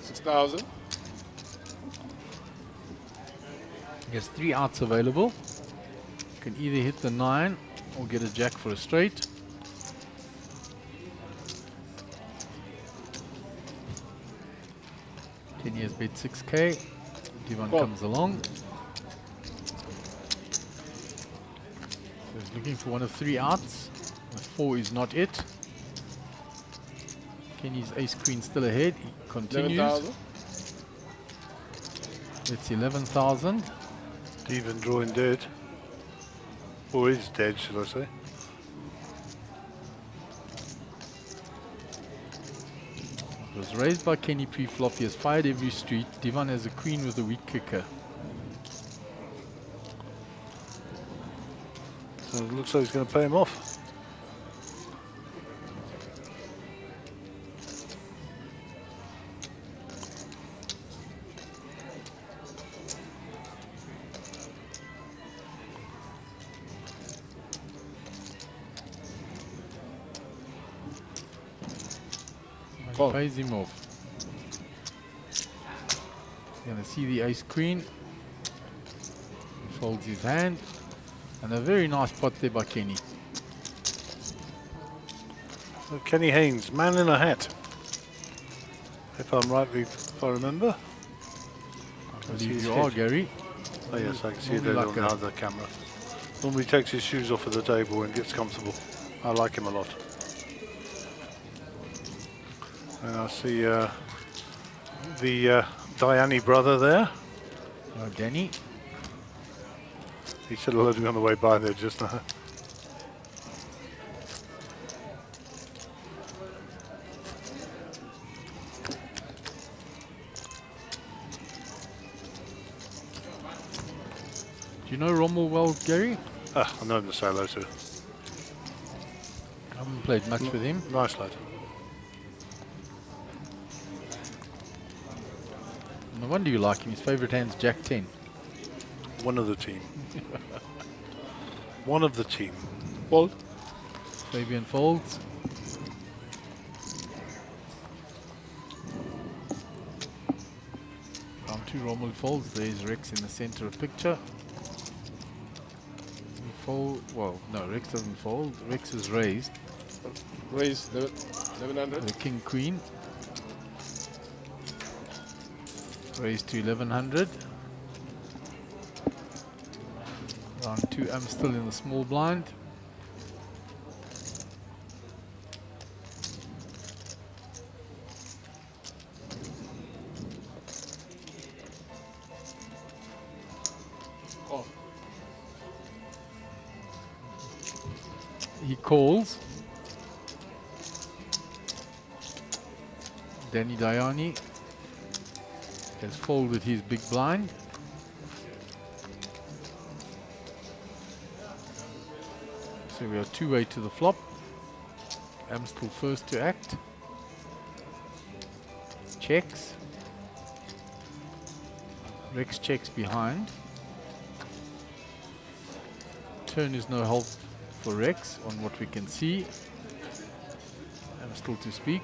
6,000. He has 3 outs available. Can either hit the 9 or get a jack for a straight. Kenny has bet 6k. Divan Call. comes along. So he's looking for one of 3 outs. The 4 is not it. Kenny's ace queen still ahead. He continues. 11,000. It's 11,000. Even drawing dead. Or is dead, should I say. It was raised by Kenny pre-flop. He has fired every street. Divan has a queen with a weak kicker. So it looks like he's going to pay him off. He pays him off. You're going to see the ace queen. He folds his hand. And a very nice pot there by Kenny. So Kenny Haynes, man in a hat. If I'm rightly, if I remember. I believe you are, Gary. Oh yes, I can see it Normally there like on the a- other camera. Normally takes his shoes off at the table and gets comfortable. I like him a lot. And I see the Diani brother there. Danny. He said hello to me on the way by there just now. Do you know Rommel well, Gary? Ah, I know him to say hello to. I haven't played much with him. Nice lad. No wonder you like him. His favourite hand's Jack 10. One of the team. One of the team. Fold. Fabian folds. Round 2 two Rommel folds. There's Rex in the center of picture. He fold. Well, no, Rex doesn't fold. Rex is raised. Raise 1100. The king queen. Raised to 1100. Round 2, I'm still in the small blind. He calls. Danny Dayani has folded his big blind. So we are two-way to the flop. Amstel first to act. Checks. Rex checks behind. Turn is no help for Rex on what we can see. Amstel to speak.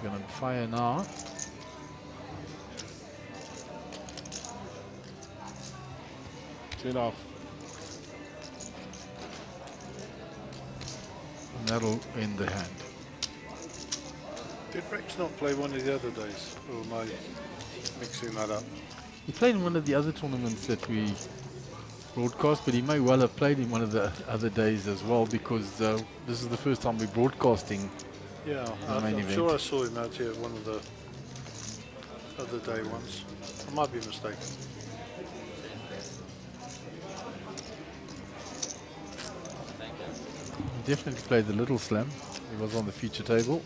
We're going to fire now. Chin off. And that'll end the hand. Did Rex not play one of the other days? Or am I mixing that up? He played in one of the other tournaments that we broadcast, but he may well have played in one of the other days as well, because this is the first time we're broadcasting. Yeah, the main I'm event. sure I saw him out here one of the other day ones. I might be mistaken. He definitely played the Little Slam. He was on the feature table.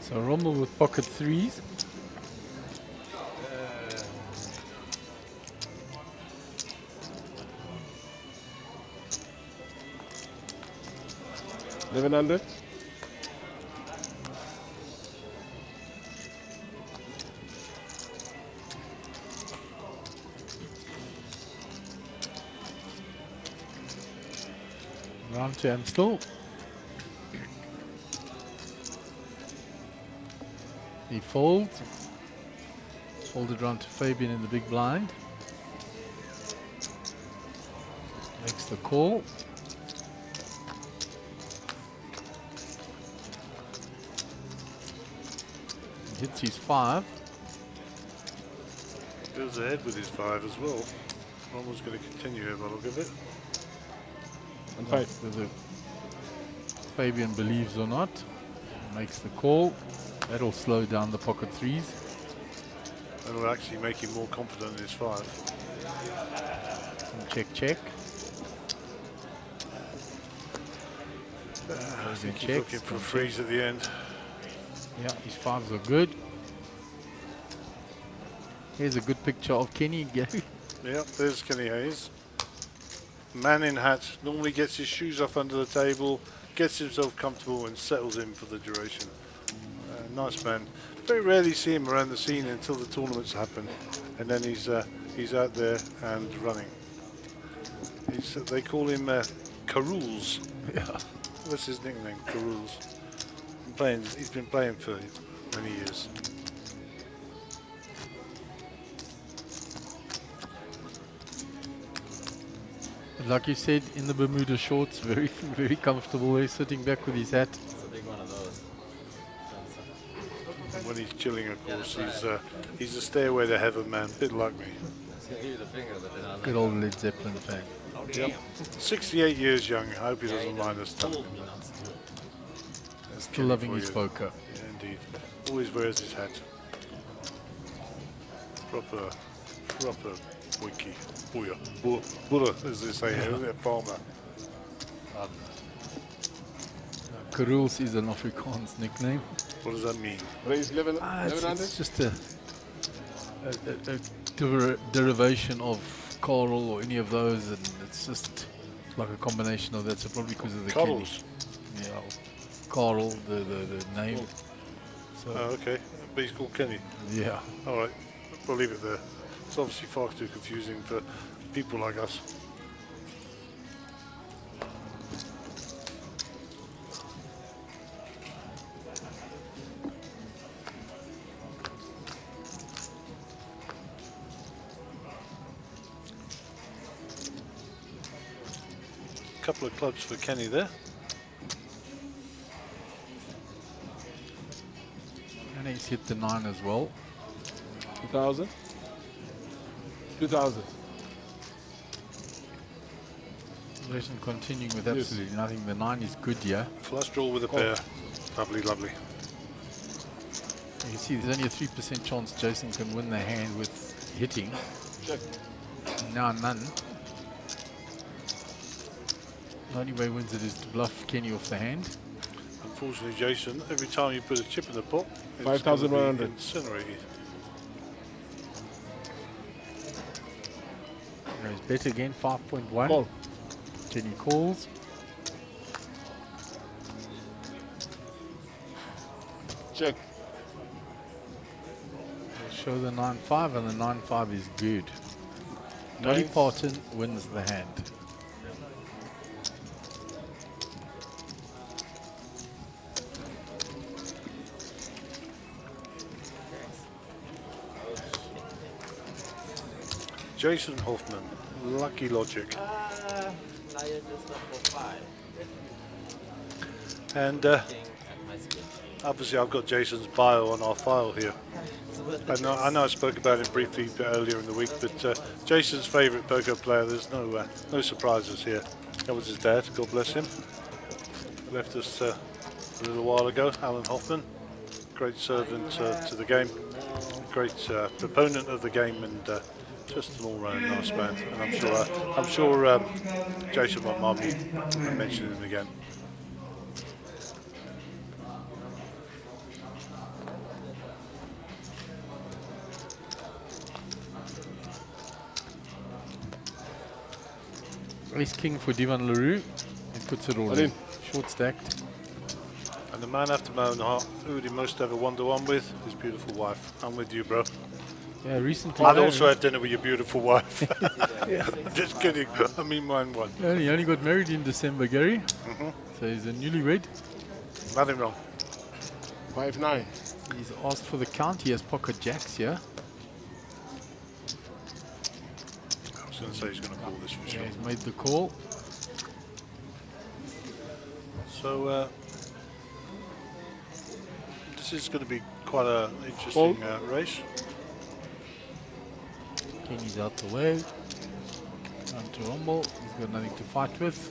So Rommel with pocket threes. $1100. Round to Amstel. He folds. Folded round to Fabian in the big blind. Makes the call. Hits his 5. Goes ahead with his 5 as well. Rommel's going to continue here by the look of it. And 5. Whether Fabian believes or not, makes the call. That'll slow down the pocket threes. That'll actually make him more confident in his 5. And check, check. I think he's looking for a freeze at the end. Yeah, his 5s are good. Here's a good picture of Kenny, Gary. Yeah, there's Kenny Hayes. Man in hat, normally gets his shoes off under the table, gets himself comfortable and settles in for the duration. Nice man. Very rarely see him around the scene until the tournaments happen, and then he's out there and running. They call him Carules. Yeah. What's his nickname? Carules. He's been playing for many years. Like you said, in the Bermuda shorts, very, very comfortable there, sitting back with his hat. It's a big one of those. When he's chilling, of course, he's a stairway to heaven man, bit like me. Good old Led Zeppelin fan. Yep. 68 years young. I hope he doesn't mind us. Still loving his poker. Yeah, indeed. Always wears his hat. Proper wiki. Booyah, as they say here, isn't it? Farmer. Carules is an Afrikaans nickname. What does that mean? Raise 1100. It's just a derivation of coral or any of those, and it's just like a combination of that. So probably because of the Corals. Kenny. Yeah, coral, the name. So Oh, okay. But he's called Kenny. yeah. All right. We'll leave it there. It's obviously far too confusing for people like us. Couple of clubs for Kenny there. And he's hit the 9 as well. 2000. 2000. Jason continuing with Yes. absolutely nothing. The 9 is good, yeah. Flush draw with a pair. Lovely, lovely. You can see there's only a 3% chance Jason can win the hand with hitting. Check. Now none. The only way he wins it is to bluff Kenny off the hand. Unfortunately, Jason, every time you put a chip in the pot, it's 5,100. gonna be incinerated. Goes bet again, 5.1. Call. Kenny calls. Check. We'll show the 9-5, and the 9-5 is good. Dolly Nice. Parton wins the hand. Jason Hoffman, Lucky Logic. Lion is number 5. And King and my skin. obviously I've got Jason's bio on our file here. I know I spoke about it briefly a bit earlier in the week, but Jason's favourite poker player, there's no surprises here. That was his dad, God bless him. Left us a little while ago, Alan Hoffman. Great servant to the game, great proponent of the game, and just an all-round nice man. And I'm sure Jason won't mind me mentioning him again. Ace King for Divan LaRue. He puts it all in. Short stacked. And the man after my own heart, who would he most ever one-to-one with? His beautiful wife. I'm with you, bro. Yeah, recently. I'd also had dinner with your beautiful wife. Just kidding. I mean, mine won. He only got married in December, Gary. So he's a newlywed. Nothing wrong. 5-9. He's asked for the count. He has pocket jacks here. I was going to say he's going to call this for sure. He's made the call. So this is going to be quite an interesting race. Kenny's out the way. Down to Rumble. He's got nothing to fight with.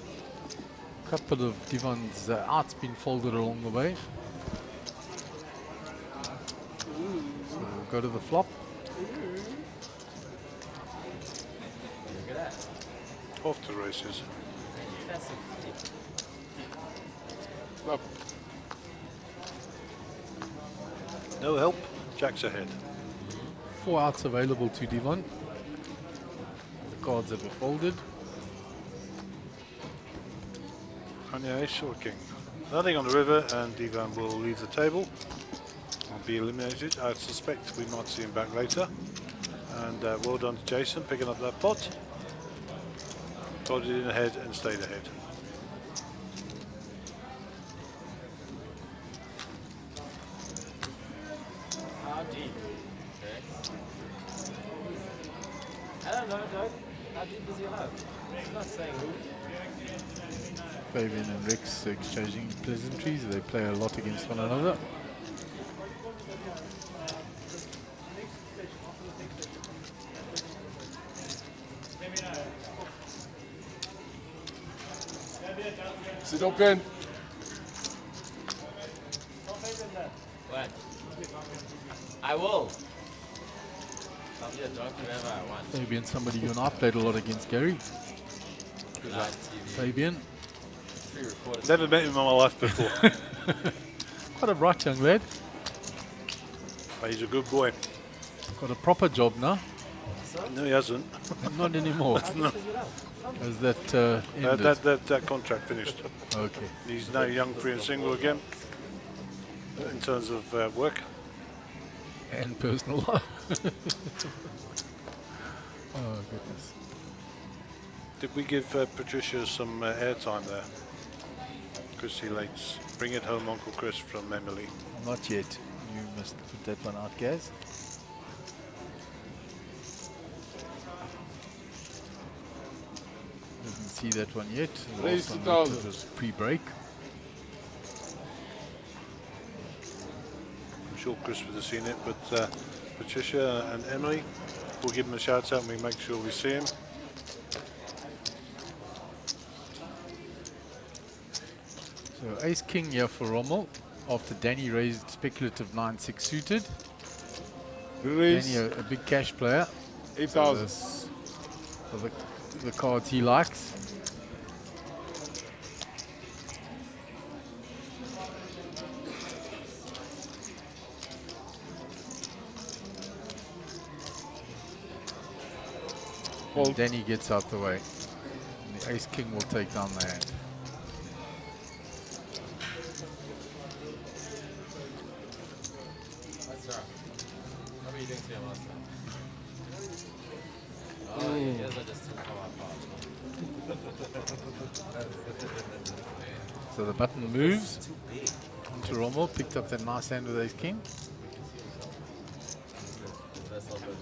Couple of Divan's outs been folded along the way. So we'll go to the flop. Look at that. Off to the races. That's Flop. No help. Jack's ahead. 4 outs available to Divan. The cards that were folded. Only ace or king. Nothing on the river, and Divan will leave the table. Will be eliminated. I suspect we might see him back later. And well done to Jason picking up that pot. Got it in ahead and stayed ahead. how deep? I don't know, Doug. How deep is he allowed? He's not saying who. Fabian and Rex exchanging pleasantries. They play a lot against one another. Sit open. What? I will. I'll be a dog whenever I want. Fabian, somebody you and I played a lot against, Gary. Live TV. Fabian. Pre-recorded. Never met him in my life before. Quite a bright young lad. But he's a good boy. Got a proper job now. No, he hasn't. Not anymore. No. Has that ended? That contract finished. Okay. He's now young, free and single again in terms of work. And personal life. Oh, goodness. Did we give Patricia some airtime there? Chrissy Lates. Bring it home, Uncle Chris, from Emily. Not yet. You must put that one out, Gaz. Didn't see that one yet. The Raise last one 2,000. was pre-break. I'm sure Chris would have seen it, but Patricia and Emily, we'll give them a shout out and we make sure we see him. So ace king here for Rommel after Danny raised speculative 9-6 suited. Raise Danny a big cash player. 8,000. So the cards he likes. And Danny gets out the way. And the ace king will take down the hand. What were you doing to him last time? Oh, yeah, you guys are just too far apart. So the button moves into Rommel, picked up that nice hand with ace king. That's all good.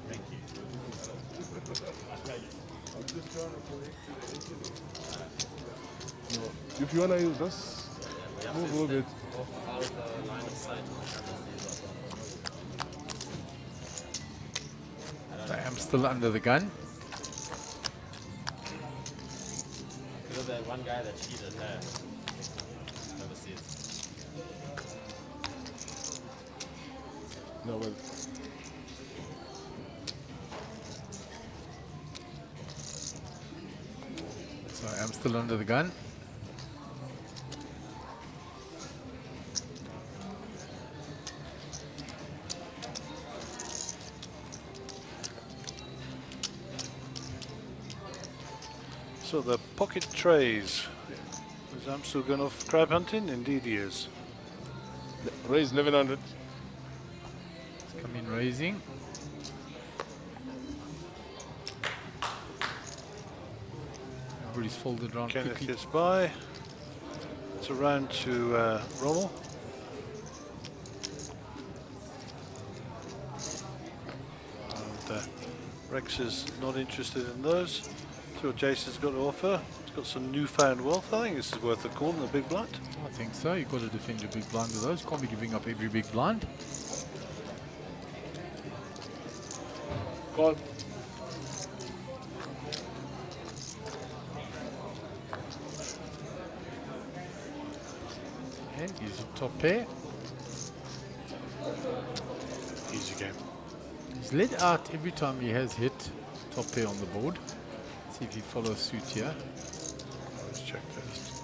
Thank you. If you wanna use this, move a little bit. Out of the line of sight. I am still under the gun. Because of that one guy that cheated there. Never see it. No, but So I am still under the gun. So the pocket trays. Is Amstel going off crab hunting? Indeed he is. raise 1100. Let's come in raising. Everybody's folded around Kenneth quickly. gets by. It's around to Rommel. And Rex is not interested in those. See what Jason's got to offer. He's got some newfound wealth. I think this is worth a call in the big blind. I think so. You've got to defend your big blind with those. Can't be giving up every big blind. Call. And he's a top pair. Easy game. He's let out every time he has hit top pair on the board. Let's see if he follows suit here. Let's check first.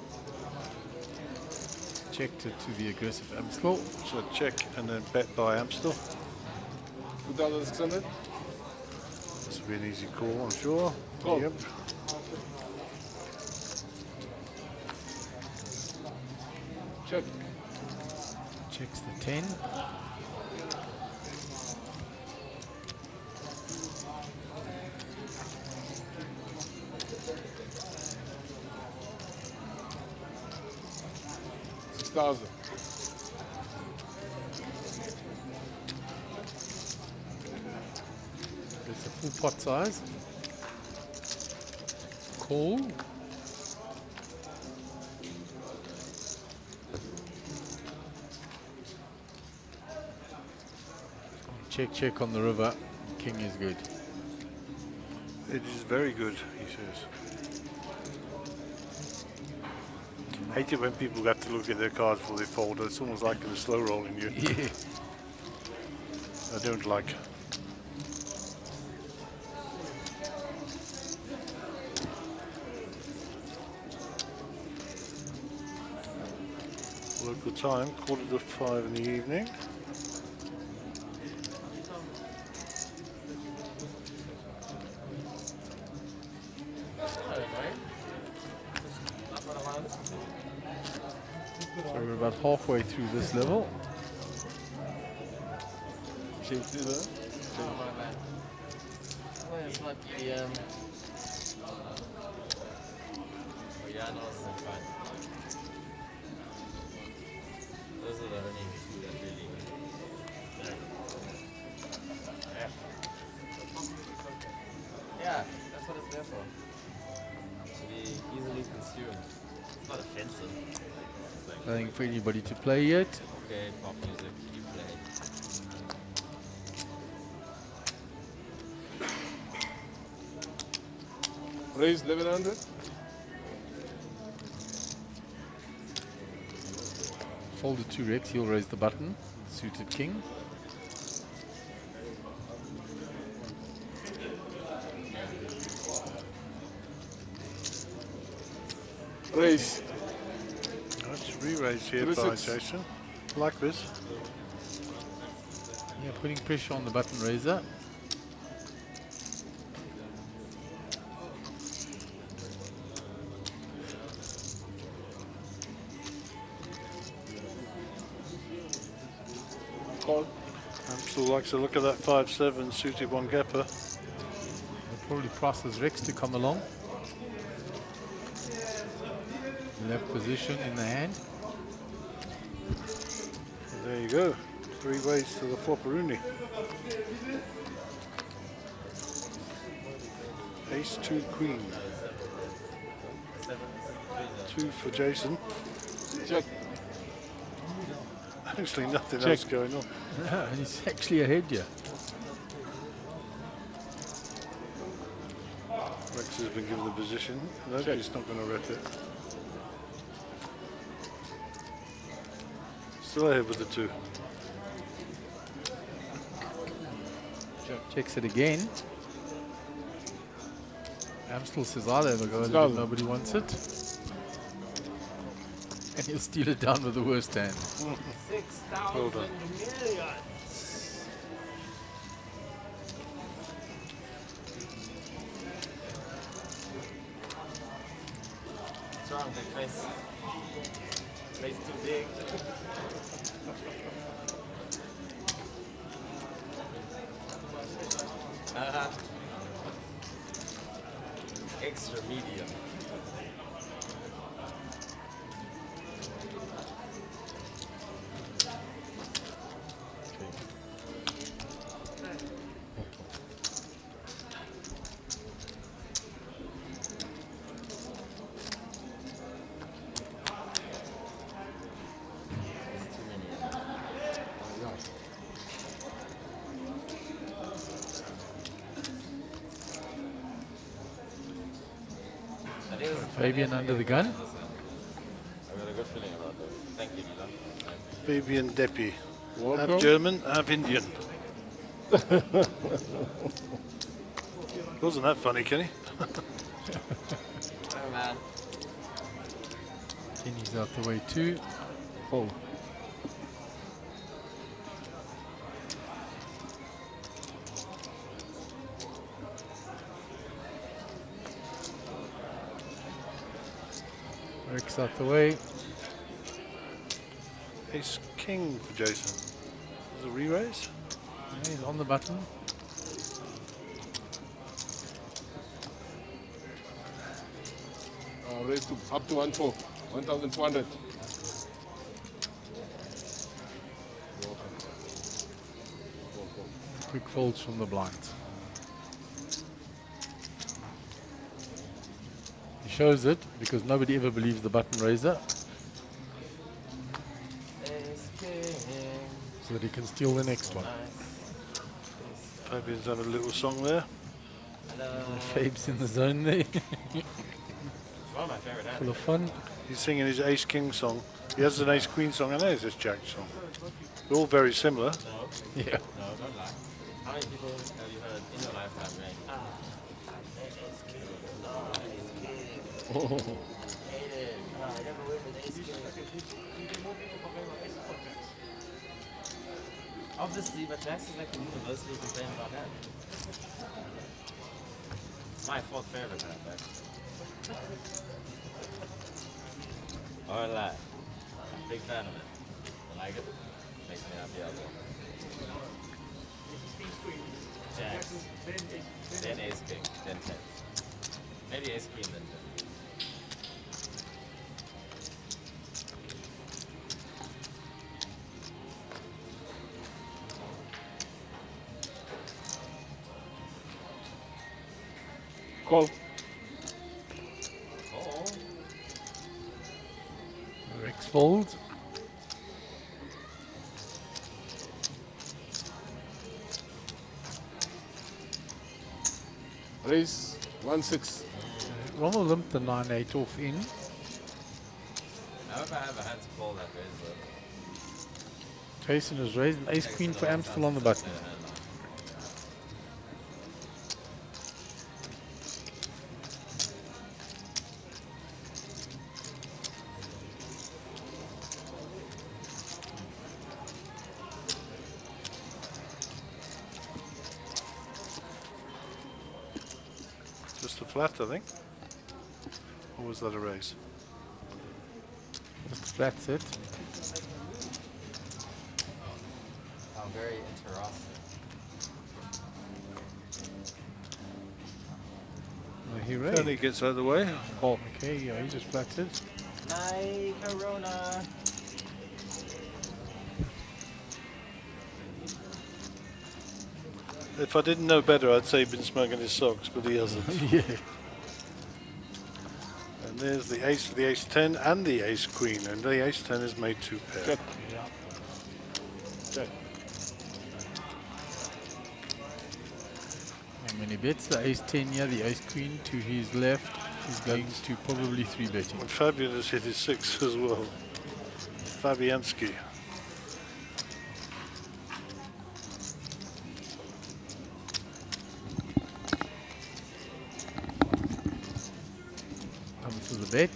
Checked it to the aggressive Amstel. So check and then bet by Amstel. 2,600. This will be an easy call, I'm sure. Call. Yep. Check. Checks the 10. $6,000. It's a full pot size. Call. Check, check on the river. King is good. It is very good, he says. I hate it when people have to look at their cards before they fold. It's almost like a slow rolling you. Yeah. I don't like. Local time, 4:45 in the evening. So we're about halfway through this level. It's not yeah, no, it's fine. Those are the only two that really. Yeah, that's what it's there for. To be easily consumed. It's not offensive. It's I think for anybody to play yet. Okay, pop music, you play. Raise 1100. Folded 2 Rex, he'll raise the button. Suited king. Raise. Let's re-raise here by 36. Jason. Like this. Yeah, putting pressure on the button raiser. Call. Still likes to look at that 5-7 suited one gapper. He'll probably process Rex to come along. Left position in the hand. There you go. 3 ways to the Foparuni. Ace 2 queen. 2 for Jason. Check. Actually nothing Check. else going on. No, he's actually ahead here. Rex has been given the position. No, he's not going to rep it. Still ahead with the 2. Checks it again. Amstel says, I'll have a go, It's but done. nobody wants it. And he'll steal it down with the worst hand. 6,000 Well done. millions. What's wrong, big face? Face too big. Extra medium. Fabian under the gun. I've got a good feeling about this. Thank you, Lila. Fabian Deppy. Welcome. Half German, half Indian. Wasn't that funny, Kenny? Oh, man. Kenny's out the way too. Oh. Rex out the way. Ace King for Jason. There's a re-raise. Yeah, he's on the button. Raise to up to 1,400. Quick folds from the blinds. He shows it because nobody ever believes the button raiser, so that he can steal the next one. Fabian's having a little song there. Fabe's in the zone there. One of my favorite hands. Full of fun. He's singing his Ace King song. He has an Ace Queen song and there's this Jack song. They're all very similar. Yeah. No, don't lie. How many people have you heard in your lifetime saying, obviously, but Jax is like the universally complain about that. It's my fourth favorite hand, actually. Or lie. Big fan of it. I like it. Makes me happy as well. Jacks. Then ace king. Then tens. Maybe ace queen then ten. Call. Oh. Rex folds. Raise 1-6. Rommel limped the 9-8 off in. I hope I have a hand to call that raise though. Jason has raised an ace queen for Amstel on the button. Just a flat, I think. Or was that a raise? Just a flat set. I'm very interested. He raised. And he gets out of the way. Oh, okay, yeah, he just flats it. My Corona. If I didn't know better, I'd say he'd been smoking his socks, but he hasn't. Yeah. And there's the ace for the ace 10 and the ace queen, and the ace 10 is made 2 pair. Check. Yeah. Check. And when he bets the ace 10 here, the ace queen to his left, he's going to probably 3-betting. And Fabian has hit his 6 as well. Fabianski. Comes to the bet.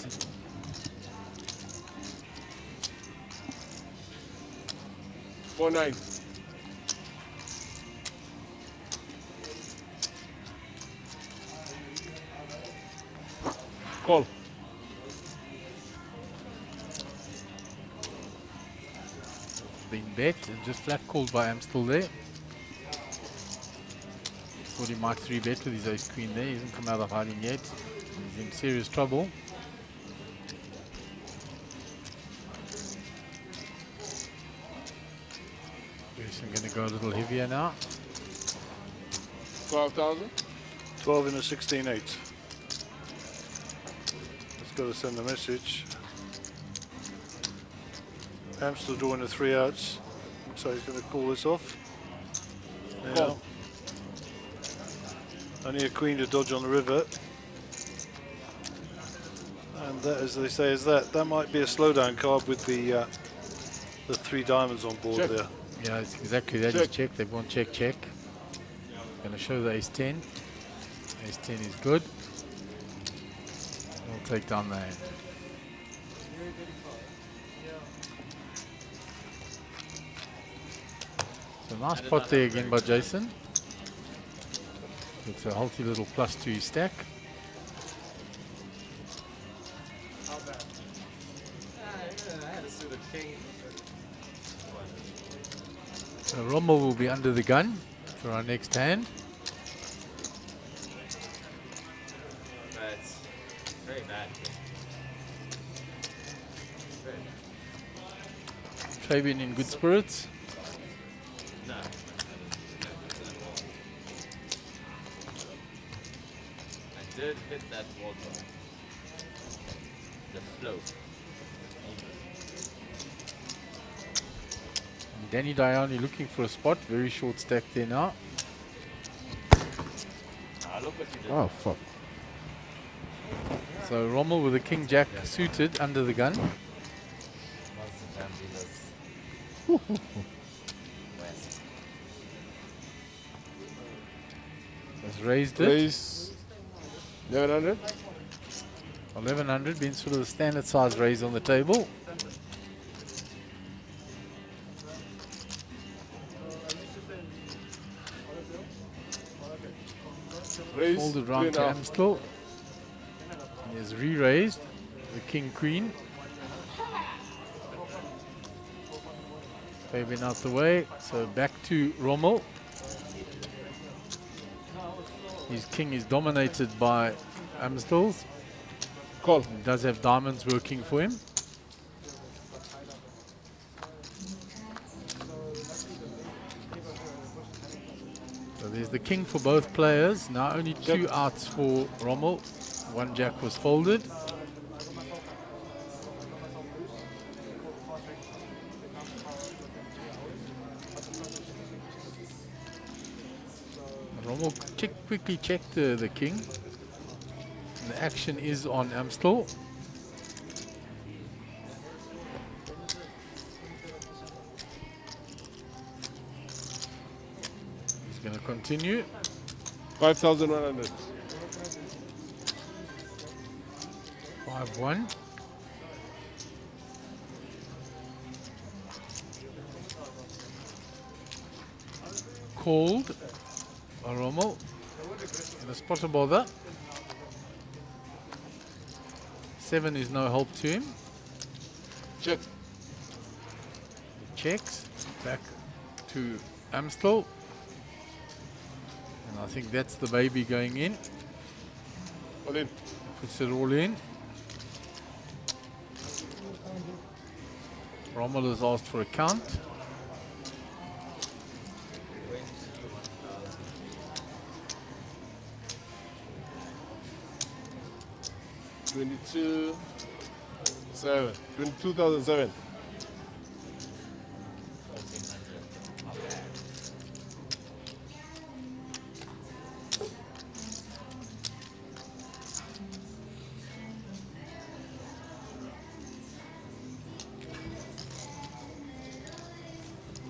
Four 9. Call. Being bet and just flat called by Amstel there. Thought he might 3-bet with his ace queen there. He hasn't come out of hiding yet. He's in serious trouble. Jason going to go a little heavier now. 12,000. 12 in a 16-8. Let's go to send a message. Amstel drawing the 3 outs, so he's going to call this off. Now, Call. only a queen to dodge on the river. And that, as they say, is that. That might be a slowdown card with the 3 diamonds on board Check. there. Yeah, it's exactly that. Check. Just check. They want check, check. Going to show the ace 10. Ace 10 is good. We'll take down the hand. So nice pot there again by Jason. It's a healthy little plus to his stack. I had a suit of king. So Rommel will be under the gun for our next hand. But very bad. Very bad. Fabian in good spirits. No. I did hit that water. The float. And Danny Diani looking for a spot. Very short stack there now. Ah, look what you did. Oh, fuck. So Rommel with a king jack suited under the gun. Monster Jam dealers. West. Has raised it. Raise 1100. 1100 being sort of the standard size raise on the table. Raise Folded round to 3.5. Amstel. He has re-raised the king queen. Fabian out the way. So back to Rommel. His king is dominated by Amstel's. Call. He does have diamonds working for him. So there's the king for both players. Now only 2 outs for Rommel. 1 jack was folded. Rommel quickly checked the king. And the action is on Amstel. He's going to continue. 5,100. 5-1. Called by Rommel. And a spotter bother. 7 is no help to him. Check. He checks. Back to Amstel. And I think that's the baby going in. All in. Puts it all in. Rommel has asked for a count. $22,700. 22,007.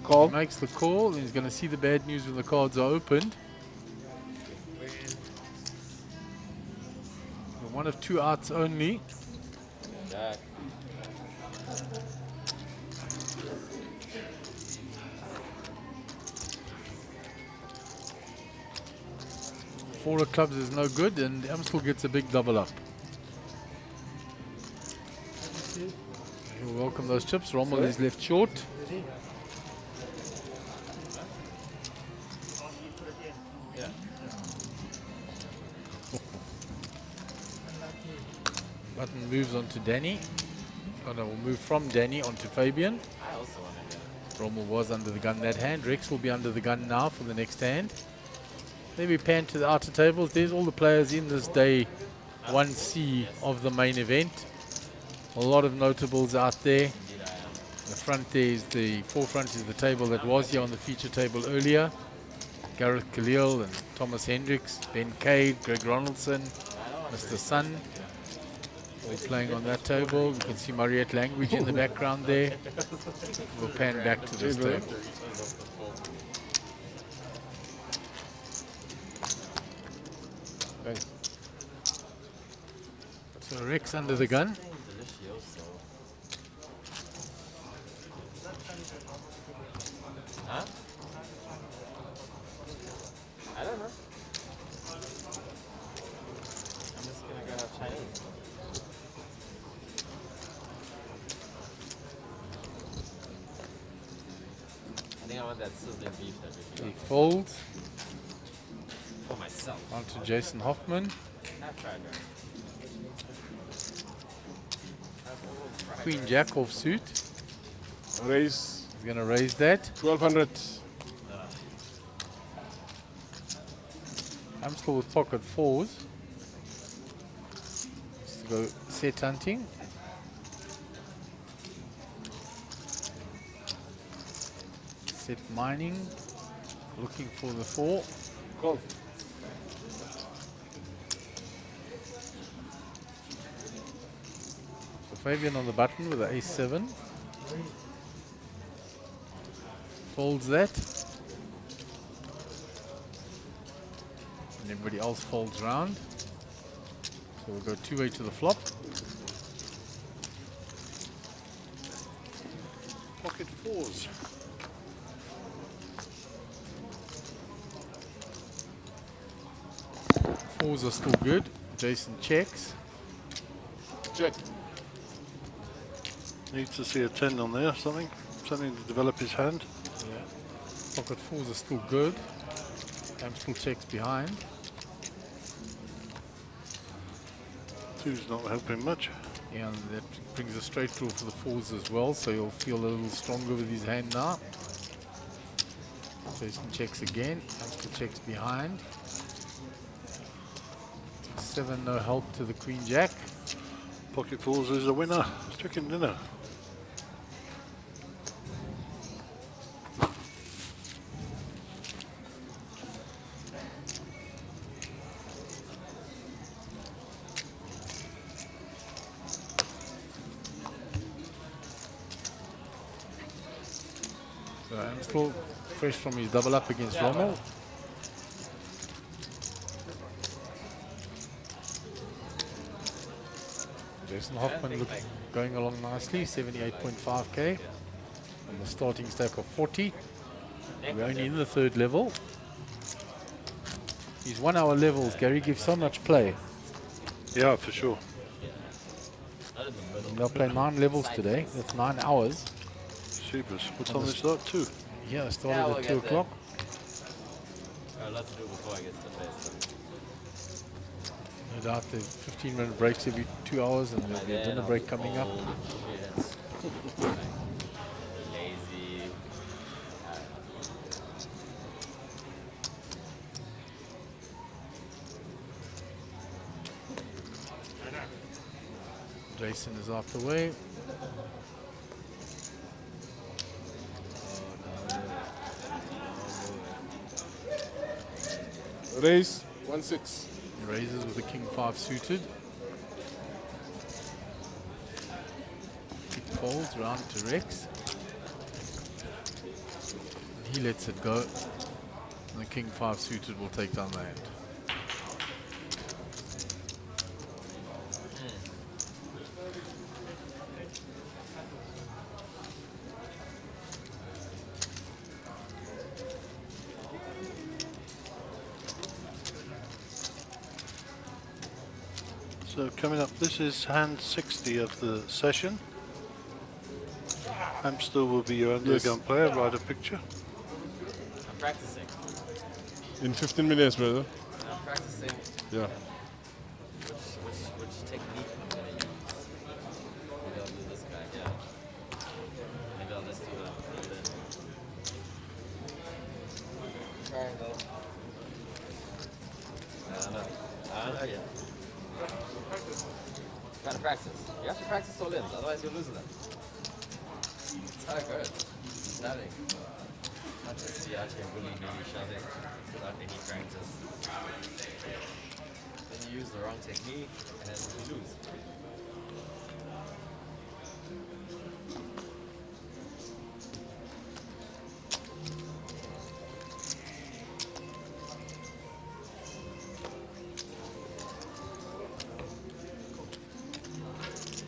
Call. Makes the call, and he's going to see the bad news when the cards are opened. One of 2 outs only. Jack. Four of clubs is no good, and Amstel gets a big double up. You'll welcome those chips. Rommel is left short. Button moves on to Danny. Oh no, we'll move from Danny onto Fabian. I also want to get. Rommel was under the gun that hand. Rex will be under the gun now for the next hand. Then we pan to the outer tables. There's all the players in this day 1C of the main event. A lot of notables out there. The front there is the forefront is the table that was here on the feature table earlier. Gareth Khalil and Thomas Hendricks, Ben Cade, Greg Ronaldson, Mr. Sun. All playing on that table. You can see Mariette Language in the background there. We'll pan back to this table. Thanks. So Rex under the gun. Huh? I don't know. I'm just gonna go have Chinese. I think I want that sizzling beef that we He folds. for myself. On to Jason Hoffman. Have fried rice. Queen Jack offsuit. Raise. He's going to raise that. 1,200. Amstel with pocket fours. Just to go set hunting. Set mining. Looking for the 4. Call. So Fabian on the button with the ace-7. Folds that. And everybody else folds round. So we'll go 2-way to the flop. Pocket fours. Fours are still good. Jason checks. Check. Needs to see a 10 on there or something. something to develop his hand. Yeah. Pocket fours are still good. Ham still checks behind. Two's not helping much. Yeah, and that brings a straight draw for the fours as well, so he'll feel a little stronger with his hand now. Jason checks again. Ham still checks behind. 7, no help to the Queen Jack. Pocket fours is a winner. Chicken dinner. So I'm still fresh from his double up against Rommel. Jason Hoffman going along nicely, 78.5k on the starting stack of 40. We're only in the 3rd level. These 1 hour levels, Gary, give so much play. Yeah, for sure. They'll play 9 levels today. That's 9 hours. Super. What time is that? 2? Yeah, it started at 2 o'clock. I'd love to do it before I get to the place. No doubt there's 15-minute breaks every 2 hours, and there'll be a dinner break coming up. Yes. Lazy. Jason is out the way. Raise 1-6. He raises with the King 5 suited. He folds round to Rex. And he lets it go. And the King 5 suited will take down the hand. So coming up, this is hand 60 of the session. Hamster will be your undergun player. Write a picture. I'm practicing. In 15 minutes, brother. I'm practicing. Yeah. Which technique I'm gonna use. Maybe I'll do this guy, yeah. Maybe I'll just do that. Triangle. I don't know yet. Gotta practice. You have to practice all in, otherwise you're losing them. That's how it goes. Stabbing. Not just the archer bullying me, shoving without any practice. Then you use the wrong technique and you lose.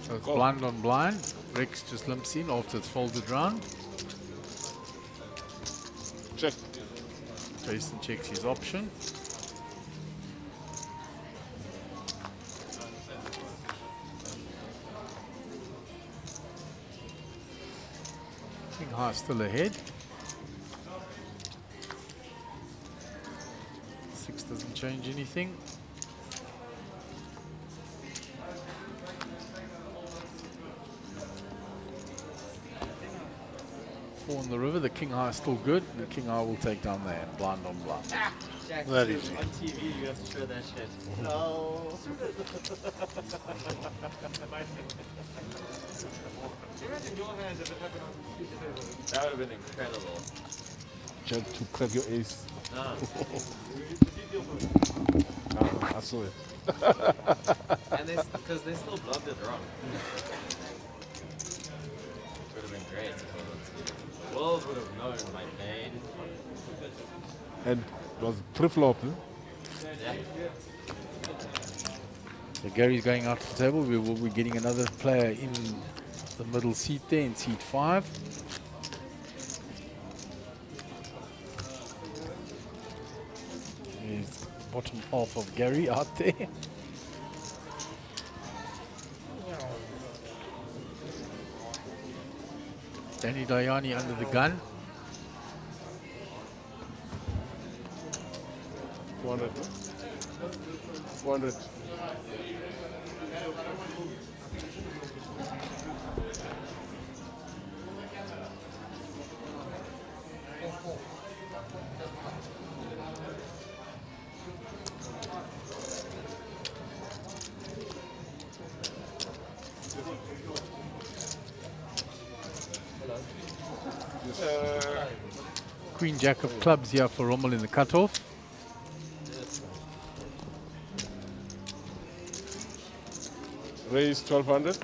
So it's blind on blind. Rex just limps in after it's folded round. Check. Jason checks his option. King high still ahead. 6 doesn't change anything. On the river, the King High is still good. The King High will take down the hand, blind on blind. Jack, That is on TV you have to show that shit. No. Imagine your hand if it happened on the table. That would have been incredible. Check to crack your ace. No. I saw it. And because they still blubbed it wrong. Would have been great. The world would have known my pain. And it was pre-flop. Yeah. So Gary's going out to the table. We will be getting another player in the middle seat there, in seat 5. There's bottom half of Gary out there. Danny Dayani under the gun. 400. 400. Queen Jack of clubs here for Rommel in the cutoff. Raise 1200.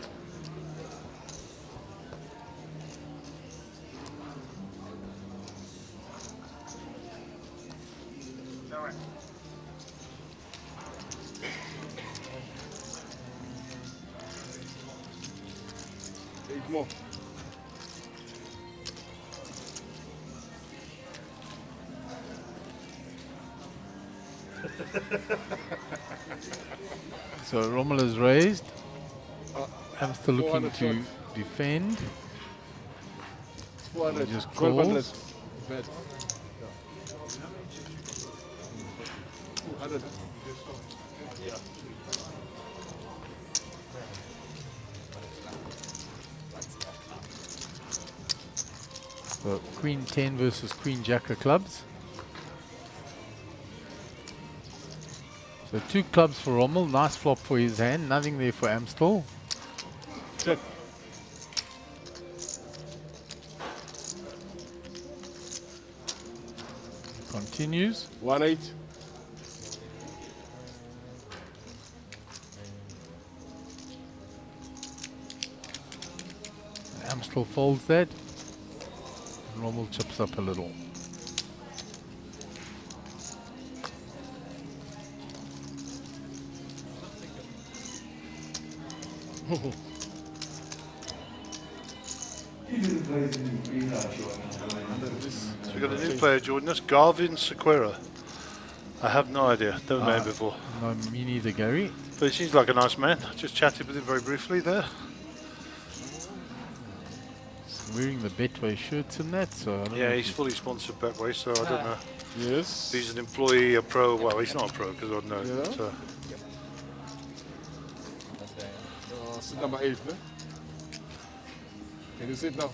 Eight more. So Rommel is raised. I'm still looking 400 to short. defend. 400. Just 1200. calls. Bet. 200. Yeah. So Queen 10 versus Queen Jack of clubs. So 2 clubs for Rommel. Nice flop for his hand. Nothing there for Amstel. Check. Continues. 1-8. Amstel folds that. Rommel chips up a little. So we've got a new player joining us, Garvin Sequeira. I have no idea, never met him before. No, me neither, Gary. But he seems like a nice man. I just chatted with him very briefly there. He's wearing the Betway shirts and that, so I don't know Yeah, if he's fully sponsored Betway, so I don't know. Yes. If he's an employee, a pro. Well, he's not a pro because I don't know. Yeah. So. Sit number 8, ne? Can you sit now?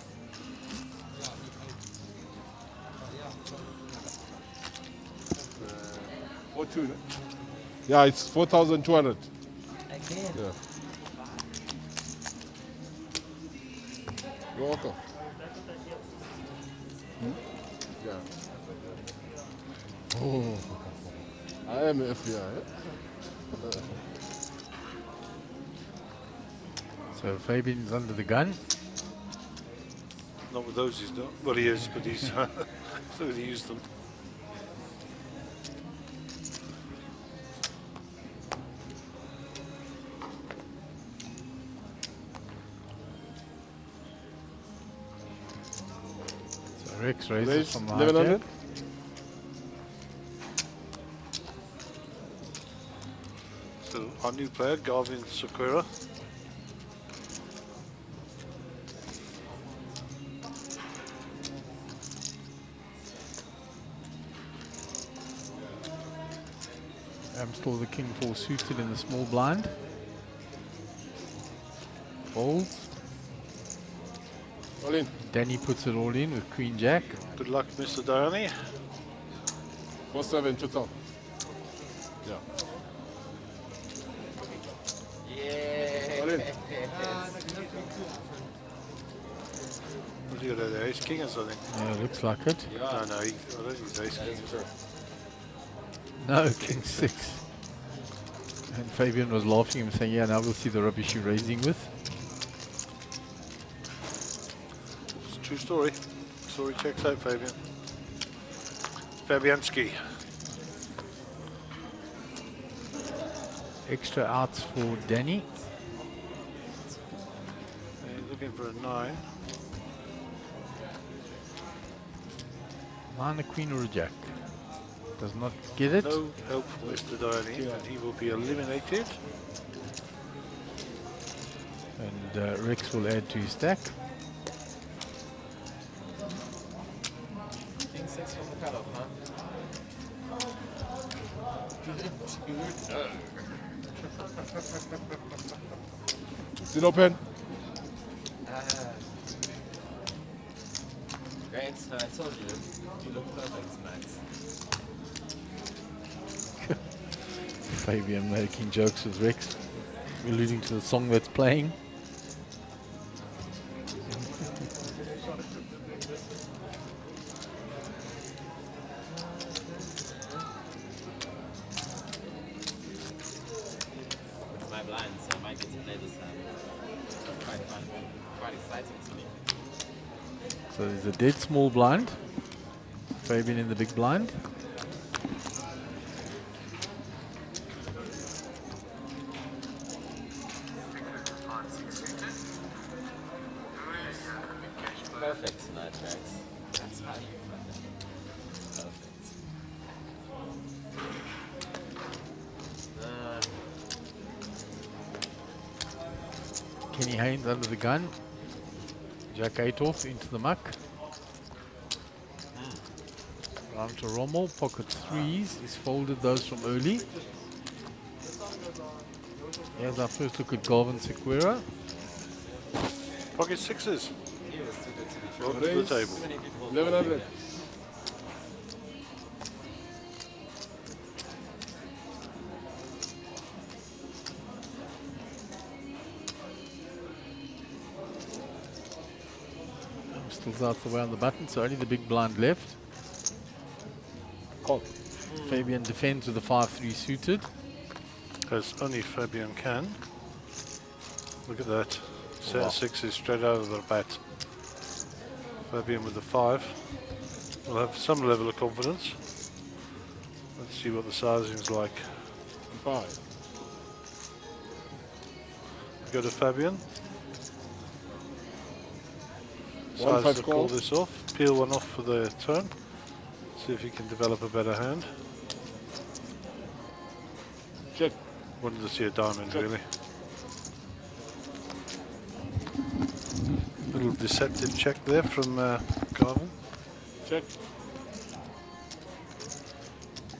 Uh, 4-2, ne? Yeah, it's 4,200. Again. Yeah. You're welcome. Yeah. Oh, I am a FBI. Eh? So Fabian's under the gun. Not with those, he's not. Well, he is, but he's not going to use them. So Rex raises Raise from the 1100. hijack. So our new player, Garvin Sequeira. Amstel the king 4 suited in the small blind. Folds. All in. Danny puts it all in with Queen Jack. Good luck, Mr. Diani. 4-7 total. Yeah. Yeah. All in. What's he got there? Ace King or something? Yeah, looks like it. No, I don't think he's Ace King. No, King 6. And Fabian was laughing and saying, yeah, now we'll see the rubbish you're raising with. It's a true story. Story checks out, Fabian. Fabianski. Extra outs for Danny. He's looking for a 9. 9, a queen or a jack. Does not get it. No help for Mr. Diani, and he will be eliminated. And Rex will add to his stack. cutoff, huh? Still open. Great, I told you, you look perfect, Max. Fabian making jokes with Rex, alluding to the song that's playing. It's my blind, so I might get to play this hand. Quite fun, quite exciting to me. So there's a dead small blind. Fabian in the big blind. Perfect tonight, Rex. That's how you find it. Perfect. Kenny Haynes under the gun. Jack 8 off into the muck. Round to Rommel. Pocket threes. He's folded those from early. Here's our first look at Garvin Sequeira. Pocket sixes. He was too good to be Welcome true. to the table. Too many people 1100. Stills out the way on the button, so only the big blind left. Call. Fabian defends with the 5-3 suited. As only Fabian can. Look at that. Set Wow. sixes straight out of the bat. Fabian with the 5. Will have some level of confidence. Let's see what the sizing's like. 5. Go to Fabian. 1-5 Size to call. call this off. Peel one off for the turn. See if he can develop a better hand. Check. Wanted to see a diamond, Check. really. Little deceptive check there from Garvin. Check.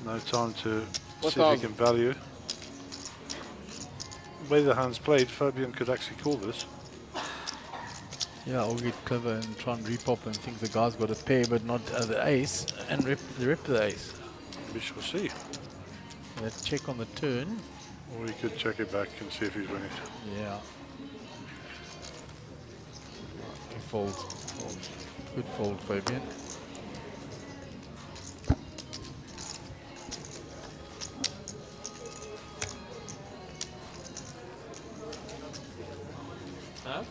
No time to What see if he thousand? can value. The way the hand's played, Fabian could actually call this. Yeah, or get clever and try and repop and think the guy's got a pair but not the ace and rip the ace. We shall see. Let's check on the turn. Or he could check it back and see if he's winning it. Yeah. He folds. Folds. Good fold, Fabian. Huh?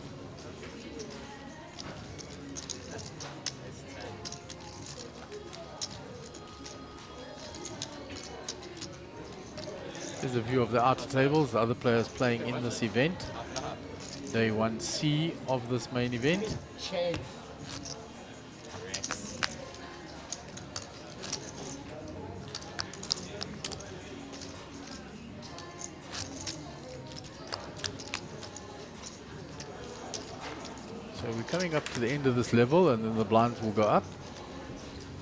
Here's a view of the outer tables, the other players playing in this event. Day 1C of this main event. Change. Rex. So we're coming up to the end of this level and then the blinds will go up.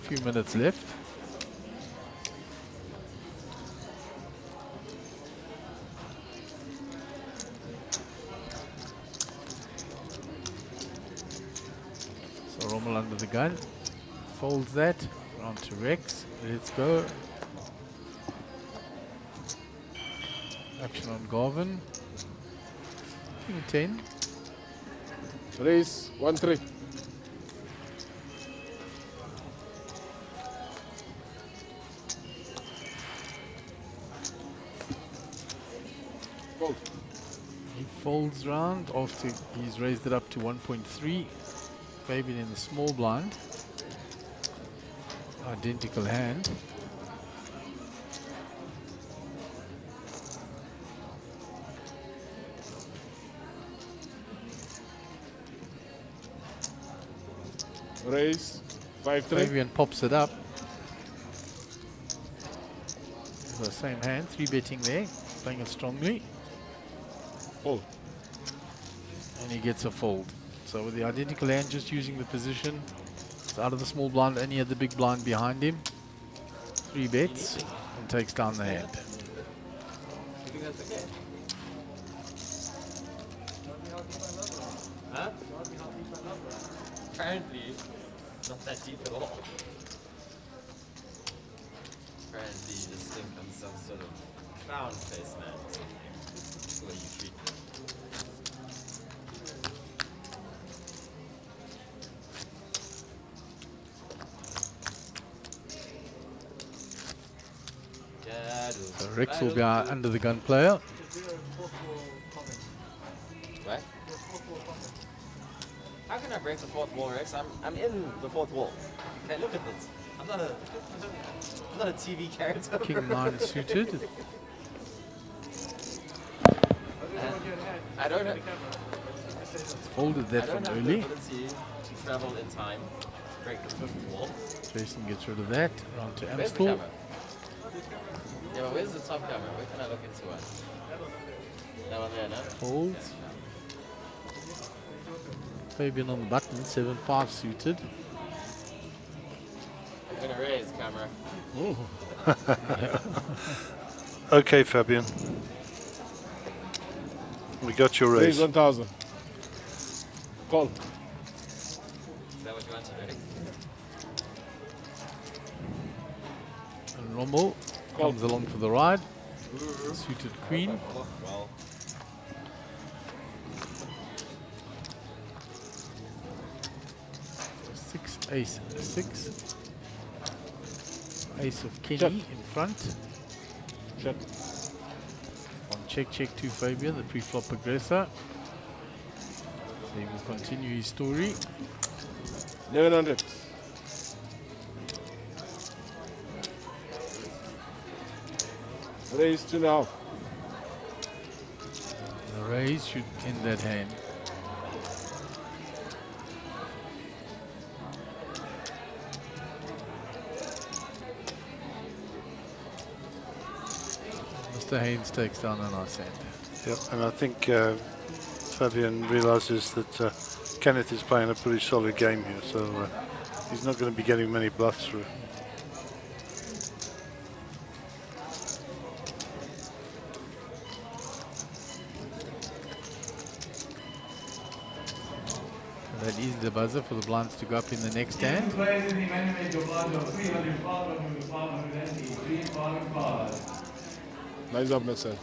A few minutes left. So Rommel under the gun. Folds that. Round to Rex. Let's go. Action on Garvin. King 10. Raise. 1-3. Fold. He folds round after he's raised it up to 1.3. Fabian in the small blind. Identical hand. Raise. 5-3. Fabian pops it up. The same hand, 3-betting there, playing it strongly. Fold. And he gets a fold. So with the identical hand, just using the position, Just out of the small blind, and he had the big blind behind him. 3 bets and takes down the hand. You think that's okay? Huh? Apparently, not that deep at all. Apparently, you just think I'm some sort of clown face man or something. That's the way you treat me. So Rex will be our under the gun player. What? How can I break the fourth wall, Rex? I'm in the fourth wall. Okay, look at this. I'm not a TV character. King 9 suited. I don't know. Folded that from early. To travel in time, break the fifth wall. Jason gets rid of that. Round to Where's the Amstel. camera? Yeah, but where's the top camera? Where can I look into it? That one there, no? Folds. Fabian on the button, 7-5 suited. I'm gonna raise camera. Okay, Fabian. We got your raise. Raise 1,000. Call. Is that what you want to do? And Rommel comes along for the ride. Suited queen. Well, 6, ace, 6. Ace of Kenny Check. in front. Check. On check to Fabian, the pre-flop aggressor. So he will continue his story. 1100. Raise 2.5. The raise should end that hand. Mr. Haynes takes down a nice hand. Yep, and I think Fabian realizes that Kenneth is playing a pretty solid game here, so he's not going to be getting many bluffs through. That is the buzzer for the blinds to go up in the next hand. Players in the amendment of blind of 300, 500, 580, 355. Nice up, Mr.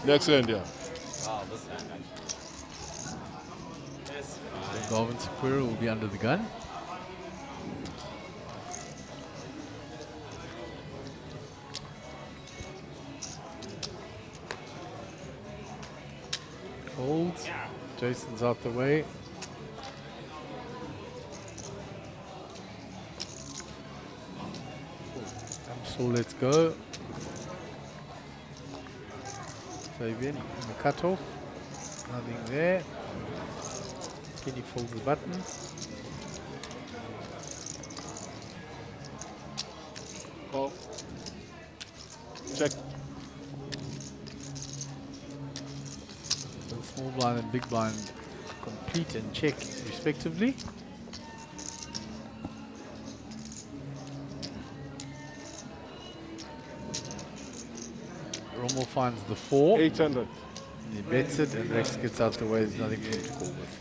Next hand, yeah. oh, this hand actually. This So Garvin Sequeira will be under the gun. Folds. Jason's out the way. So let's go. Fabian in the cutoff. Nothing there. Kenny folds the button. Call. Check. So small blind and big blind complete and check respectively. Rommel finds the 4. 800. He bets it and Rex gets out the way. There's nothing for him to call with.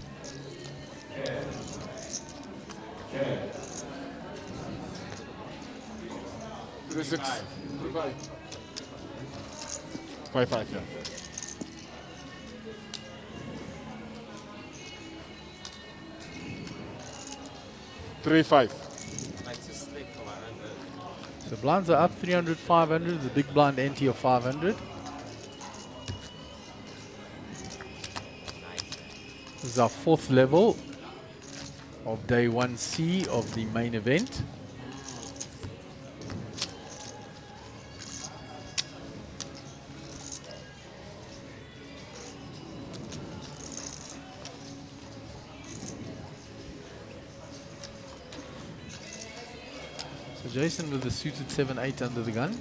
36. 5-5, yeah. 3-5. like to sleep for my 100. So blinds are up 300, 500. The big blind ante of 500. This is our 4th level of day 1C of the main event. So Jason with the suited 7-8 under the gun.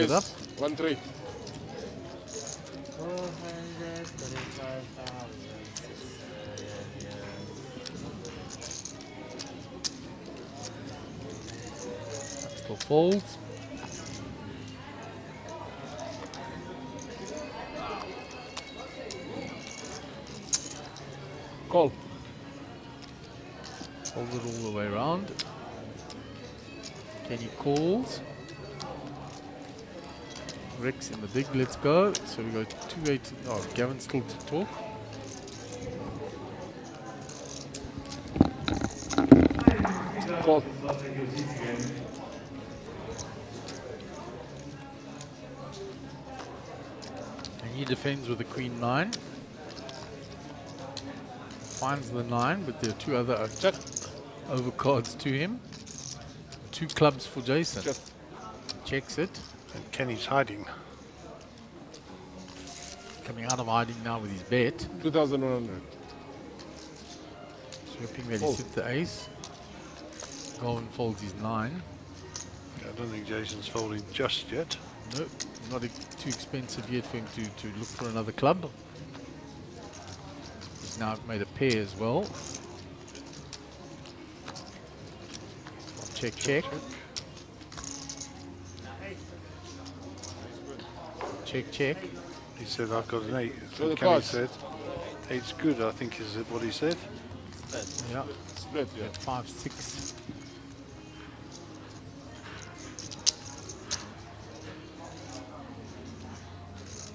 it up. 1-3. 435,000. Still folds. Call. Hold it all the way around. Kenny calls. Rex in the big, let's go. So we go 2-8. Oh, Gavin still to talk. Call. And he defends with the Queen 9. Finds the 9, but there are two other overcards to him. 2 clubs for Jason. Checks it. And Kenny's hiding. Coming out of hiding now with his bet. 2,100. So hoping that he hit the ace. Golden folds his 9. I don't think Jason's folding just yet. Nope, not too expensive yet for him to look for another club. He's now made a pair as well. Check, check. Check, check. He said, I've got an 8. Show the Kenny cards. said, 8's good, I think is what he said. Yeah. Split, yeah. 5, 6.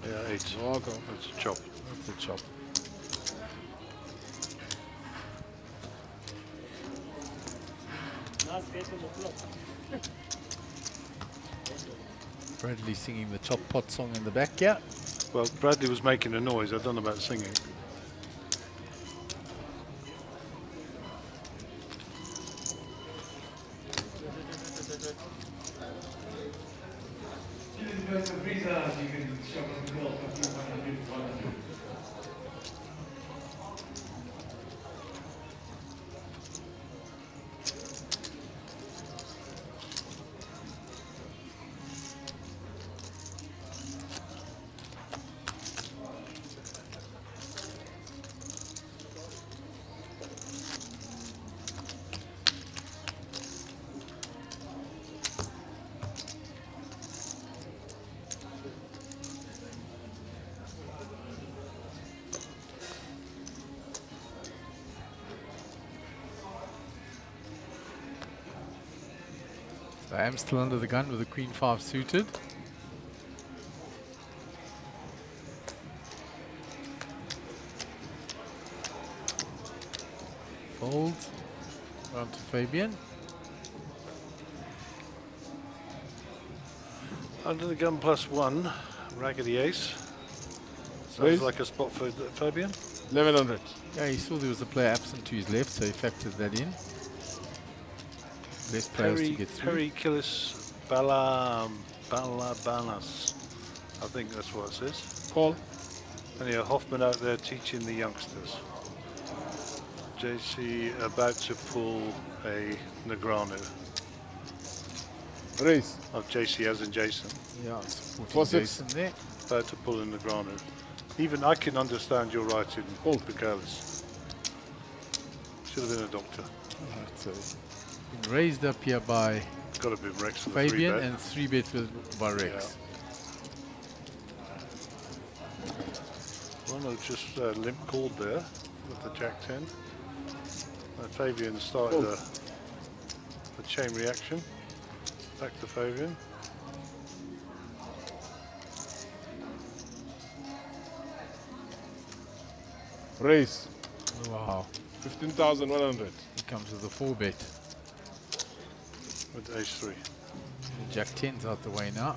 Yeah, 8. Okay. That's a chop. That's a chop. Bradley singing the chop pot song in the back, yeah. Well, Bradley was making a noise. I don't know about singing. I am still under the gun with the Queen 5 suited. Fold. Round to Fabian. Under the gun +1, raggedy ace. Sounds Raise. like a spot for Fabian. 1,100. Yeah, he saw there was a player absent to his left, so he factored that in. Less players to get through. Perry Killis Balabanas. I think that's what it says. Call. And yeah, Hoffman out there teaching the youngsters. JC about to pull a Negrano. Raise. Oh, JC as in Jason. Yeah, it's 4-6. Jason there. About to pull a Negrano. Even I can understand your writing, Bucalis. Should have been a doctor. Alright, so been raised up here by Got to be Rex for the Fabian 3-bet. and 3-bet by Rex. Ronald just limp called there with the Jack 10. Fabian started a chain reaction. Back to Fabian. Raise. Wow. 15,100. He comes with a 4-bet. With ace 3. Jack 10's out the way now.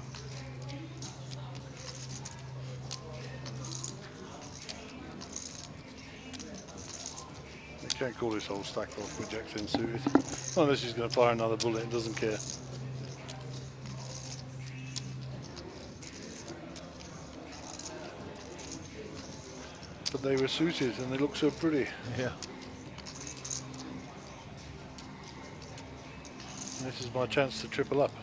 You can't call this whole stack off with Jack 10 suited. Unless he's going to fire another bullet and doesn't care. But they were suited and they look so pretty. Yeah. This is my chance to triple up.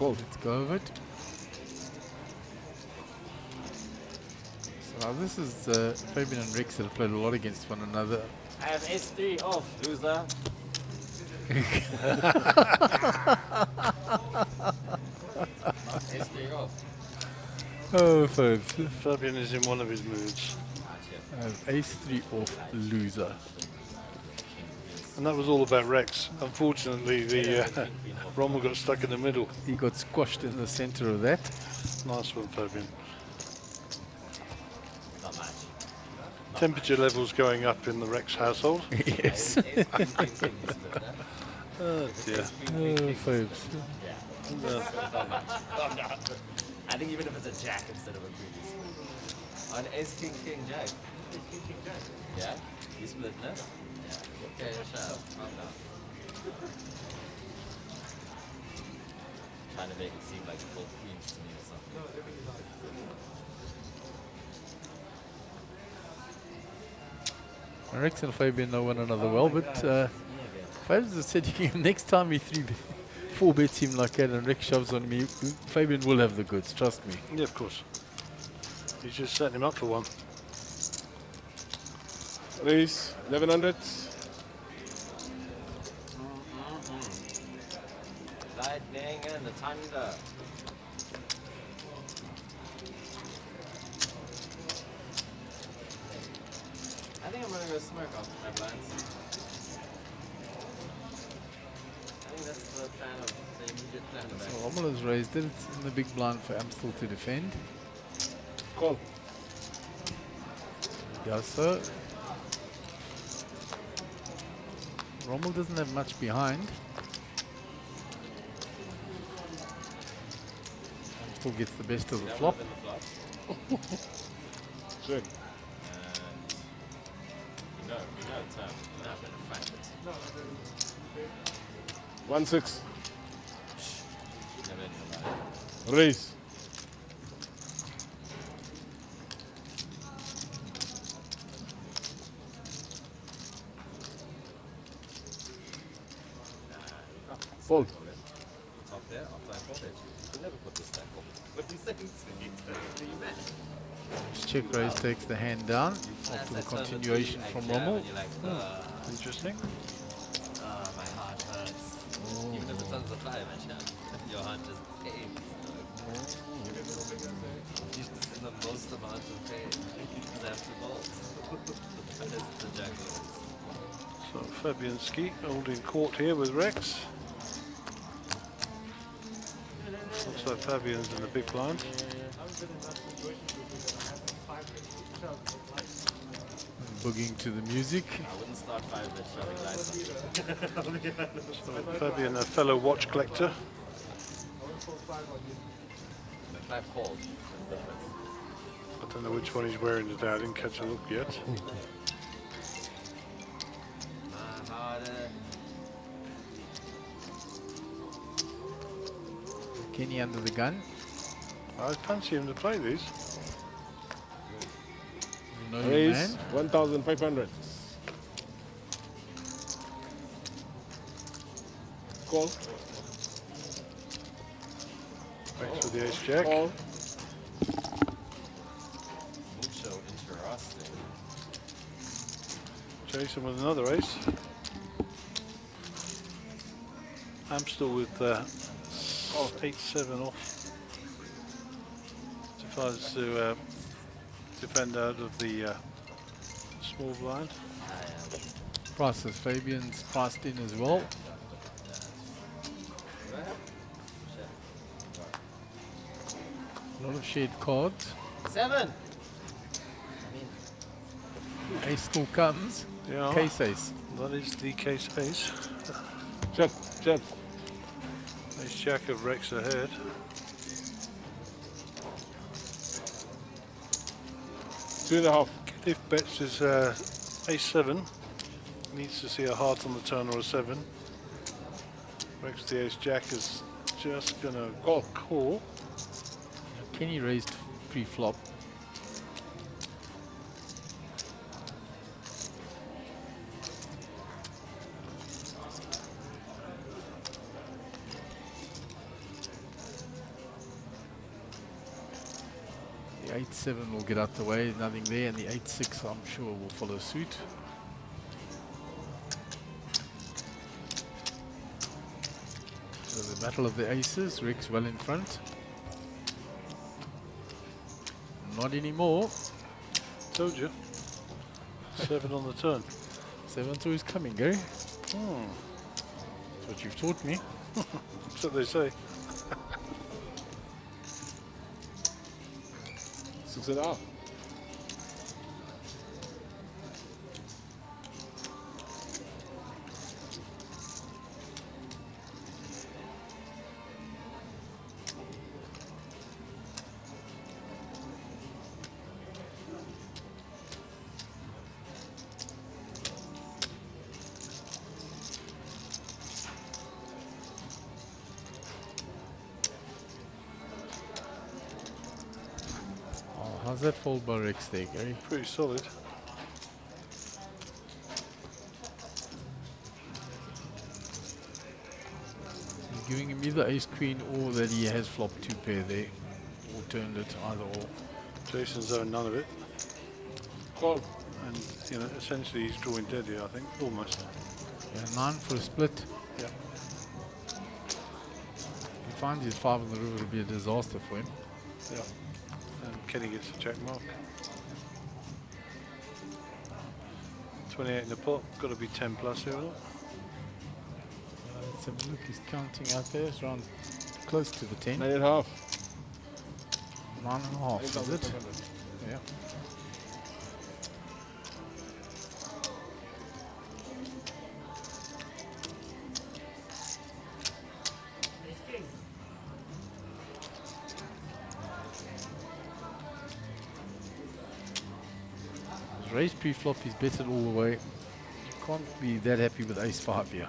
Let's go with it. So now this is Fabian and Rex that have played a lot against one another. I have S3 off, loser. S3 off. Oh, Fabs. Fabian is in one of his moods. Ace 3 off, loser. And that was all about Rex. Unfortunately, the Rommel got stuck in the middle. He got squashed in the center of that. Nice one, Fabian. Not much. Temperature levels going up in the Rex household. Yes. Oh dear. Oh, Fabs. I think even if it's a jack instead of a previous. On Ace King King Jack. Yeah? You split, no? Yeah. Okay, shut up. Calm down. Trying to make it seem like full queens to me or something. Rex and Fabian know one another well, but Fabs has said next time he 4 bets him like that and Rex shoves on me, Fabian will have the goods, trust me. Yeah, of course. He's just setting him up for one. Raise 1100. Lightning and the thunder. I think I'm running a smirk off my blinds. I think that's the plan of the immediate plan of So action. Rommel has raised it, it's in the big blind for Amstel to defend. Call. Does so. Rommel doesn't have much behind. Amstel gets the best of the flop. Check. No, Tom. Not gonna find it. 1-6. Never in your life. Raise. Fold. Top there, offline folded. You never put this stack off. What are you saying? Are you mad? Check raise takes the hand down after the continuation from Rommel. Interesting. My heart hurts. Even if it's under the 5 chance, your heart just pains. You're just in the most amount of pain. You just have to fold. That is the jackal. So Fabianski holding court here with Rex. Looks like Fabian's in the big blind. Boogieing to the music. I wouldn't start 5 bit shoving lights on. Fabian, a fellow watch collector. The 5 called. I don't know which one he's wearing today. I didn't catch a look yet. My heart Kenny under the gun. I fancy him to play these. You know your Raise man. 1,500. Call. Thanks for the ace jack. Call. Mucho interesting. Jason with another ace. I'm still with 8-7 off. Tries to defend out of the small blind. Prices. Fabian's priced in as well. A lot of shared cards. 7. Ace still comes. Yeah. Case ace. That is the case ace. Check. Check. Ace jack of Rex ahead. Two and a half. If bets is ace-7, needs to see a heart on the turn or a 7. Rex the ace jack is just gonna call. Kenny raised pre-flop. The 8-7 will get out the way, nothing there, and the 8-6 I'm sure will follow suit. So the battle of the aces, Rex well in front. Not anymore. Told you. 7 on the turn. 7-2 is coming, Gary. Hmm. That's what you've taught me. That's what they say. 6.5. How's that fold by Rex there, Gary? Pretty solid. He's giving him either ace-queen or that he has flopped 2 pair there. Or turned it, either or. Jason's owned none of it. Call. And, you know, essentially he's drawing dead here, I think, almost. Yeah, 9 for a split. Yeah. If he finds his 5 on the river, it'll be a disaster for him. Yeah. And Kenny gets a check mark. 28 in the pot, got to be 10 plus here, isn't it? Let's have a look, he's counting out there, it's around close to the 10. 9.5. 9.5, is it? Yeah. Raise pre-flop, he's betted all the way. You can't be that happy with ace-5 here.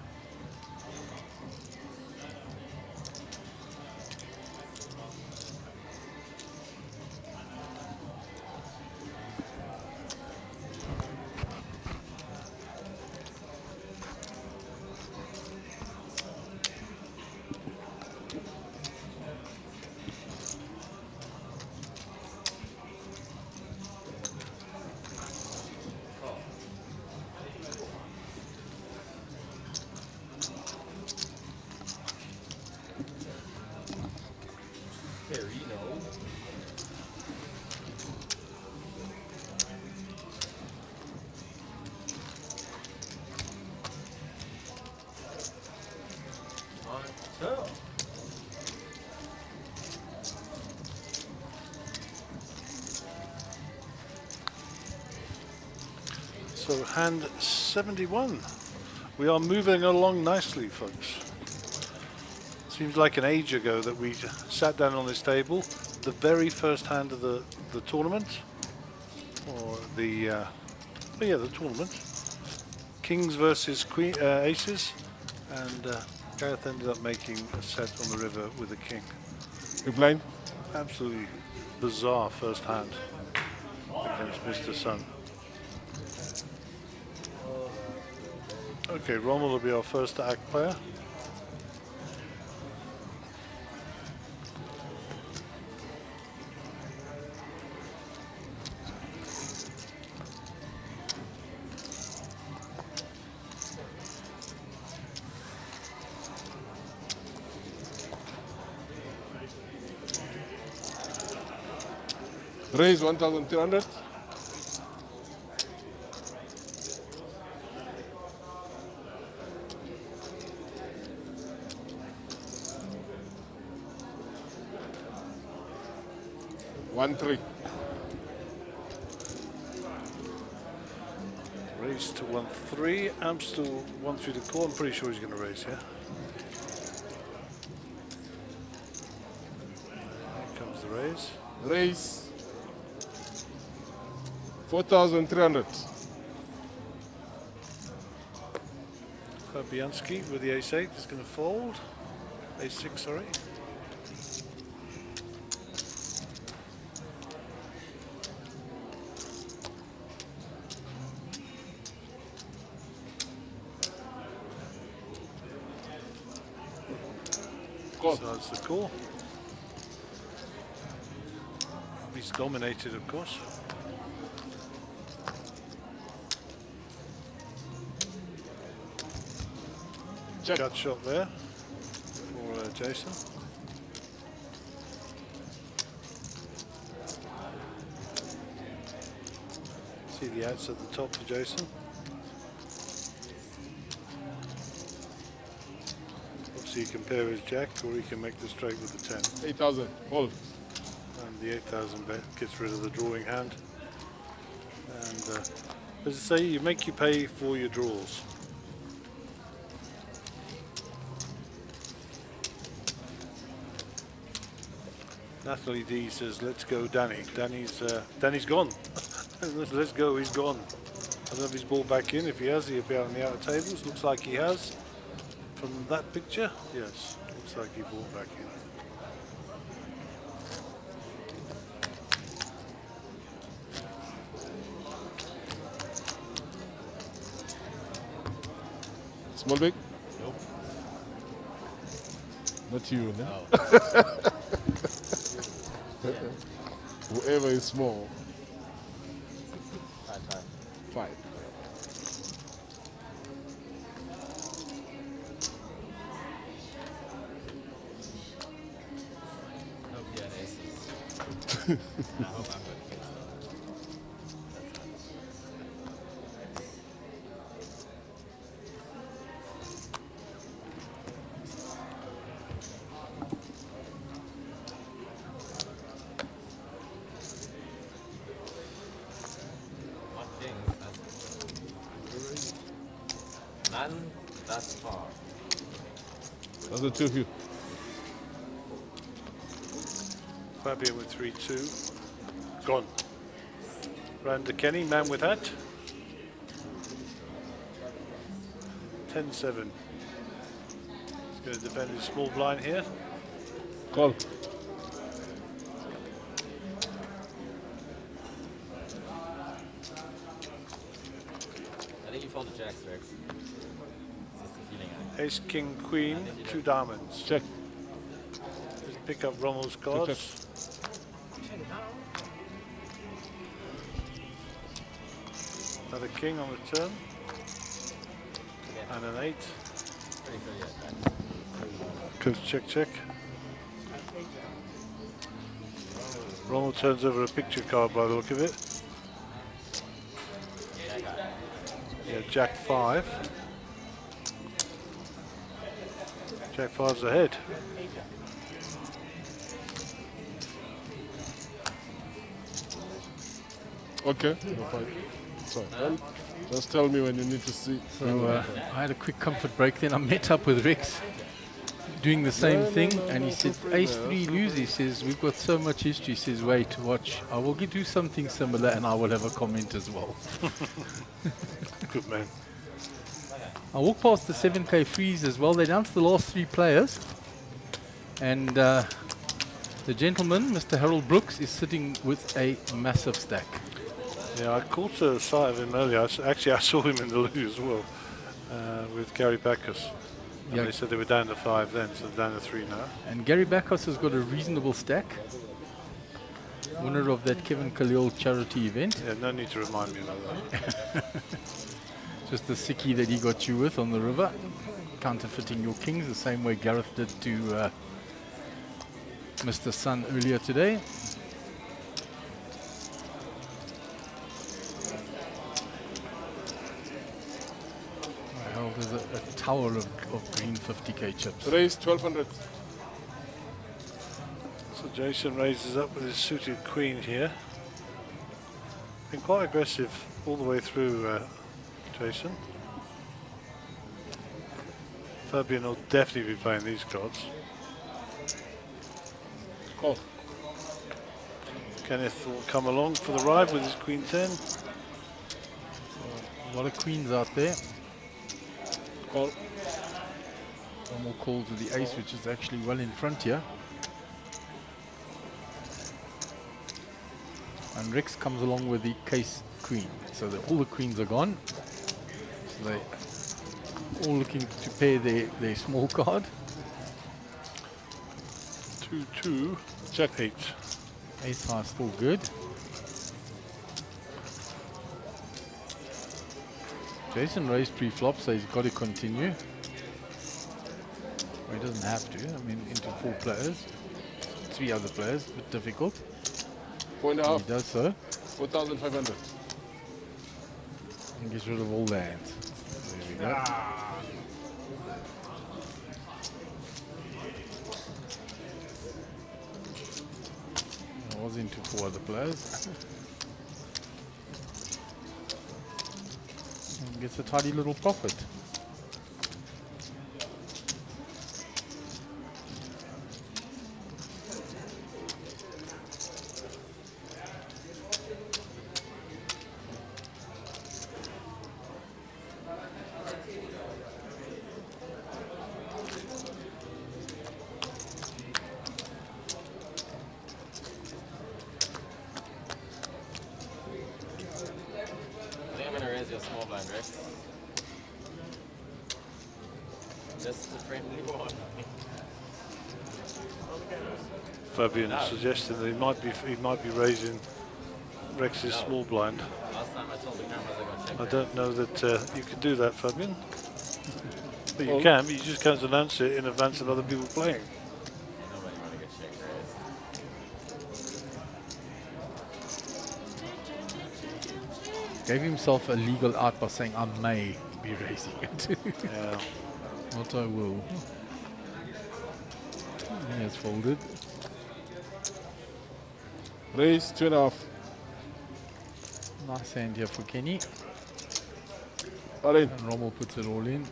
So hand 71. We are moving along nicely, folks. Seems like an age ago that we sat down on this table. The very first hand of the tournament, or the oh yeah, the tournament. Kings versus queen, aces, and Gareth ended up making a set on the river with a king. You blind? Absolutely bizarre first hand against Mr. Sun. Okay, Rommel will be our first act player. Raise 1,300. One three. Raise to 1-3. I'm still 1 through the call. I'm pretty sure he's going to raise here. Here comes the raise. Raise 4,300. Fabianski with the ace-8 is going to fold. Ace-6, sorry. So that's the call. He's dominated, of course. Gut shot there for Jason. See the outs at the top for Jason. Obviously, he can pair his jack, or he can make the straight with the 10. 8,000. Hold. And the 8,000 bet gets rid of the drawing hand. And as I say, you make you pay for your draws. Natalie D says, "Let's go, Danny." Danny's gone. Let's go. He's gone. I don't know if he's brought back in. If he has, he'll be out on the outer tables. Looks like he has. From that picture, yes, looks like he brought back in. Small big? Nope. Not you, no? Whoever is small. 5. I hope I'm good. None thus far. That's the two of you. Fabian with 3-2. Gone. Round to Kenny, man with hat. 10-7. He's going to defend his small blind here. Call. I think you fold the jacks, Rex. That's the feeling I Ace, King, Queen, 2 diamonds. Check. Just pick up Rommel's cards. Another king on the turn. And an 8. pretty good yet. Goes check, check. Rommel turns over a picture card by the look of it. Yeah, Jack 5. Jack 5's ahead. Okay. No fight. Sorry. Just tell me when you need to see. So I had a quick comfort break, then I met up with Rex doing the same thing, and he said, Ace 3 lose. He says, we've got so much history. He says, wait, watch. I will do something similar, and I will have a comment as well. Good man. I walked past the 7K freeze as well. They're down to the last 3 players. And the gentleman, Mr. Harold Brooks, is sitting with a massive stack. Yeah, I caught a sight of him earlier. Actually, I saw him in the loo as well with Gary Bacchus. And Yeah. they said they were down to 5 then, so they're down to 3 now. And Gary Bacchus has got a reasonable stack. Winner of that Kevin Khalil charity event. Yeah, no need to remind me about that. Just the sickie that he got you with on the river. Counterfeiting your kings the same way Gareth did to Mr. Sun earlier today. Well, there's a tower of green 50k chips. Raise 1200. So Jason raises up with his suited queen here. Been quite aggressive all the way through, Jason. Fabian will definitely be playing these cards. Call. Kenneth will come along for the ride with his queen 10. A lot of queens out there. Call. One more call to the ace, which is actually well in front here. And Rex comes along with the case queen. So all the queens are gone. So they all looking to pair their small card. 2-2. Check 8. Ace high still good. Jason raised pre-flop, so he's got to continue. Well, he doesn't have to. I mean, into 4 players, 3 other players, a bit difficult. 4.5. He does so. 4,500. And gets rid of all the hands. There we go. I was into 4 other players. And gets a tidy little profit. Small blind, right? Just a friendly one. Fabian suggesting that he might be raising Rex's small blind. Last time I told the cameras I got checked. I don't know that you can do that, Fabian. But you can, but you just can't announce it in advance of other people playing. Nobody want to get checked raised. Gave himself a legal out by saying, I may be raising it. Yeah. Not I will. He has folded. Raise 2.5. Nice hand here for Kenny. All in. And Rommel puts it all in.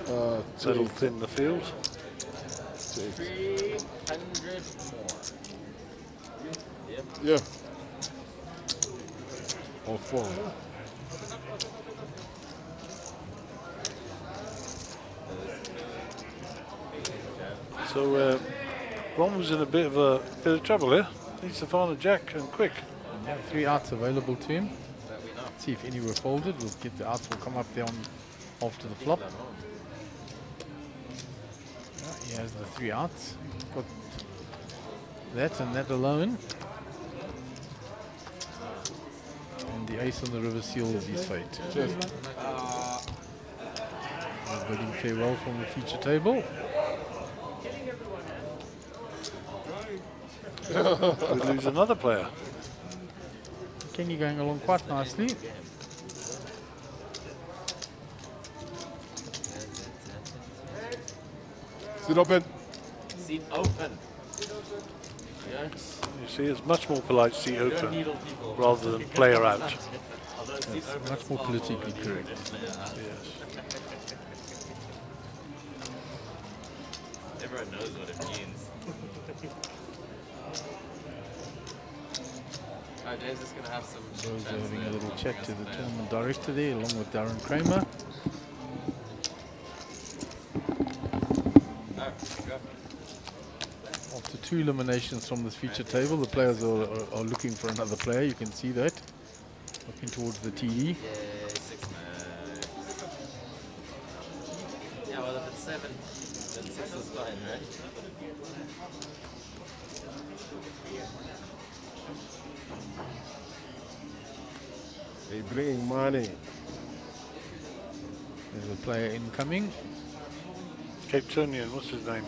'That'll thin the field. 300 more. Yep. Yeah. Or 4. So Ron was in a bit of trouble here. Needs to find a jack and quick. Yeah, 3 outs available to him. See if any were folded. We'll get the outs will come up there on after the flop. Yeah, he has the 3 outs. Got that and that alone. And the ace on the river seals his fate. Cheers. We're bidding farewell from the feature table. We lose another player. Kenny going along quite nicely. Sit open. Seat open. Yeah. You see, it's much more polite seat Don't open needle people. rather than player out. Although seat Yes, open much is more far politically correct. Yes. Everyone knows what it means. Oh, Dave's just going to have some Those chats are having a there. little chat to the tournament director there, along with Darren Kramer. After 2 eliminations from this feature table, the players are looking for another player. You can see that. Looking towards the TD. Yeah, 6 max. Yeah, well, if it's 7, then 6 is fine, right? They bring money. There's a player incoming. Cape Townian, what's his name?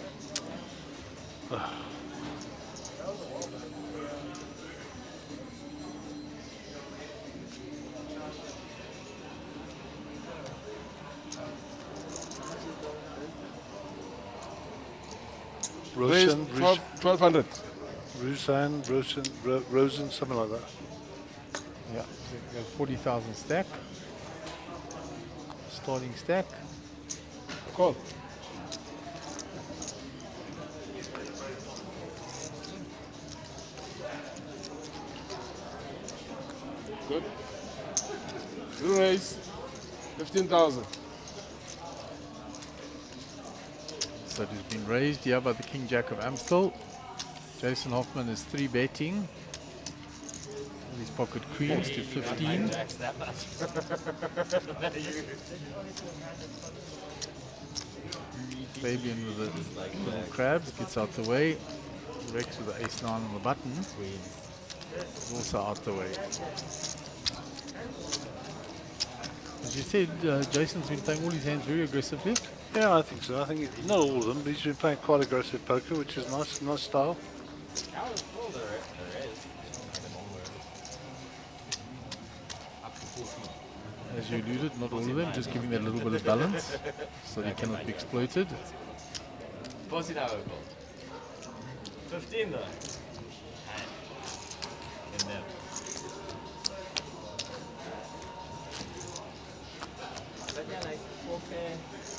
Raise 1,200. Rosen, something like that. Yeah, there's 40,000 stack. Starting stack. Call. Good. You raise 15,000. So it has been raised here by the King Jack of Amstel. Jason Hoffman is 3-betting. His pocket queens to 15. Jacks that much. Fabian with the little crabs gets out the way. Rex with the ace-9 on the button is also out the way. As you said, Jason's been playing all his hands very aggressively. Yeah, I think so. I think not all of them, but he's been playing quite aggressive poker, which is nice style. As you alluded, not all of them, just giving that little bit of balance so they cannot be exploited. 14 now, 15 though. In there. But yeah, like 4K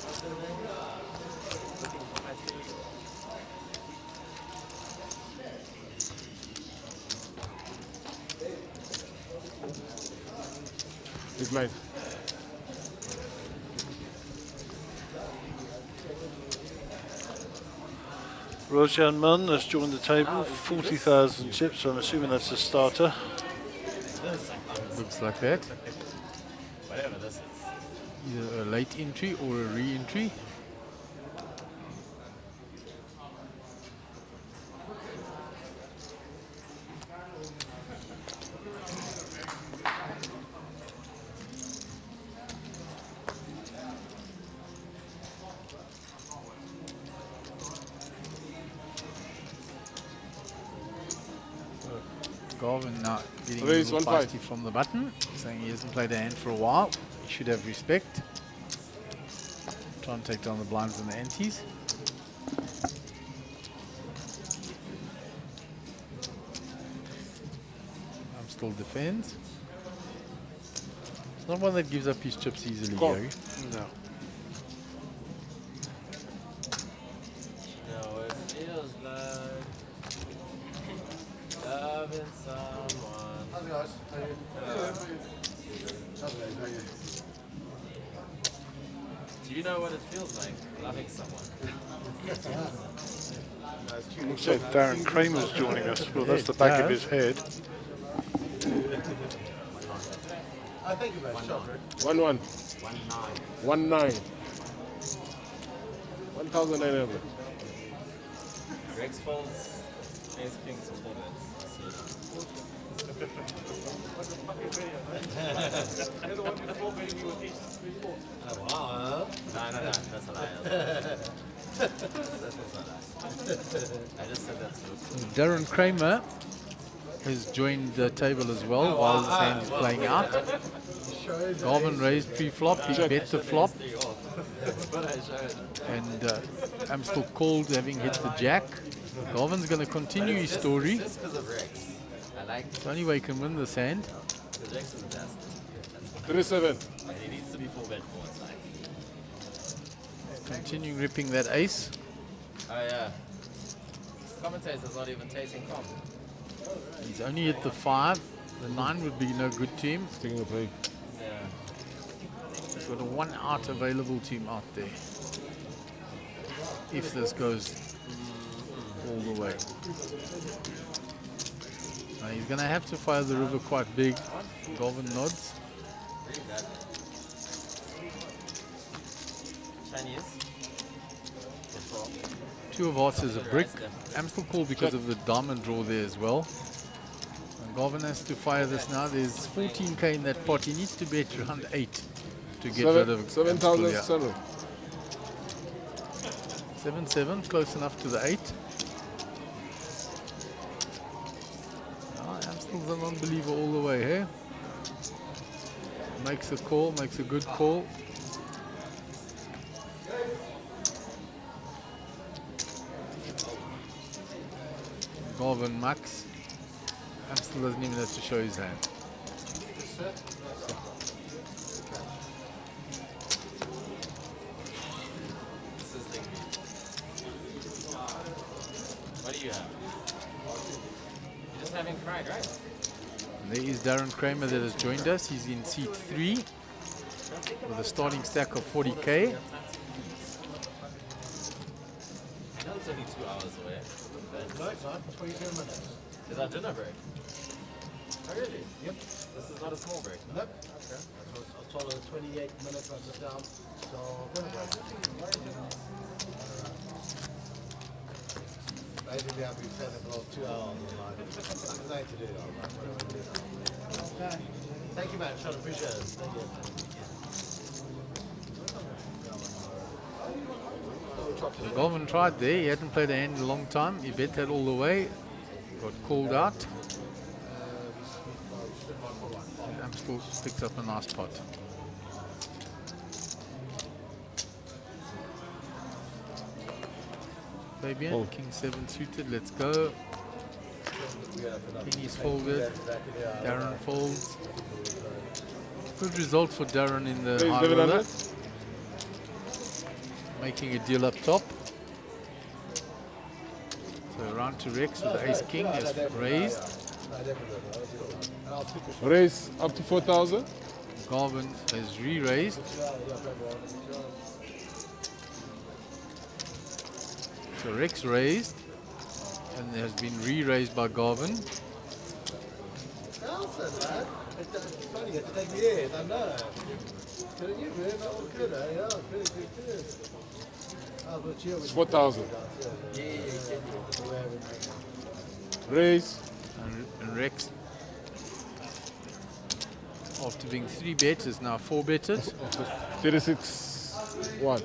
after that. Looking for my TV. Big blind. Roshan Munn has joined the table, 40,000 chips, so I'm assuming that's a starter. Looks like that. Whatever this is. Either a late entry or a re-entry. Garvin now getting a little feisty from the button, saying he hasn't played a hand for a while. He should have respect. Try and take down the blinds and the antes. Still defends. It's not one that gives up his chips easily, Gary. No. No, it feels like loving someone. How's it guys? How are you? Do you know what it feels like, loving someone? Looks like Darren Kramer's joining us. Well, that's the back of his head. I think about it. 1-1. 1-9. 1,900. Rex folds, ace king supported. Oh, wow. No, that's a lie. That's not a lie. I just said that's good. Darren Kramer has joined the table as well while his hand is playing out. Garvin raised pre-flop, he bet the flop. And Amstel called having hit the jack. Garvin's going to continue his story. Just because of Rex. I like The only way he can win this hand. because Rex is the best. 3-7. And he needs to be full bet for one side. Continuing ripping that ace. Oh yeah. Commentator's not even tasting comp. He's only hit the 5. The 9 would be no good to him. Taking a play. Yeah. He's got a 1 out available to him out there. If this goes all the way. Now he's going to have to fire the river quite big. Garvin nods. Read that. Chinese. 2 of hearts is a brick. Amstel call because of the diamond draw there as well. And Garvin has to fire this now. There's 14k in that pot. He needs to bet around 8 to get rid of 7,007. 7-7, close enough to the 8. Amstel's a non-believer all the way here. Makes a call, makes a good call. Garvin Max. Amstel doesn't even have to show his hand. What do you have? You're just having fried, right? And there is Darren Kramer that has joined us. He's in seat 3 with a starting stack of 40k. I know it's only 2 hours away. No, it's not. 22 minutes. Is that dinner break? Oh, really? Yep. This is not a small break. Nope. Okay. I told her 28 minutes I sit down. So, dinner break. I think we have been playing for about 2 hours. Nothing to do. Okay. Thank you, man. Sean, appreciate it. Thank you. So Govan tried there. He hadn't played a hand in a long time. He bet that all the way. Got called out. And Amstel picks up a nice pot. Fabian, King 7 suited. Let's go. King is folded. Darren folds. Good result for Darren in the high roller. Making a deal up top. So round to Rex with the ace king has raised. Raise up to 4,000. Garvin has re-raised. So Rex raised and has been re-raised by Garvin. Nelson, man. It's funny, you have to take me in, I know. Couldn't you, man? That was good, eh? Yeah, good. It's 4,000. Raise. And Rex, after being 3 bet, is now 4 betted. 36-1.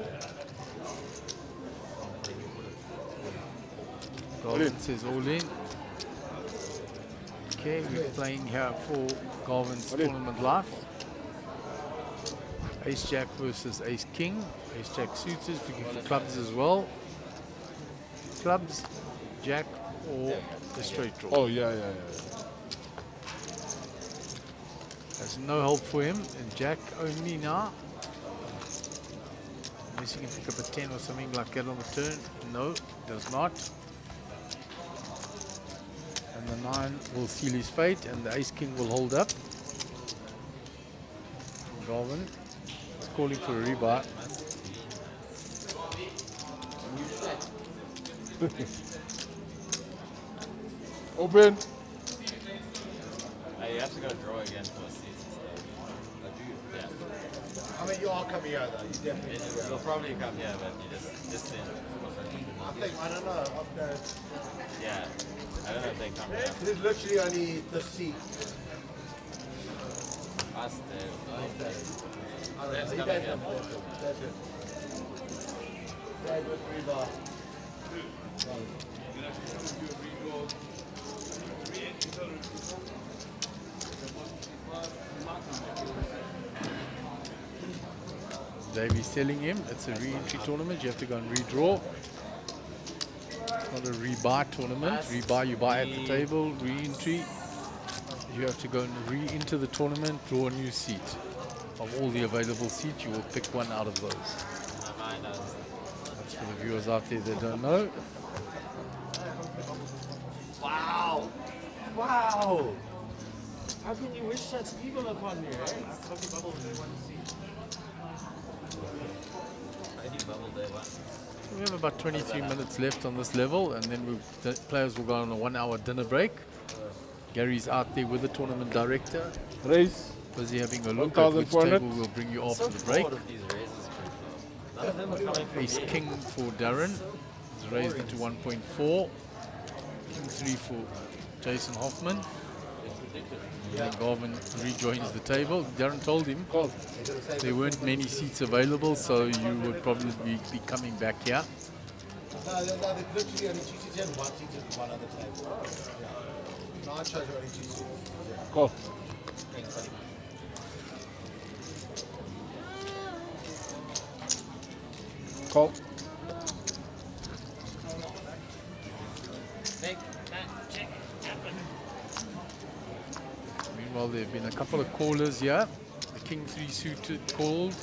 Garvin says all in. Okay, we're playing here for Garvin's tournament life. Ace Jack versus Ace King. Ace Jack suited, looking for clubs as well. Clubs, Jack, or the straight draw. Oh, yeah. There's no help for him, and Jack only now. Unless he can pick up a 10 or something like that on the turn. No, does not. And the 9 will seal his fate, and the Ace King will hold up. Garvin is calling for a rebuy. Open. You have to go draw again for a season stuff. Yeah. I mean, you are coming out though. You definitely You'll probably come here, but you just didn't. I don't know. Up there. Yeah. I don't know if they come here. There's literally only the seat. Us there. I don't know. You guys have That's it. Very good rebar. Davy's telling him it's a re-entry tournament. You have to go and redraw. It's not a rebuy tournament. Rebuy, you buy at the table. Re-entry, you have to go and re-enter the tournament, draw a new seat. Of all the available seats, you will pick one out of those. That's for the viewers out there that don't know. Wow! Wow! How can you wish such evil upon me, right? We have about 23 minutes left on this level, and then the players will go on a 1-hour dinner break. Gary's out there with the tournament director. Raise. Busy having a look at which table will bring you after the break. Ace King for Darren is raised into 1.4. King 3 for Jason Hoffman. And then Garvin rejoins the table. Darren told him there weren't many seats available, so you would probably be coming back here. No, they literally only 2 seats and 1 seat at one other table. No, I chose only 2 seats. Call. Call. Meanwhile, there have been a couple of callers here. The King 3 suited called.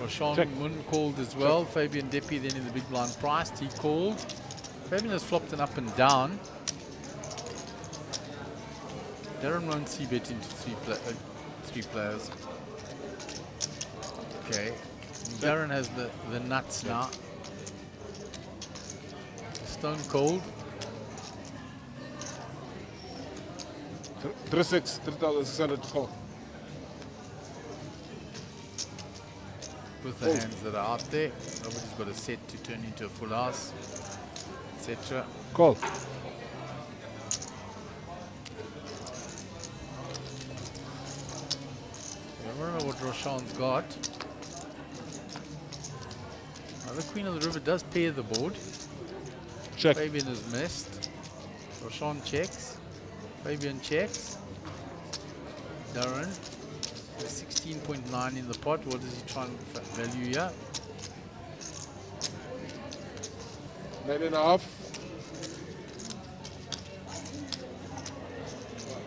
Roshan Mun called as well. Fabian Deppy then in the big blind priced. He called. Fabian has flopped an up and down. Darren won't see bet into 3 players. Okay. Darren has the nuts now. Stone cold. 3,600 call. With the hands that are out there. Nobody's got a set to turn into a full house. etc. Call. I don't know what Roshan's got. Now the Queen of the River does pair the board. Check. Fabian is missed. Roshan checks. Fabian checks. Darren. 16.9 in the pot. What is he trying to value here? 9.5.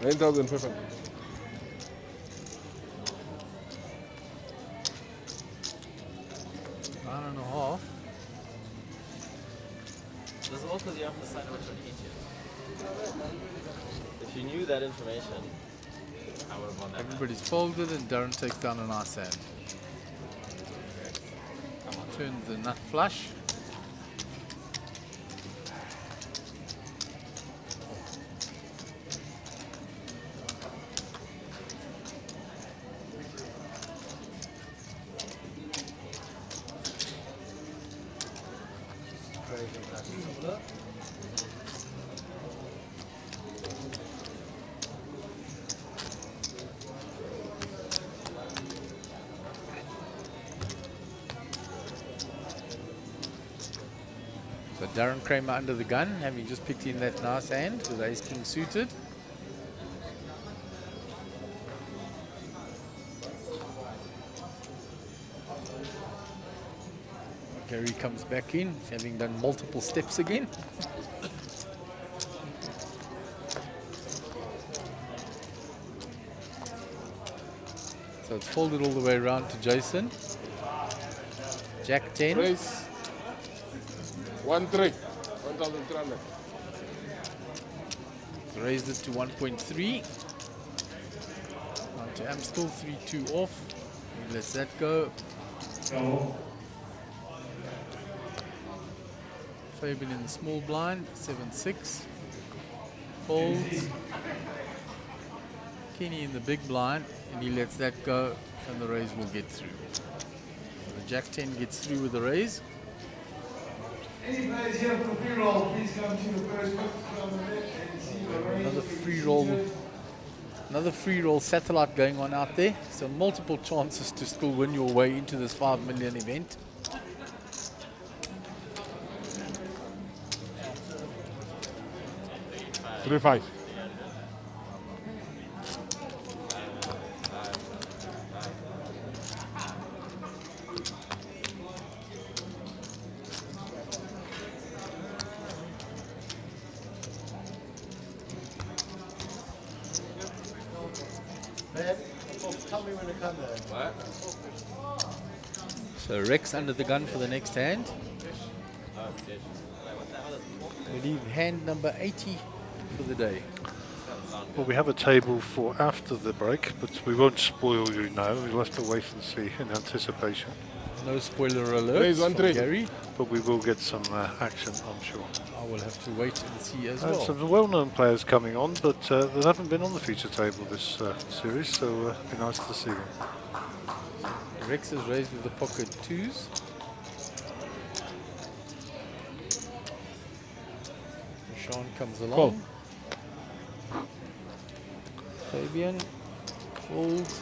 9,500. 9.5. This is all because you haven't decided what you're eating. If you knew that information, I would have won that. Everybody's folded and Darren takes down a nice hand. Turns the nut flush. So Darren Kramer under the gun, having just picked in that nice hand with ace king suited. Gary comes back in, having done multiple steps again. So it's folded all the way around to Jason. Jack 10. Raise. 1-3. 1,300. Raised it to 1.3. On to Amstel, 3-2 off. He lets that go. Fabian in the small blind, 7-6. Folds. Kenny in the big blind, and he lets that go, and the raise will get through. So the Jack 10 gets through with the raise. Any players here for the free roll, please come to the first on the net and see the raise. Another free roll satellite going on out there. So multiple chances to still win your way into this 5 million event. Three five. Man, tell me when to come there. What? So Rex under the gun for the next hand. Oh, shit. What the hell is We leave hand number 80 for the day. Well, we have a table for after the break, but we won't spoil you now. We'll have to wait and see in anticipation. No spoiler alert Raise from 1-3. Gary. But we will get some action, I'm sure. I will have to wait and see as well. Some well-known players coming on, but they haven't been on the feature table this series, so it'd be nice to see them. Rex is raised with the pocket twos. Sean comes along. Fabian folds.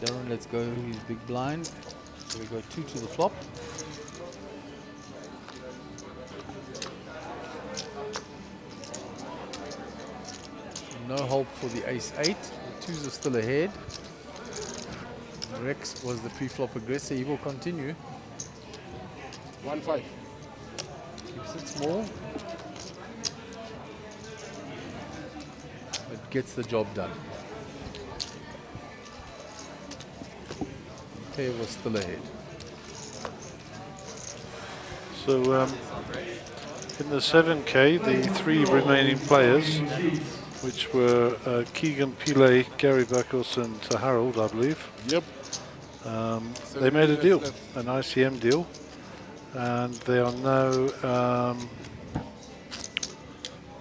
Darren lets go his big blind. So we go 2 to the flop. No help for the ace-8. The twos are still ahead. Rex was the pre-flop aggressor. He will continue. 1-5. Keeps it small. But gets the job done. Pair was still ahead. So in the 7K, the 3 remaining players, which were Keegan Pillay, Gary Buckles and Harold, I believe. Yep. They made a deal, an ICM deal, and they are now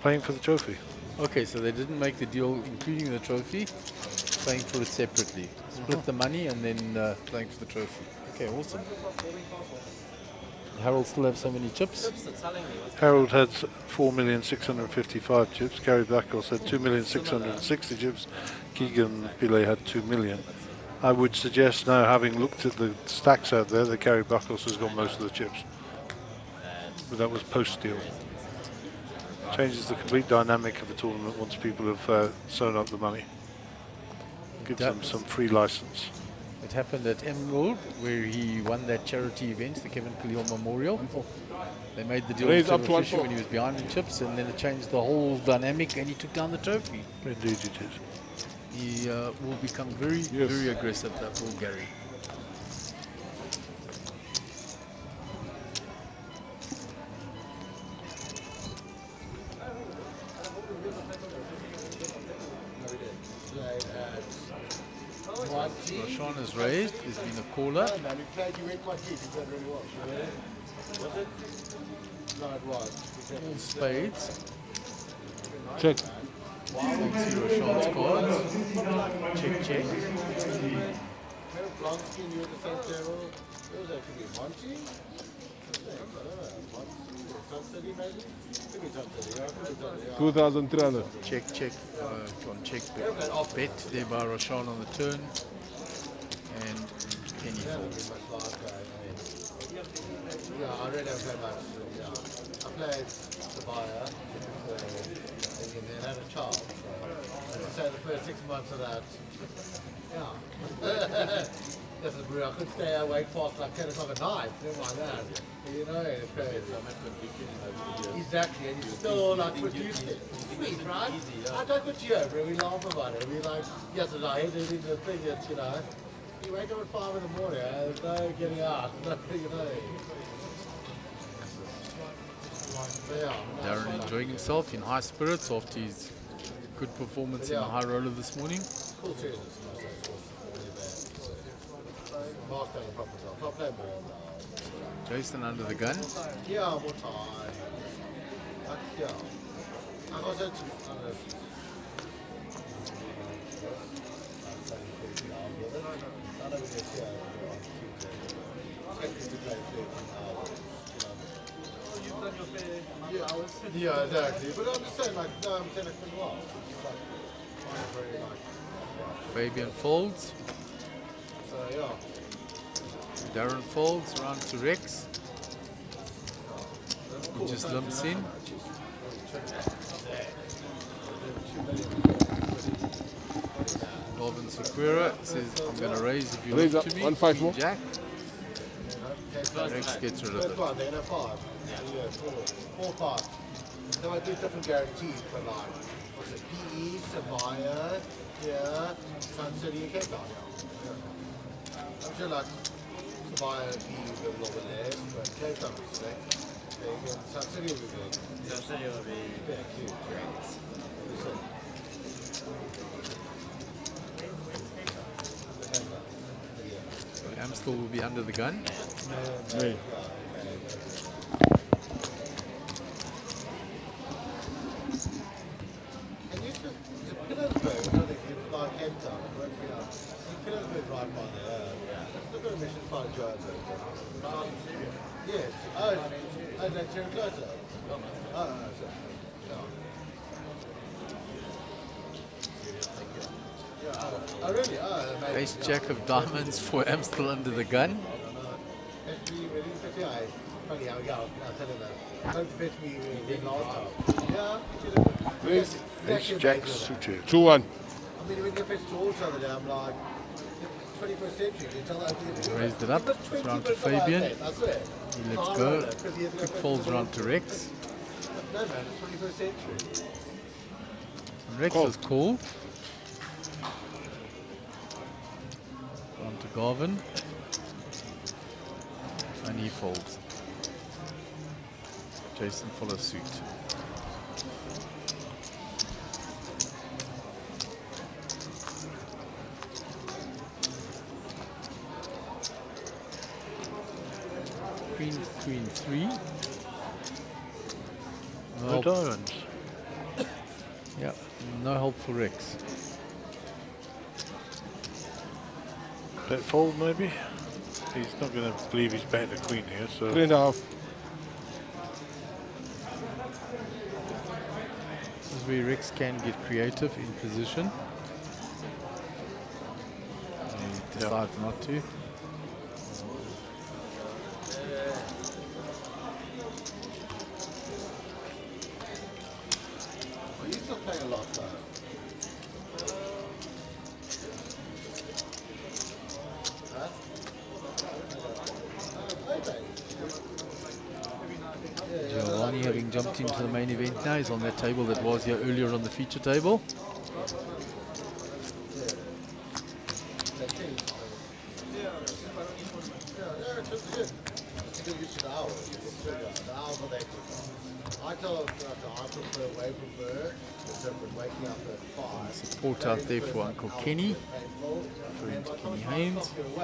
playing for the trophy. Okay, so they didn't make the deal including the trophy, playing for it separately. Split the money and then playing for the trophy. Okay, awesome. Harold still have so many chips. Harold had 4,655,000 chips. Gary Blackall said 2,660,000 chips. Keegan Pillay had 2 million. I would suggest now, having looked at the stacks out there, that Gary Buckles has got most of the chips. But that was post-deal. Changes the complete dynamic of the tournament once people have sewn up the money. Gives them some free license. It happened at Emerald, where he won that charity event, the Kevin Khalil Memorial. They made the deal with Trevor Fisher when he was behind in chips, and then it changed the whole dynamic, and he took down the trophy. Indeed he did. He will become very aggressive, that will Gary. Roshan is raised, there's been a caller. All spades. Check. See Roshan's cards. Check. $2,300. Check. On check. Bet there by Roshan on the turn. And Kenny folds. Yeah, I really don't play much. Yeah. I played the buyer and then had a child. So the first 6 months of that, yeah. This is real. I could stay awake past like 10 o'clock at night, never mind that. You know, it's crazy. Exactly, and you still like producing it. Sweet, right? I don't put you over, we laugh about it. We like, yesterday I hit it into the thing that, you know, you wake up at 5 in the morning, there's no getting out, nothing, you know. Darren enjoying himself in high spirits after his good performance in the high roller this morning. Cool series. Jason under the gun. Yeah, more time. Yeah. I was at yeah, exactly. But I'm just saying, like, no, I'm saying like, well. Fabian folds. So, yeah. Darren folds around to Rex. He just limps in. Robin Sequeira says, I'm going to raise if you look to me. 1-5 more. Jack. Rex gets rid of it. They're in a 5. Yeah, 4, 5. So I do different guarantees, but like, what's it, PE, Savaya, yeah, Sun City, and Cape Town. Yeah. I'm sure like Savaya and PE will be a little bit less, but Cape Town is big. And Sun City will be big. Sun City will be big, huge. Amstel will be under the gun. Hey. Yes. Oh, that's your closer. Oh, oh, really? Oh, Ace Jack of diamonds for Amstel under the gun. Ace Jack suited. 2-1. I mean, when you fetch George the other day, I'm like, 21st century, you tell that Raised it up, it's round to Fabian. He lets go. Quick folds round to Rex. No, man, it's 21st century. And Rex is cool. Round to Garvin. And he folds. Jason follows suit. Queen 3. No diamonds. Yeah, no help for Rex. Bet fold maybe. He's not going to believe he's betting the queen here, so 3.5. This is where Rex can get creative in position. And he decides not to. Well, you still play a lot though. Huh? Giovanni, having jumped into the main event now, is on that table that was here earlier on the feature table. I tell them I prefer waking up at 5. Support out there for Uncle Kenny. Referring to Kenny Haynes. I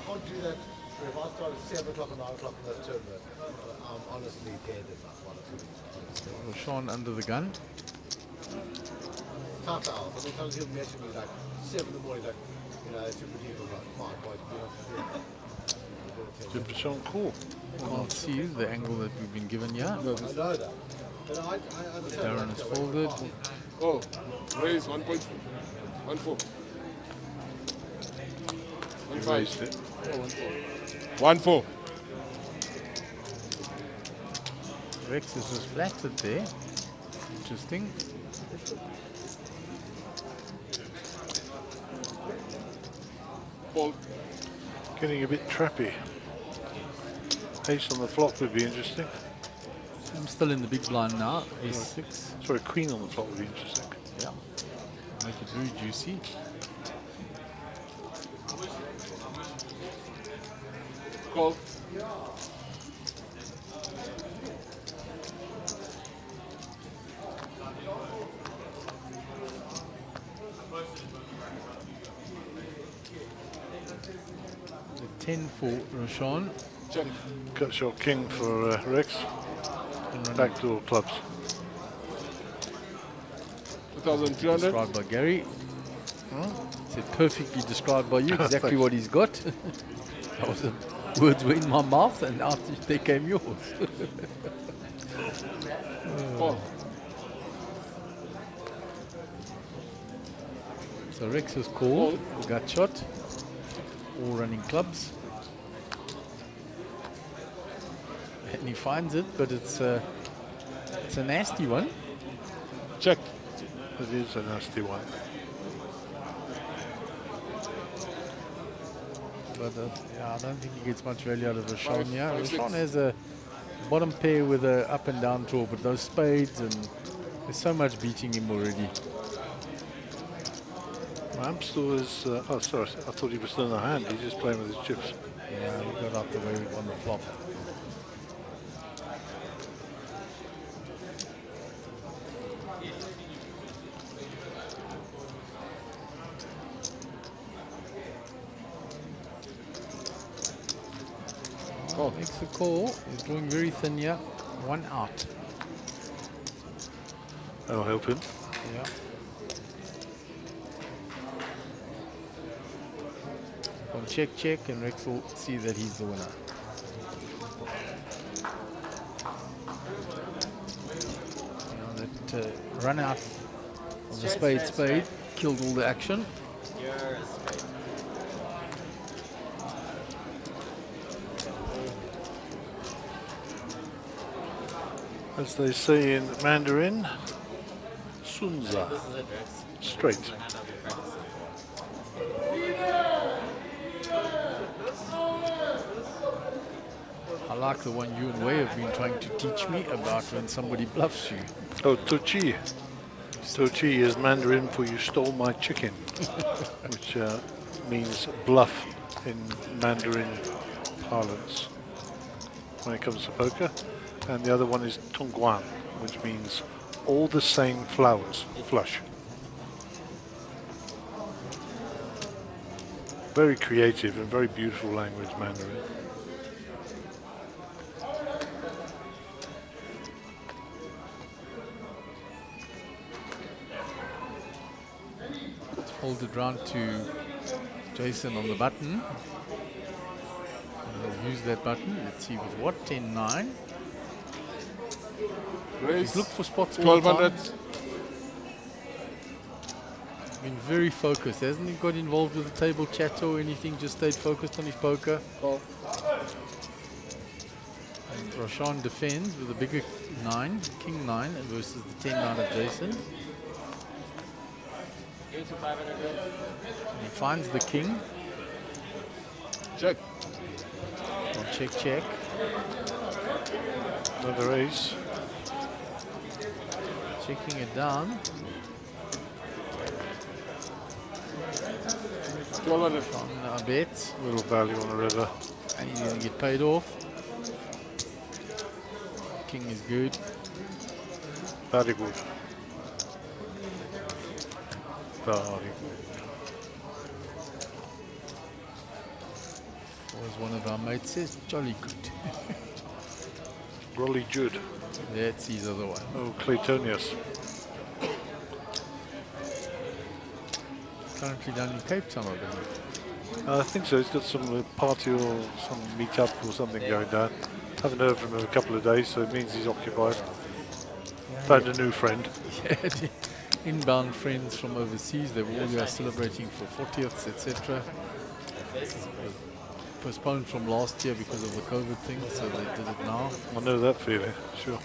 can't do that if I start at 7 o'clock or 9 o'clock in the tournament. I'm honestly dead if I want to. Roshan under the gun. Tough hours. Sometimes he'll message me like 7 in the morning, like, you know, super deep. I'm like, my God, Super Sean, cool. Can't see the angle that we've been given here. I know that. But I understand. Darren is folded. Oh, raise 1.4. 1.4. 1.5. Raised it. 1.4. Rex is just flattered there. Interesting. Fold. Getting a bit trappy. Ace on the flop would be interesting. I'm still in the big blind now. Ace 6. Sorry, queen on the flop would be interesting. Yeah. Make it very juicy. Call. The 10 for Roshan. Check. Cut shot king for Rex. Backdoor clubs. 2,300. Described by Gary. Said perfectly described by you. Exactly what he's got. That was the words were in my mouth and out they came yours. So Rex is called. Gut shot. All running clubs. And he finds it, but it's a nasty one. Check. It is a nasty one. But yeah, I don't think he gets much value out of Roshan here. Roshan has a bottom pair with a up and down draw, but those spades, and there's so much beating him already. Amstel is, oh sorry, I thought he was still in the hand. He's just playing with his chips. Yeah, he got out the way on the flop. Makes the call. He's drawing very thin here. One out. That'll help him. Yeah. Well, check, check, and Rex will see that he's the winner. You know, that run out of the spade killed all the action. As they say in Mandarin, Sunza. Straight. I like the one you and Wei have been trying to teach me about when somebody bluffs you. Oh, Tochi. Tochi is Mandarin for you stole my chicken, which means bluff in Mandarin parlance when it comes to poker. And the other one is Tongguan, which means all the same flowers, flush. Very creative and very beautiful language, Mandarin. It's folded round to Jason on the button. use that button. Let's see with what, 10-9. He's looked for spots. 1200. Been very focused. Hasn't he got involved with the table chat or anything? Just stayed focused on his poker. Call. And Roshan defends with a bigger 9, King 9 versus the 10-9 of Jason. Give it to 500. And he finds the king. Check. Well, check, check. Another ace. Checking it down. 1200. On a bet. Little value on the river. And he's going to get paid off. King is good. Very good. Very good. Or as one of our mates says, jolly good. Rolly Jude. That's his other one. Oh, Claytonius. Currently down in Cape Town, I believe. I think so. He's got some party or some meet-up or something going down. Haven't heard from him in a couple of days, so it means he's occupied. Found a new friend. Yeah, the inbound friends from overseas. They were all here celebrating for 40ths, etc. Postponed from last year because of the COVID thing, so they did it now. I know that feeling, sure.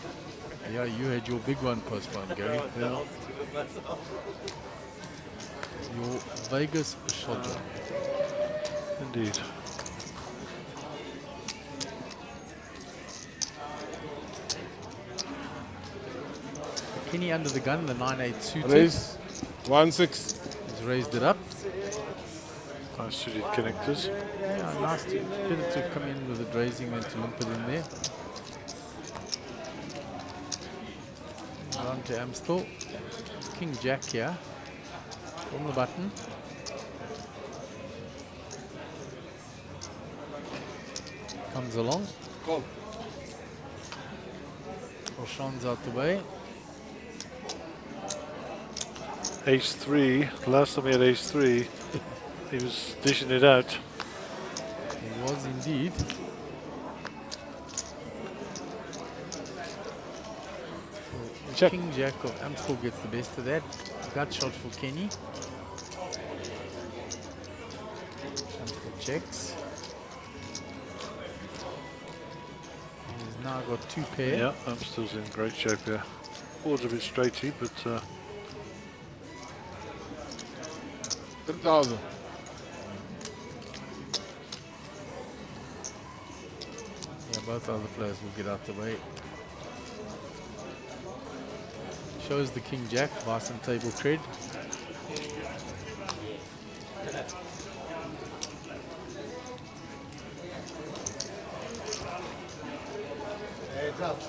Yeah, you had your big one postponed, Gary. Yeah. Your Vegas Shodra. Indeed. Kenny under the gun, the 9-8 suited. Raise. 1-6. He's raised it up. Nice suited connectors. Yeah, nice. Better to come in with it raising than to limp it in there. On to Amstel. King Jack here. On the button. Comes along. Call. Roshan's out the way. Ace 3. Last time he had ace 3, he was dishing it out. He was indeed. Check. King Jack of Amstel gets the best of that. Gut shot for Kenny. Amstel checks. He's now got 2 pair. Yeah, Amstel's in great shape here. Board's a bit straighty, but 10,000. Yeah, both other players will get out the way. Shows the King Jack by some table cred. Heads up.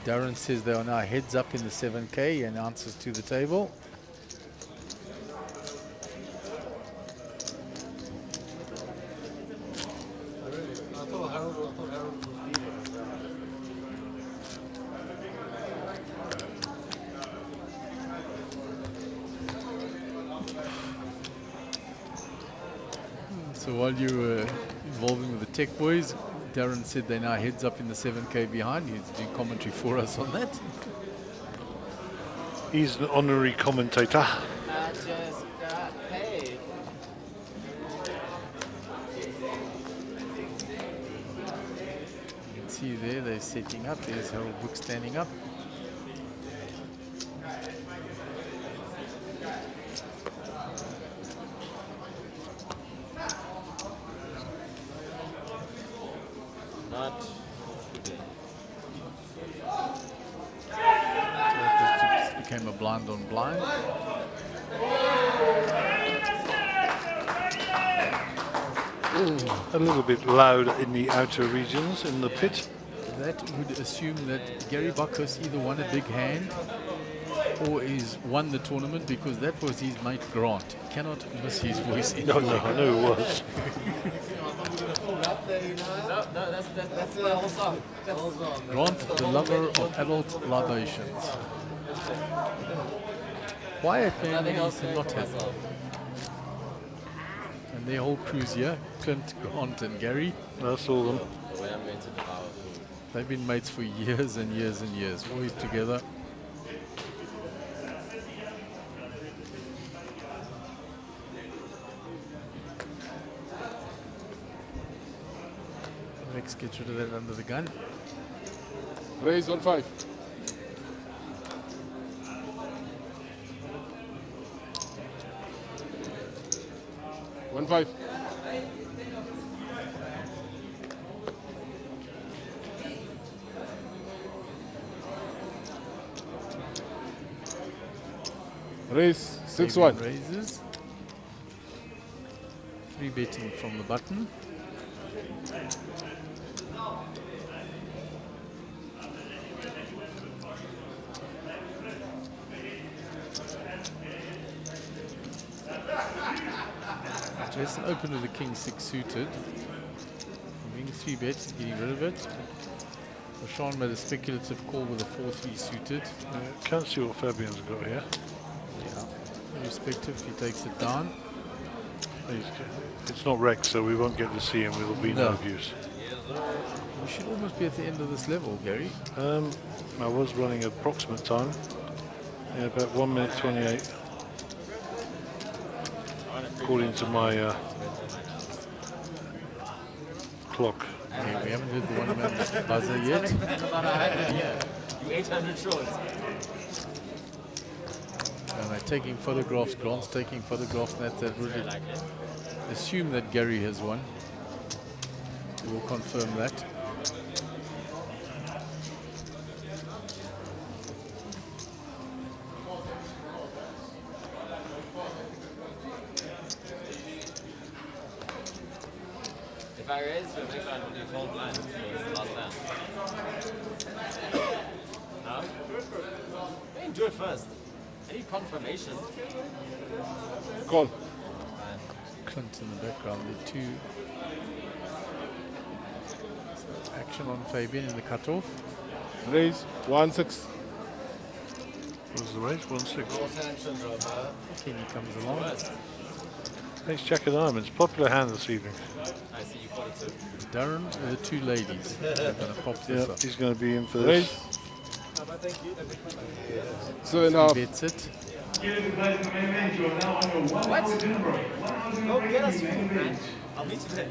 Darren says they are now heads up in the 7K and answers to the table. I thought Harold was leading. So while you were involving with the tech boys, Darren said they now heads up in the 7K behind. He's doing commentary for us on that. he's an honorary commentator. I just got paid. You can see there they're setting up. There's Harold Book standing up. Not. So it just became a blind on blind. A little bit loud in the outer regions in the pit. That would assume that Gary Buckhurst either won a big hand or is won the tournament, because that was his mate Grant. He cannot miss his voice No, anymore. no, I know it was. No, that's the whole song. Grant, the lover of adult libations. Quiet man Nothing is else not to happy. And their whole crew's here, Clint, Grant and Gary. That's all them. The way I'm going to devour food. They've been mates for years and years and years, always together. Rex gets rid of that under the gun. Raise 1-5. $1-5. Raise 6-1. Raises. 3 betting from the button. Jason opened with a king 6 suited. Moving 3 bets, getting rid of it. Rashawn made a speculative call with a 4-3 suited. Can't see what Fabian's got here. Yeah, irrespective, he takes it down. It's not Rex, so we won't get to see him. There will be no abuse. We should almost be at the end of this level, Gary. I was running approximate time. Yeah, about 1 minute 28. According to my clock. Yeah, we haven't hit the 1 minute buzzer yet. You 800 shorts. And they're taking photographs, Grant's taking photographs, and that really assume that Gary has won. We will confirm that. If I raise, the next line will be fold blind. So it's the last hand. No? I didn't do it first. I need confirmation. Call. Clint in the background, the 2. Action on Fabian in the cutoff. Raise 1-6. What's the raise? 1-6. Kenny comes along. Ace Jack of Diamonds, popular hand this evening. I see you call it too. Darren, the 2 ladies. They're going to pop this up. He's going to be in for Raise. this. 7.5. Bets it. Go get us food, man. I'll meet you there.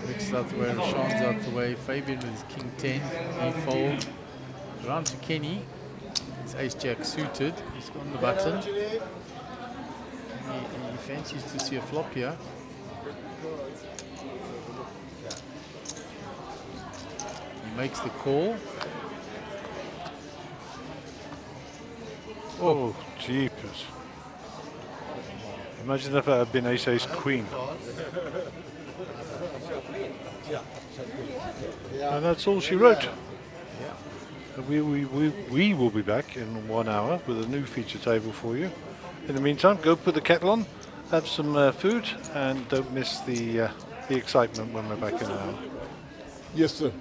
Rick's out the way, Rashawn's out the way. Fabian with his king 10. He folds. Around to Kenny. His ace jack suited. He's on the button. He fancies to see a flop here. He makes the call. Oh, jeepers. Imagine if it had been ace queen. And that's all she wrote. We will be back in 1 hour with a new feature table for you. In the meantime, go put the kettle on, have some food, and don't miss the excitement when we're back in an hour. Yes, sir.